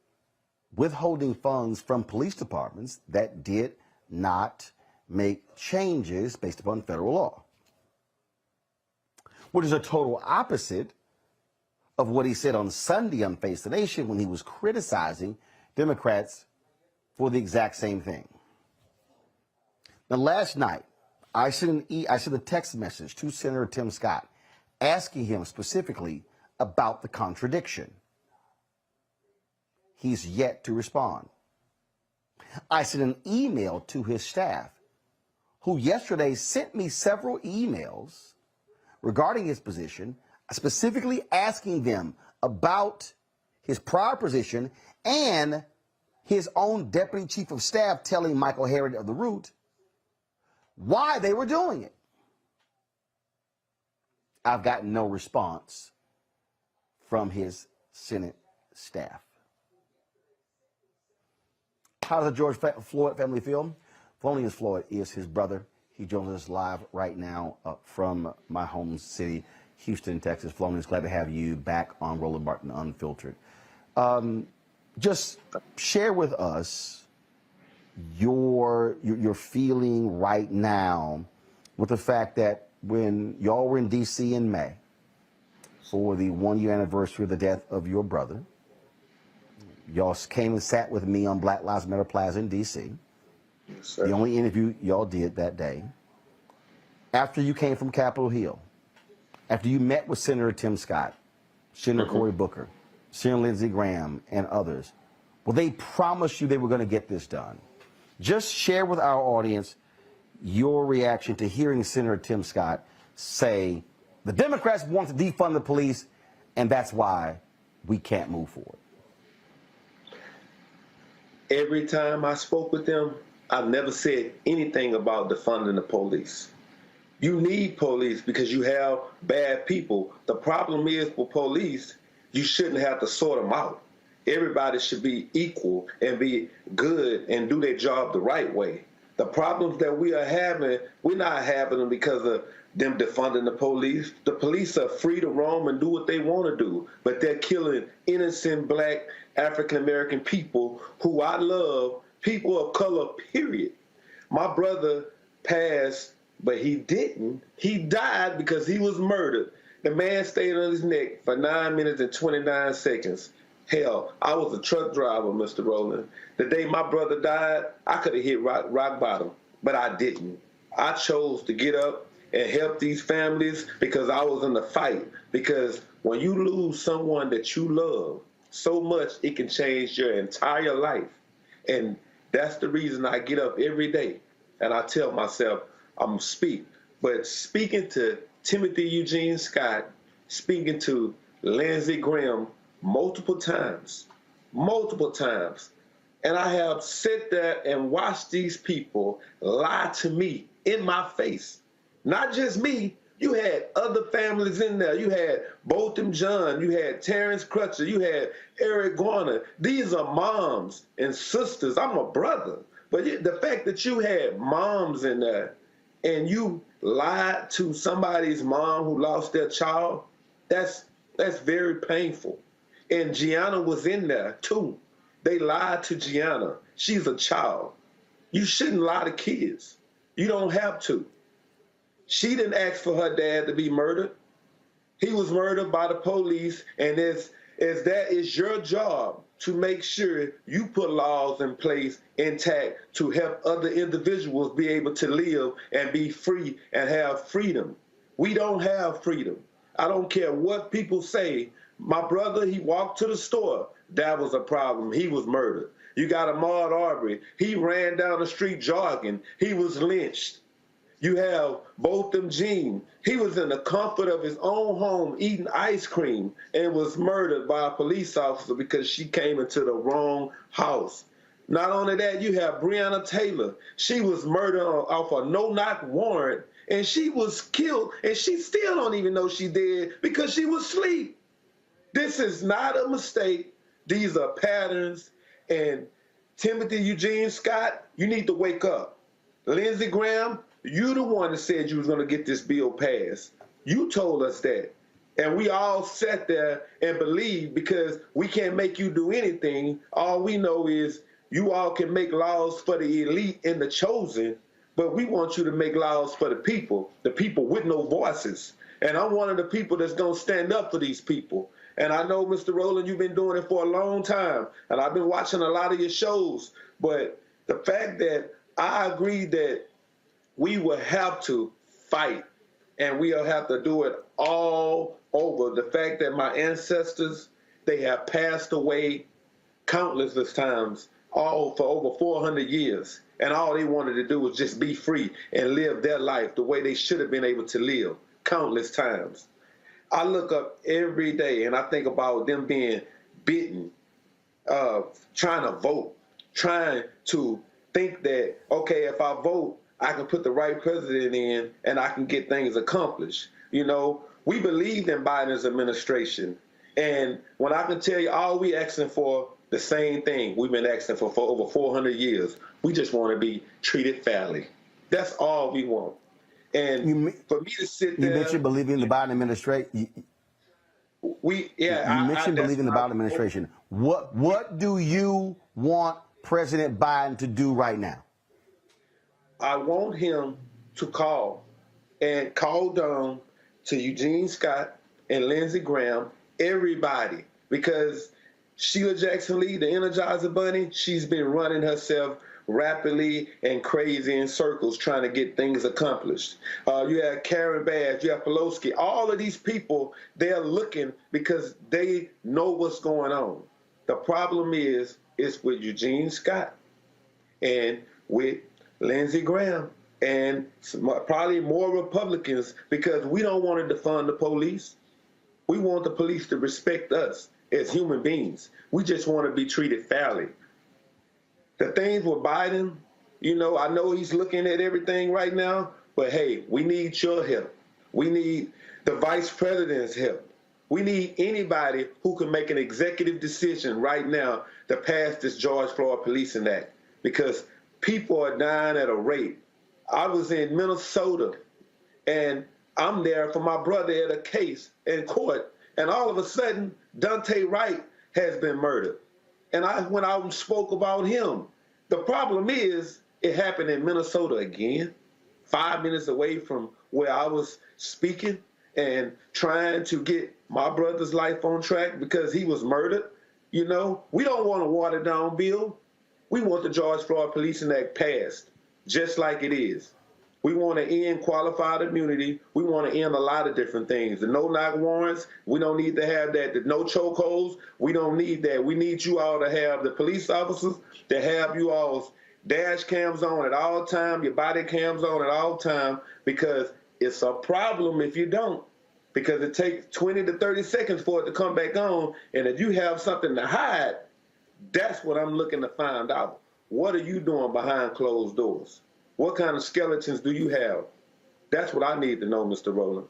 withholding funds from police departments that did not make changes based upon federal law, which is a total opposite of what he said on Sunday on Face the Nation when he was criticizing Democrats for the exact same thing. Now, last night, I sent a text message to Senator Tim Scott asking him specifically about the contradiction. He's yet to respond. I sent an email to his staff, who yesterday sent me several emails regarding his position, specifically asking them about his prior position and his own deputy chief of staff telling Michael Harriot of the Root why they were doing it. I've gotten no response from his Senate staff. How does the George Floyd family feel? Thelonious Floyd is his brother. He joins us live right now from my home city, Houston, Texas. Thelonious, glad to have you back on Roland Martin Unfiltered. Just share with us your feeling right now with the fact that when y'all were in D.C. in May for the 1-year anniversary of the death of your brother, y'all came and sat with me on Black Lives Matter Plaza in D.C. Yes, the only interview y'all did that day. After you came from Capitol Hill, after you met with Senator Tim Scott, Senator Cory Booker, Senator Lindsey Graham, and others, well, they promised you they were going to get this done. Just share with our audience your reaction to hearing Senator Tim Scott say the Democrats want to defund the police, and that's why we can't move forward. Every time I spoke with them, I've never said anything about defunding the police. You need police because you have bad people. The problem is with police, you shouldn't have to sort them out. Everybody should be equal and be good and do their job the right way. The problems that we are having, we're not having them because of them defunding the police. The police are free to roam and do what they want to do, but they're killing innocent Black African-American people who I love, people of color, period. My brother passed, but he didn't. He died because he was murdered. The man stayed on his neck for 9 minutes and 29 seconds. Hell, I was a truck driver, Mr. Roland. The day my brother died, I could have hit rock bottom, but I didn't. I chose to get up and help these families because I was in the fight. Because when you lose someone that you love so much, it can change your entire life. And that's the reason I get up every day and I tell myself, I'm going to speak. But speaking to Timothy Eugene Scott, speaking to Lindsey Graham multiple times, and I have sat there and watched these people lie to me in my face. Not just me, You had other families in there. You had Botham John. You had Terrence Crutcher. You had Eric Garner. These are moms and sisters. I'm a brother. But the fact that you had moms in there and you lied to somebody's mom who lost their child, that's very painful. And Gianna was in there too. They lied to Gianna. She's a child. You shouldn't lie to kids. You don't have to. She didn't ask for her dad to be murdered. He was murdered by the police, and as that is your job to make sure you put laws in place intact to help other individuals be able to live and be free and have freedom. We don't have freedom. I don't care what people say. My brother, he walked to the store. That was a problem. He was murdered. You got Ahmaud Arbery. He ran down the street jogging. He was lynched. You have Botham Jean. He was in the comfort of his own home eating ice cream and was murdered by a police officer because she came into the wrong house. Not only that, you have Breonna Taylor. She was murdered off a no-knock warrant, and she was killed, and she still don't even know she did because she was asleep. This is not a mistake. These are patterns. And Timothy Eugene Scott, you need to wake up. Lindsey Graham, you the one that said you was going to get this bill passed. You told us that. And we all sat there and believed because we can't make you do anything. All we know is you all can make laws for the elite and the chosen, but we want you to make laws for the people with no voices. And I'm one of the people that's going to stand up for these people. And I know, Mr. Roland, you've been doing it for a long time, and I've been watching a lot of your shows. But the fact that I agree that we will have to fight, and we'll have to do it all over. The fact that my ancestors, they have passed away countless times, all for over 400 years, and all they wanted to do was just be free and live their life the way they should have been able to live countless times. I look up every day and I think about them being bitten, trying to vote, trying to think that, okay, if I vote, I can put the right president in and I can get things accomplished. You know, we believed in Biden's administration. And when I can tell you all we asking for, the same thing we've been asking for over 400 years. We just want to be treated fairly. That's all we want. And for me to sit there, you mentioned believing in the Biden administration. You mentioned believing in the Biden administration. What do you want President Biden to do right now? I want him to call down to Eugene Scott and Lindsey Graham, everybody, because Sheila Jackson Lee, the Energizer Bunny, she's been running herself rapidly and crazy in circles trying to get things accomplished. You have Karen Bass, you have Pelosi. All of these people, they're looking because they know what's going on. The problem is with Eugene Scott and with Lindsey Graham and probably more Republicans because we don't want to defund the police. We want the police to respect us as human beings. We just want to be treated fairly. The things with Biden, you know, I know he's looking at everything right now, but hey, we need your help. We need the vice president's help. We need anybody who can make an executive decision right now to pass this George Floyd Policing Act because people are dying at a rate. I was in Minnesota and I'm there for my brother at a case in court, and all of a sudden, Dante Wright has been murdered. And I went out and spoke about him. The problem is, it happened in Minnesota again, 5 minutes away from where I was speaking and trying to get my brother's life on track because he was murdered. You know, we don't want a watered down bill. We want the George Floyd Policing Act passed, just like it is. We want to end qualified immunity. We want to end a lot of different things. The no-knock warrants, we don't need to have that. The no chokeholds, we don't need that. We need you all to have the police officers to have you all's dash cams on at all time, your body cams on at all time, because it's a problem if you don't. Because it takes 20 to 30 seconds for it to come back on. And if you have something to hide, that's what I'm looking to find out. What are you doing behind closed doors? What kind of skeletons do you have? That's what I need to know, Mr. Roland.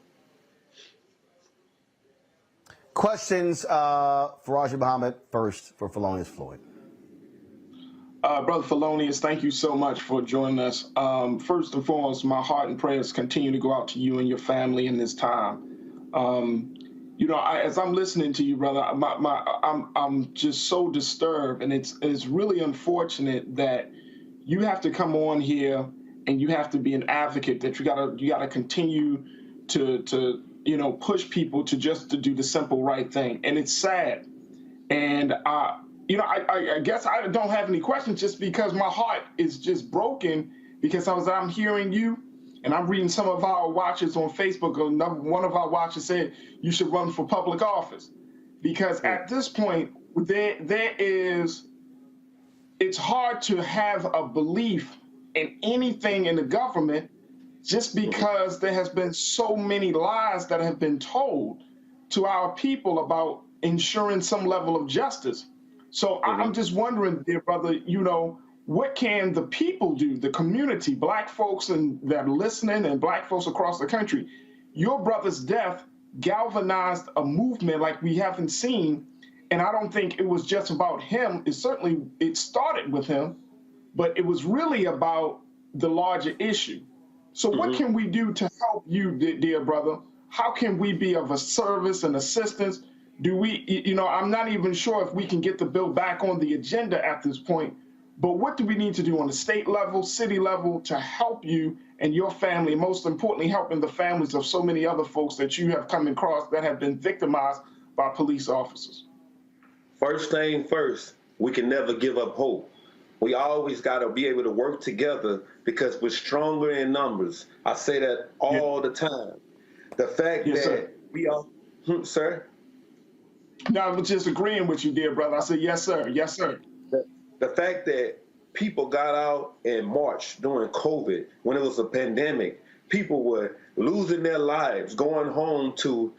Questions, Faraji Muhammad first for Felonious Floyd. Brother Felonious, thank you so much for joining us. First and foremost, my heart and prayers continue to go out to you and your family in this time. You know, as I'm listening to you, brother, I'm just so disturbed, and it's really unfortunate that you have to come on here and you have to be an advocate, that you gotta continue to you know, push people to do the simple right thing, and it's sad. And you know, I guess I don't have any questions, just because my heart is just broken, because I'm hearing you and I'm reading some of our watchers on Facebook. One of our watchers said you should run for public office, because at this point it's hard to have a belief in anything in the government, just because there has been so many lies that have been told to our people about ensuring some level of justice. So I'm just wondering, dear brother, you know, what can the people do, the community, black folks that are listening, and black folks across the country? Your brother's death galvanized a movement like we haven't seen, and I don't think it was just about him. It started with him, but it was really about the larger issue. So what can we do to help you, dear brother? How can we be of a service and assistance? Do we, you know, I'm not even sure if we can get the bill back on the agenda at this point, but what do we need to do on the state level, city level, to help you and your family, most importantly, helping the families of so many other folks that you have come across that have been victimized by police officers? First thing first, we can never give up hope. We always got to be able to work together, because we're stronger in numbers. I say that all the time. The fact that we are, sir? No, I was just agreeing with you, dear brother. I said, yes, sir. Yes, sir. The fact that people got out and marched during COVID, when it was a pandemic, people were losing their lives, going home to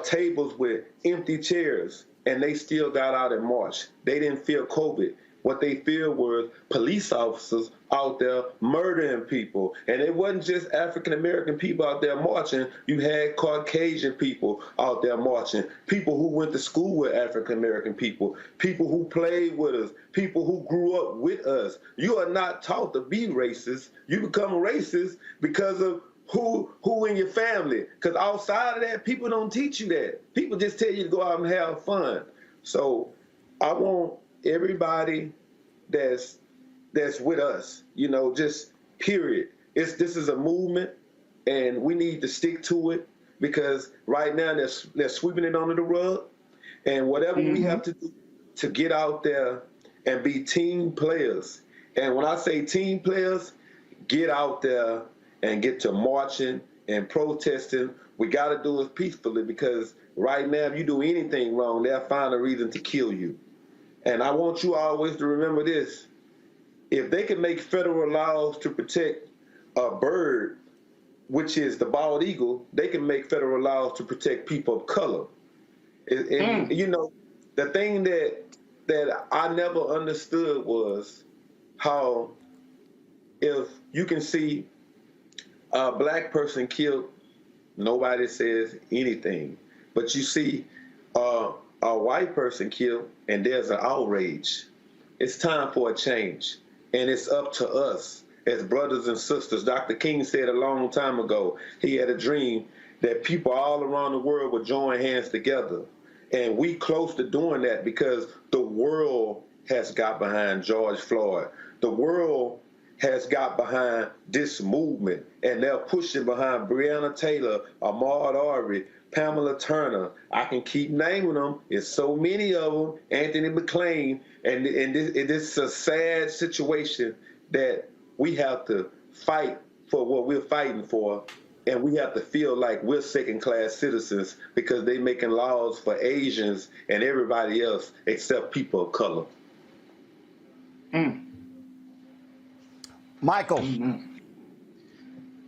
tables with empty chairs, and they still got out and marched. They didn't fear COVID. What they feared were police officers out there murdering people. And it wasn't just African-American people out there marching. You had Caucasian people out there marching, people who went to school with African-American people, people who played with us, people who grew up with us. You are not taught to be racist. You become racist because of who in your family. Because outside of that, people don't teach you that. People just tell you to go out and have fun. So I want everybody that's with us, you know, just period. This is a movement, and we need to stick to it, because right now they're sweeping it under the rug, and whatever we have to do to get out there and be team players. And when I say team players, get out there and get to marching and protesting. We got to do it peacefully, because right now, if you do anything wrong, they'll find a reason to kill you. And I want you always to remember this. If they can make federal laws to protect a bird, which is the bald eagle, they can make federal laws to protect people of color. And you know, the thing that I never understood was how, if you can see a black person killed, nobody says anything. But you see a white person killed, and there's an outrage. It's time for a change, and it's up to us as brothers and sisters. Dr. King said a long time ago, he had a dream that people all around the world would join hands together, and we close to doing that, because the world has got behind George Floyd. The world has got behind this movement, and they're pushing behind Breonna Taylor, Ahmaud Arbery, Pamela Turner. I can keep naming them. It's so many of them. Anthony McClain. And this is a sad situation that we have to fight for what we're fighting for. And we have to feel like we're second-class citizens, because they're making laws for Asians and everybody else except people of color. Michael.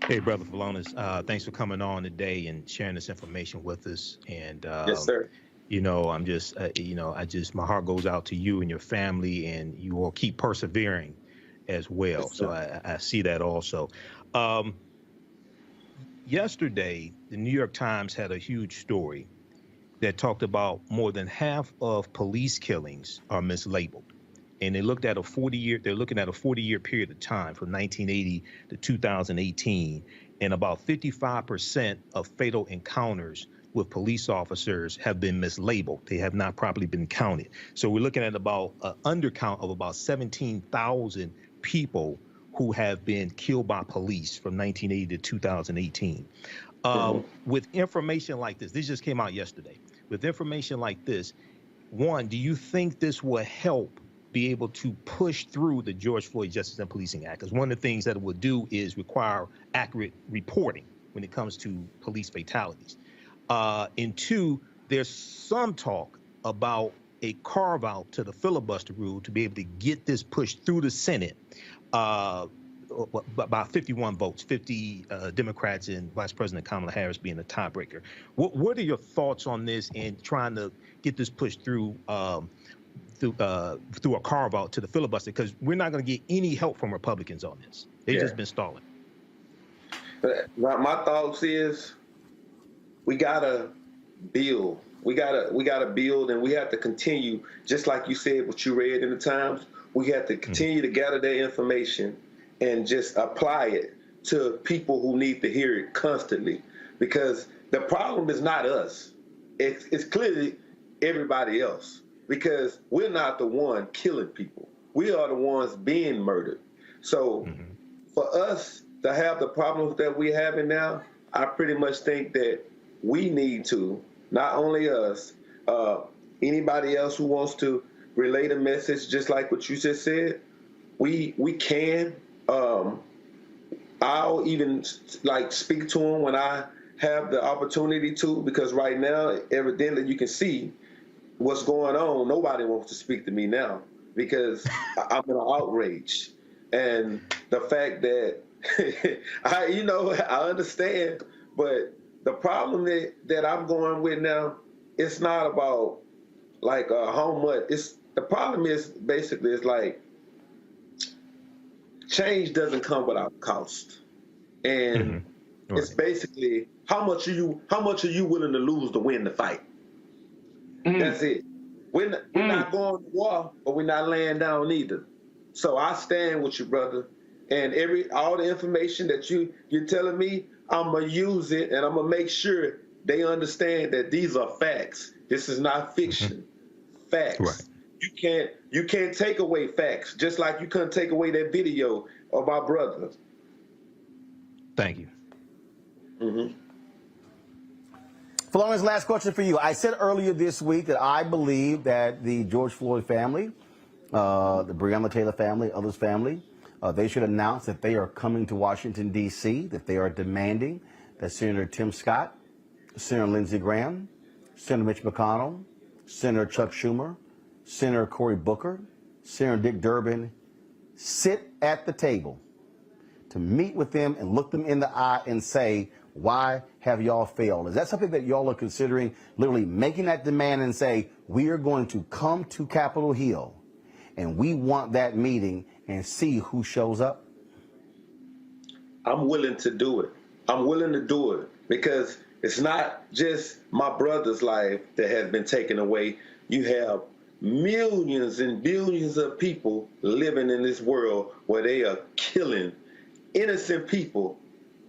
Hey, Brother Felonious, thanks for coming on today and sharing this information with us. And yes, sir. You know, I'm just, my heart goes out to you and your family, and you will keep persevering as well. Yes, so I see that also. yesterday, the New York Times had a huge story that talked about more than half of police killings are mislabeled. And they looked at a 40-year, they're looking at a 40-year period of time from 1980 to 2018. And about 55% of fatal encounters with police officers have been mislabeled. They have not properly been counted. So we're looking at about an undercount of about 17,000 people who have been killed by police from 1980 to 2018. With information like this just came out yesterday. With information like this, one, do you think this will help be able to push through the George Floyd Justice and Policing Act? Because one of the things that it will do is require accurate reporting when it comes to police fatalities. And two, there's some talk about a carve out to the filibuster rule to be able to get this pushed through the Senate by 51 votes, 50 Democrats and Vice President Kamala Harris being the tiebreaker. What are your thoughts on this and trying to get this pushed through through a carve out to the filibuster? Because we're not going to get any help from Republicans on this. They've just been stalling. My thoughts is we gotta build. We gotta build, and we have to continue, just like you said, what you read in the Times. We have to continue to gather that information and just apply it to people who need to hear it constantly. Because the problem is not us. It's clearly everybody else. Because we're not the one killing people. We are the ones being murdered. So for us to have the problems that we're having now, I pretty much think that we need to, not only us, anybody else who wants to relay the message, just like what you just said, we can. I'll even speak to them when I have the opportunity to, because right now, evidently you can see what's going on. Nobody wants to speak to me now because I'm in an outrage. And the fact that, I understand, but the problem that I'm going with now, it's not about how much. The problem is basically it's like change doesn't come without cost, and it's basically how much are you willing to lose to win the fight? That's it. We're not going to war, but we're not laying down either. So I stand with you, brother. And all the information that you're telling me, I'm gonna use it, and I'm gonna make sure they understand that these are facts. This is not fiction. Facts. Right. You can't take away facts, just like you couldn't take away that video of our brother. Thank you. Philonis, last question for you. I said earlier this week that I believe that the George Floyd family, the Breonna Taylor family, others' family, they should announce that they are coming to Washington, D.C., that they are demanding that Senator Tim Scott, Senator Lindsey Graham, Senator Mitch McConnell, Senator Chuck Schumer, Senator Cory Booker, Senator Dick Durbin sit at the table to meet with them and look them in the eye and say, why have y'all failed? Is that something that y'all are considering, literally making that demand and say, we are going to come to Capitol Hill and we want that meeting and see who shows up? I'm willing to do it. I'm willing to do it because it's not just my brother's life that has been taken away. You have millions and billions of people living in this world where they are killing innocent people.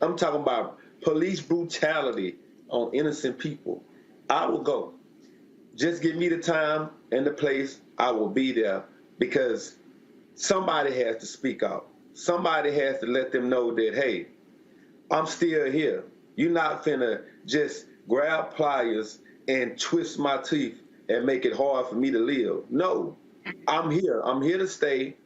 I'm talking about police brutality on innocent people. I will go. Just give me the time and the place. I will be there because somebody has to speak out. Somebody has to let them know that, hey, I'm still here. You're not finna just grab pliers and twist my teeth and make it hard for me to live. No, I'm here. I'm here to stay.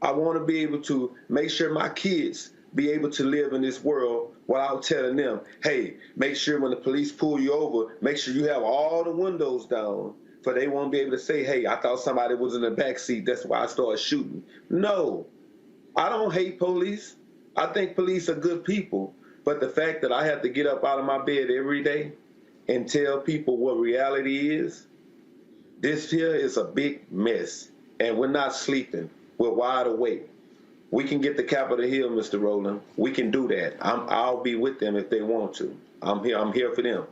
I want to be able to make sure my kids be able to live in this world without telling them, hey, make sure when the police pull you over, make sure you have all the windows down, for they won't be able to say, hey, I thought somebody was in the back seat, that's why I started shooting. No, I don't hate police. I think police are good people. But the fact that I have to get up out of my bed every day and tell people what reality is, this here is a big mess. And we're not sleeping. We're wide awake. We can get the Capitol Hill, Mr. Roland. We can do that. I'll be with them if they want to. I'm here for them.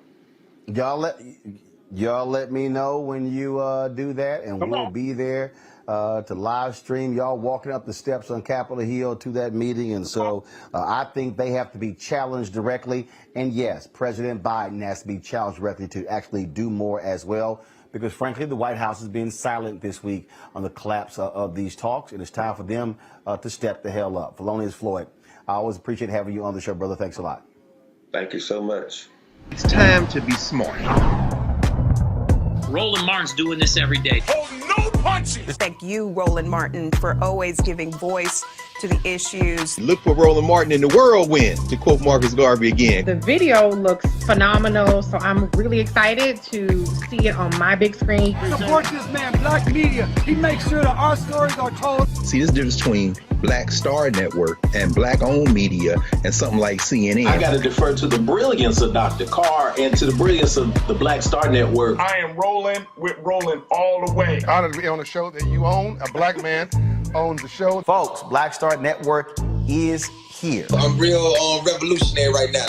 Y'all let me know when you do that, and we'll be there to live stream y'all walking up the steps on Capitol Hill to that meeting. And so I think they have to be challenged directly. And yes, President Biden has to be challenged directly to actually do more as well, because frankly, the White House has been silent this week on the collapse of these talks. And it's time for them to step the hell up. Felonious Floyd, I always appreciate having you on the show, brother. Thanks a lot. Thank you so much. It's time to be smart. Roland Martin's doing this every day. Oh, no punches! Thank you, Roland Martin, for always giving voice to the issues. Look for Roland Martin in the whirlwind, to quote Marcus Garvey again. The video looks phenomenal, so I'm really excited to see it on my big screen. Support this man, Black Media. He makes sure that our stories are told. See, this difference between Black Star Network and Black-owned media and something like CNN. I got to defer to the brilliance of Dr. Carr and to the brilliance of the Black Star Network. I am Roland with Roland all the way. Honored to be on a show that you own. A black man owns the show. Folks, Black Star Network is here. I'm real revolutionary right now.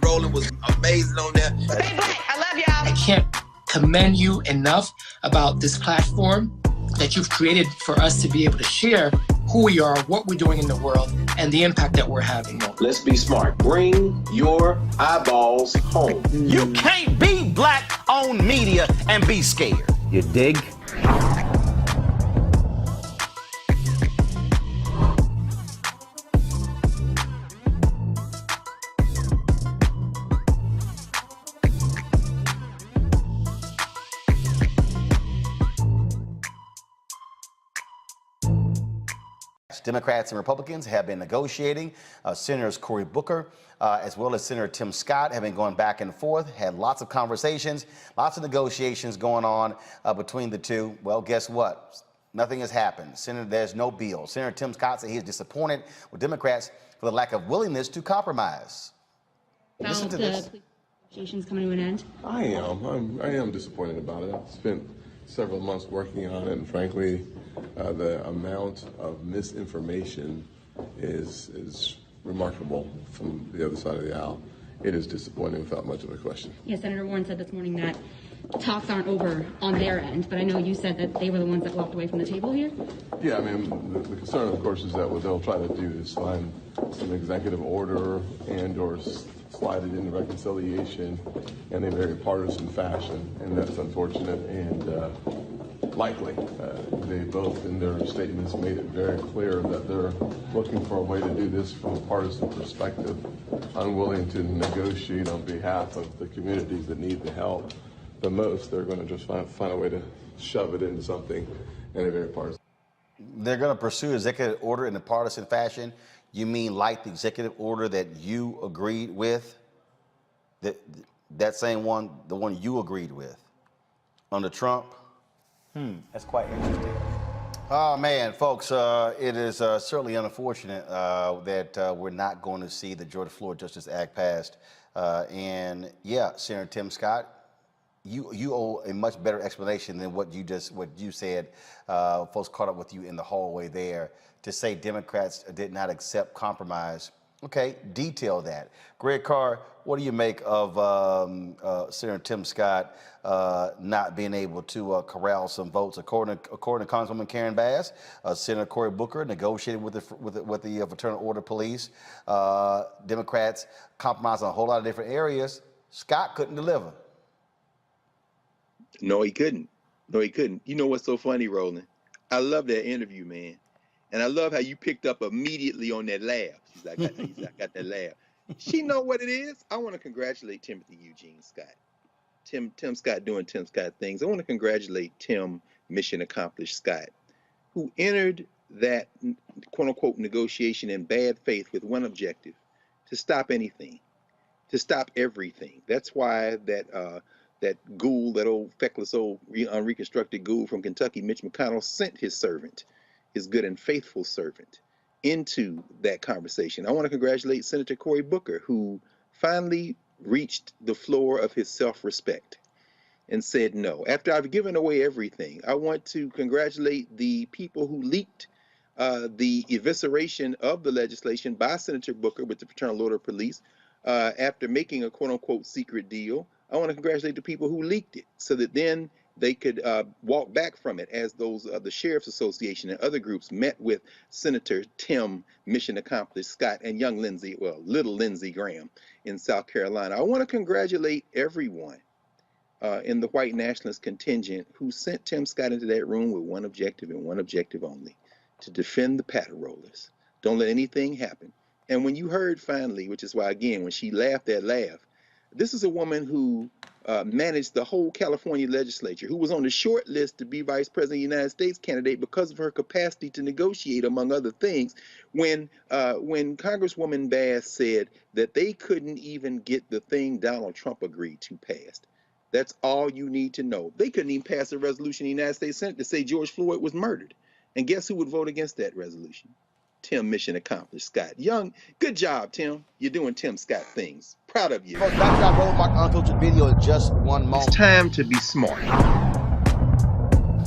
Roland was amazing on that. Stay black. I love y'all. I can't commend you enough about this platform that you've created for us to be able to share who we are, what we're doing in the world, and the impact that we're having. Let's be smart. Bring your eyeballs home. You can't be Black-owned media and be scared. You dig? Democrats and Republicans have been negotiating. Senators Cory Booker as well as Senator Tim Scott have been going back and forth, had lots of conversations, lots of negotiations going on between the two. Well, guess what? Nothing has happened. There's no bill. Senator Tim Scott said he is disappointed with Democrats for the lack of willingness to compromise. Listen to this. Negotiations coming to an end? I am disappointed about it. I've spent several months working on it, and frankly, the amount of misinformation is remarkable from the other side of the aisle. It is disappointing without much of a question. Yeah, Senator Warren said this morning that talks aren't over on their end, but I know you said that they were the ones that walked away from the table here. Yeah, I mean, the concern, of course, is that what they'll try to do is find some executive order and or slide it into reconciliation in a very partisan fashion, and that's unfortunate and likely. They both, in their statements, made it very clear that they're looking for a way to do this from a partisan perspective, unwilling to negotiate on behalf of the communities that need the help the most. They're going to just find a way to shove it into something in a very partisan. They're going to pursue executive order in a partisan fashion. You mean like the executive order that you agreed with? That same one, the one you agreed with under Trump? That's quite interesting. Oh, man, folks, it is certainly unfortunate that we're not going to see the George Floyd Justice Act passed. And yeah, Senator Tim Scott, you owe a much better explanation than what you said. Folks caught up with you in the hallway there to say Democrats did not accept compromise. Okay, detail that. Greg Carr, what do you make of Senator Tim Scott not being able to corral some votes? According to Congresswoman Karen Bass, Senator Cory Booker negotiated with the Fraternal Order Police. Democrats compromised on a whole lot of different areas. Scott couldn't deliver. No, he couldn't. No, he couldn't. You know what's so funny, Roland? I love that interview, man. And I love how you picked up immediately on that laugh. She's like, I got that laugh. She know what it is. I want to congratulate Timothy Eugene Scott. Tim Scott doing Tim Scott things. I want to congratulate Tim Mission Accomplished Scott, who entered that quote unquote negotiation in bad faith with one objective: to stop anything, to stop everything. That's why that ghoul, that old feckless old unreconstructed ghoul from Kentucky, Mitch McConnell, sent his servant, his good and faithful servant, into that conversation. I want to congratulate Senator Cory Booker, who finally reached the floor of his self-respect and said no. After I've given away everything, I want to congratulate the people who leaked the evisceration of the legislation by Senator Booker with the Fraternal Order of Police after making a quote unquote secret deal. I want to congratulate the people who leaked it so that then they could walk back from it, as those the Sheriff's Association and other groups met with Senator Tim Mission Accomplished Scott and young Lindsey, well, little Lindsey Graham in South Carolina. I want to congratulate everyone in the white nationalist contingent who sent Tim Scott into that room with one objective and one objective only: to defend the patter rollers. Don't let anything happen. And when you heard finally, which is why, again, when she laughed that laugh, this is a woman who managed the whole California legislature, who was on the short list to be vice president of the United States candidate because of her capacity to negotiate, among other things. When Congresswoman Bass said that they couldn't even get the thing Donald Trump agreed to passed. That's all you need to know. They couldn't even pass a resolution in the United States Senate to say George Floyd was murdered. And guess who would vote against that resolution? Tim Mission Accomplished Scott. Young, good job, Tim. You're doing Tim Scott things. Proud of you. Dr. Roland Martin unfiltered video in just one moment. It's time to be smart.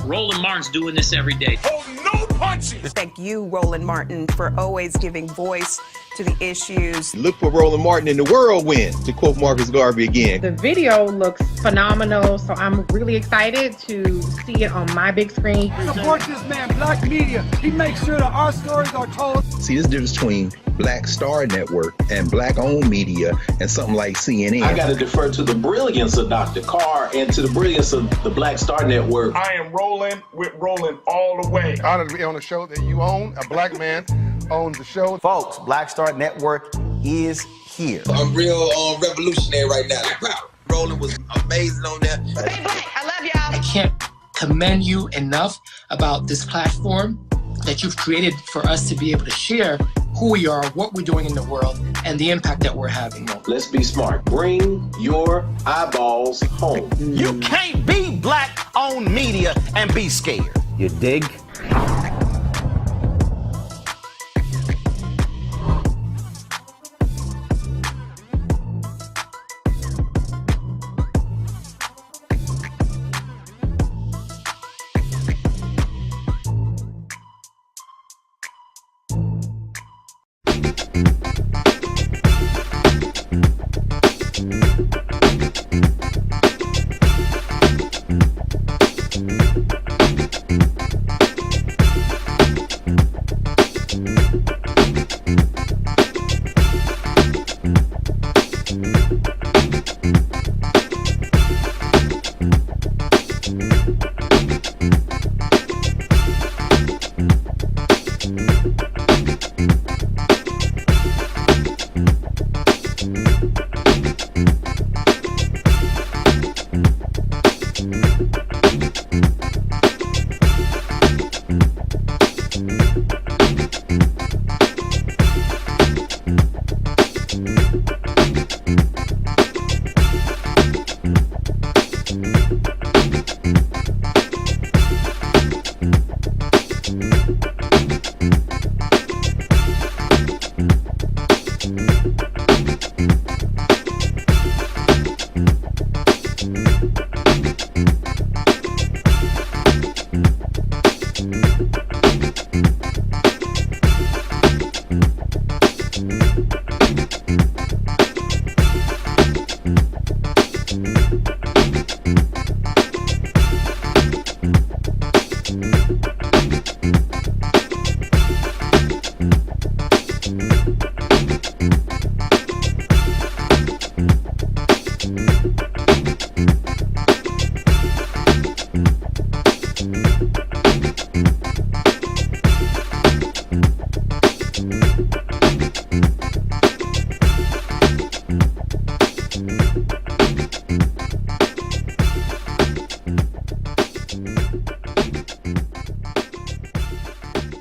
Roland Martin's doing this every day. Oh, no punches! Thank you, Roland Martin, for always giving voice to the issues. Look for Roland Martin in the whirlwind, to quote Marcus Garvey again. The video looks phenomenal, so I'm really excited to see it on my big screen. Support this man, Black Media. He makes sure that our stories are told. See, there's a difference between Black Star Network and Black-owned media and something like CNN. I got to defer to the brilliance of Dr. Carr and to the brilliance of the Black Star Network. I am Roland with Roland all the way. Honored to be on a show that you own. A black man owns the show. Folks, Black Star Network is here. I'm real revolutionary right now. Roland was amazing on that. Stay black. I love y'all. I can't commend you enough about this platform that you've created for us to be able to share who we are, what we're doing in the world, and the impact that we're having. Let's be smart. Bring your eyeballs home. You can't be black-owned media and be scared. You dig?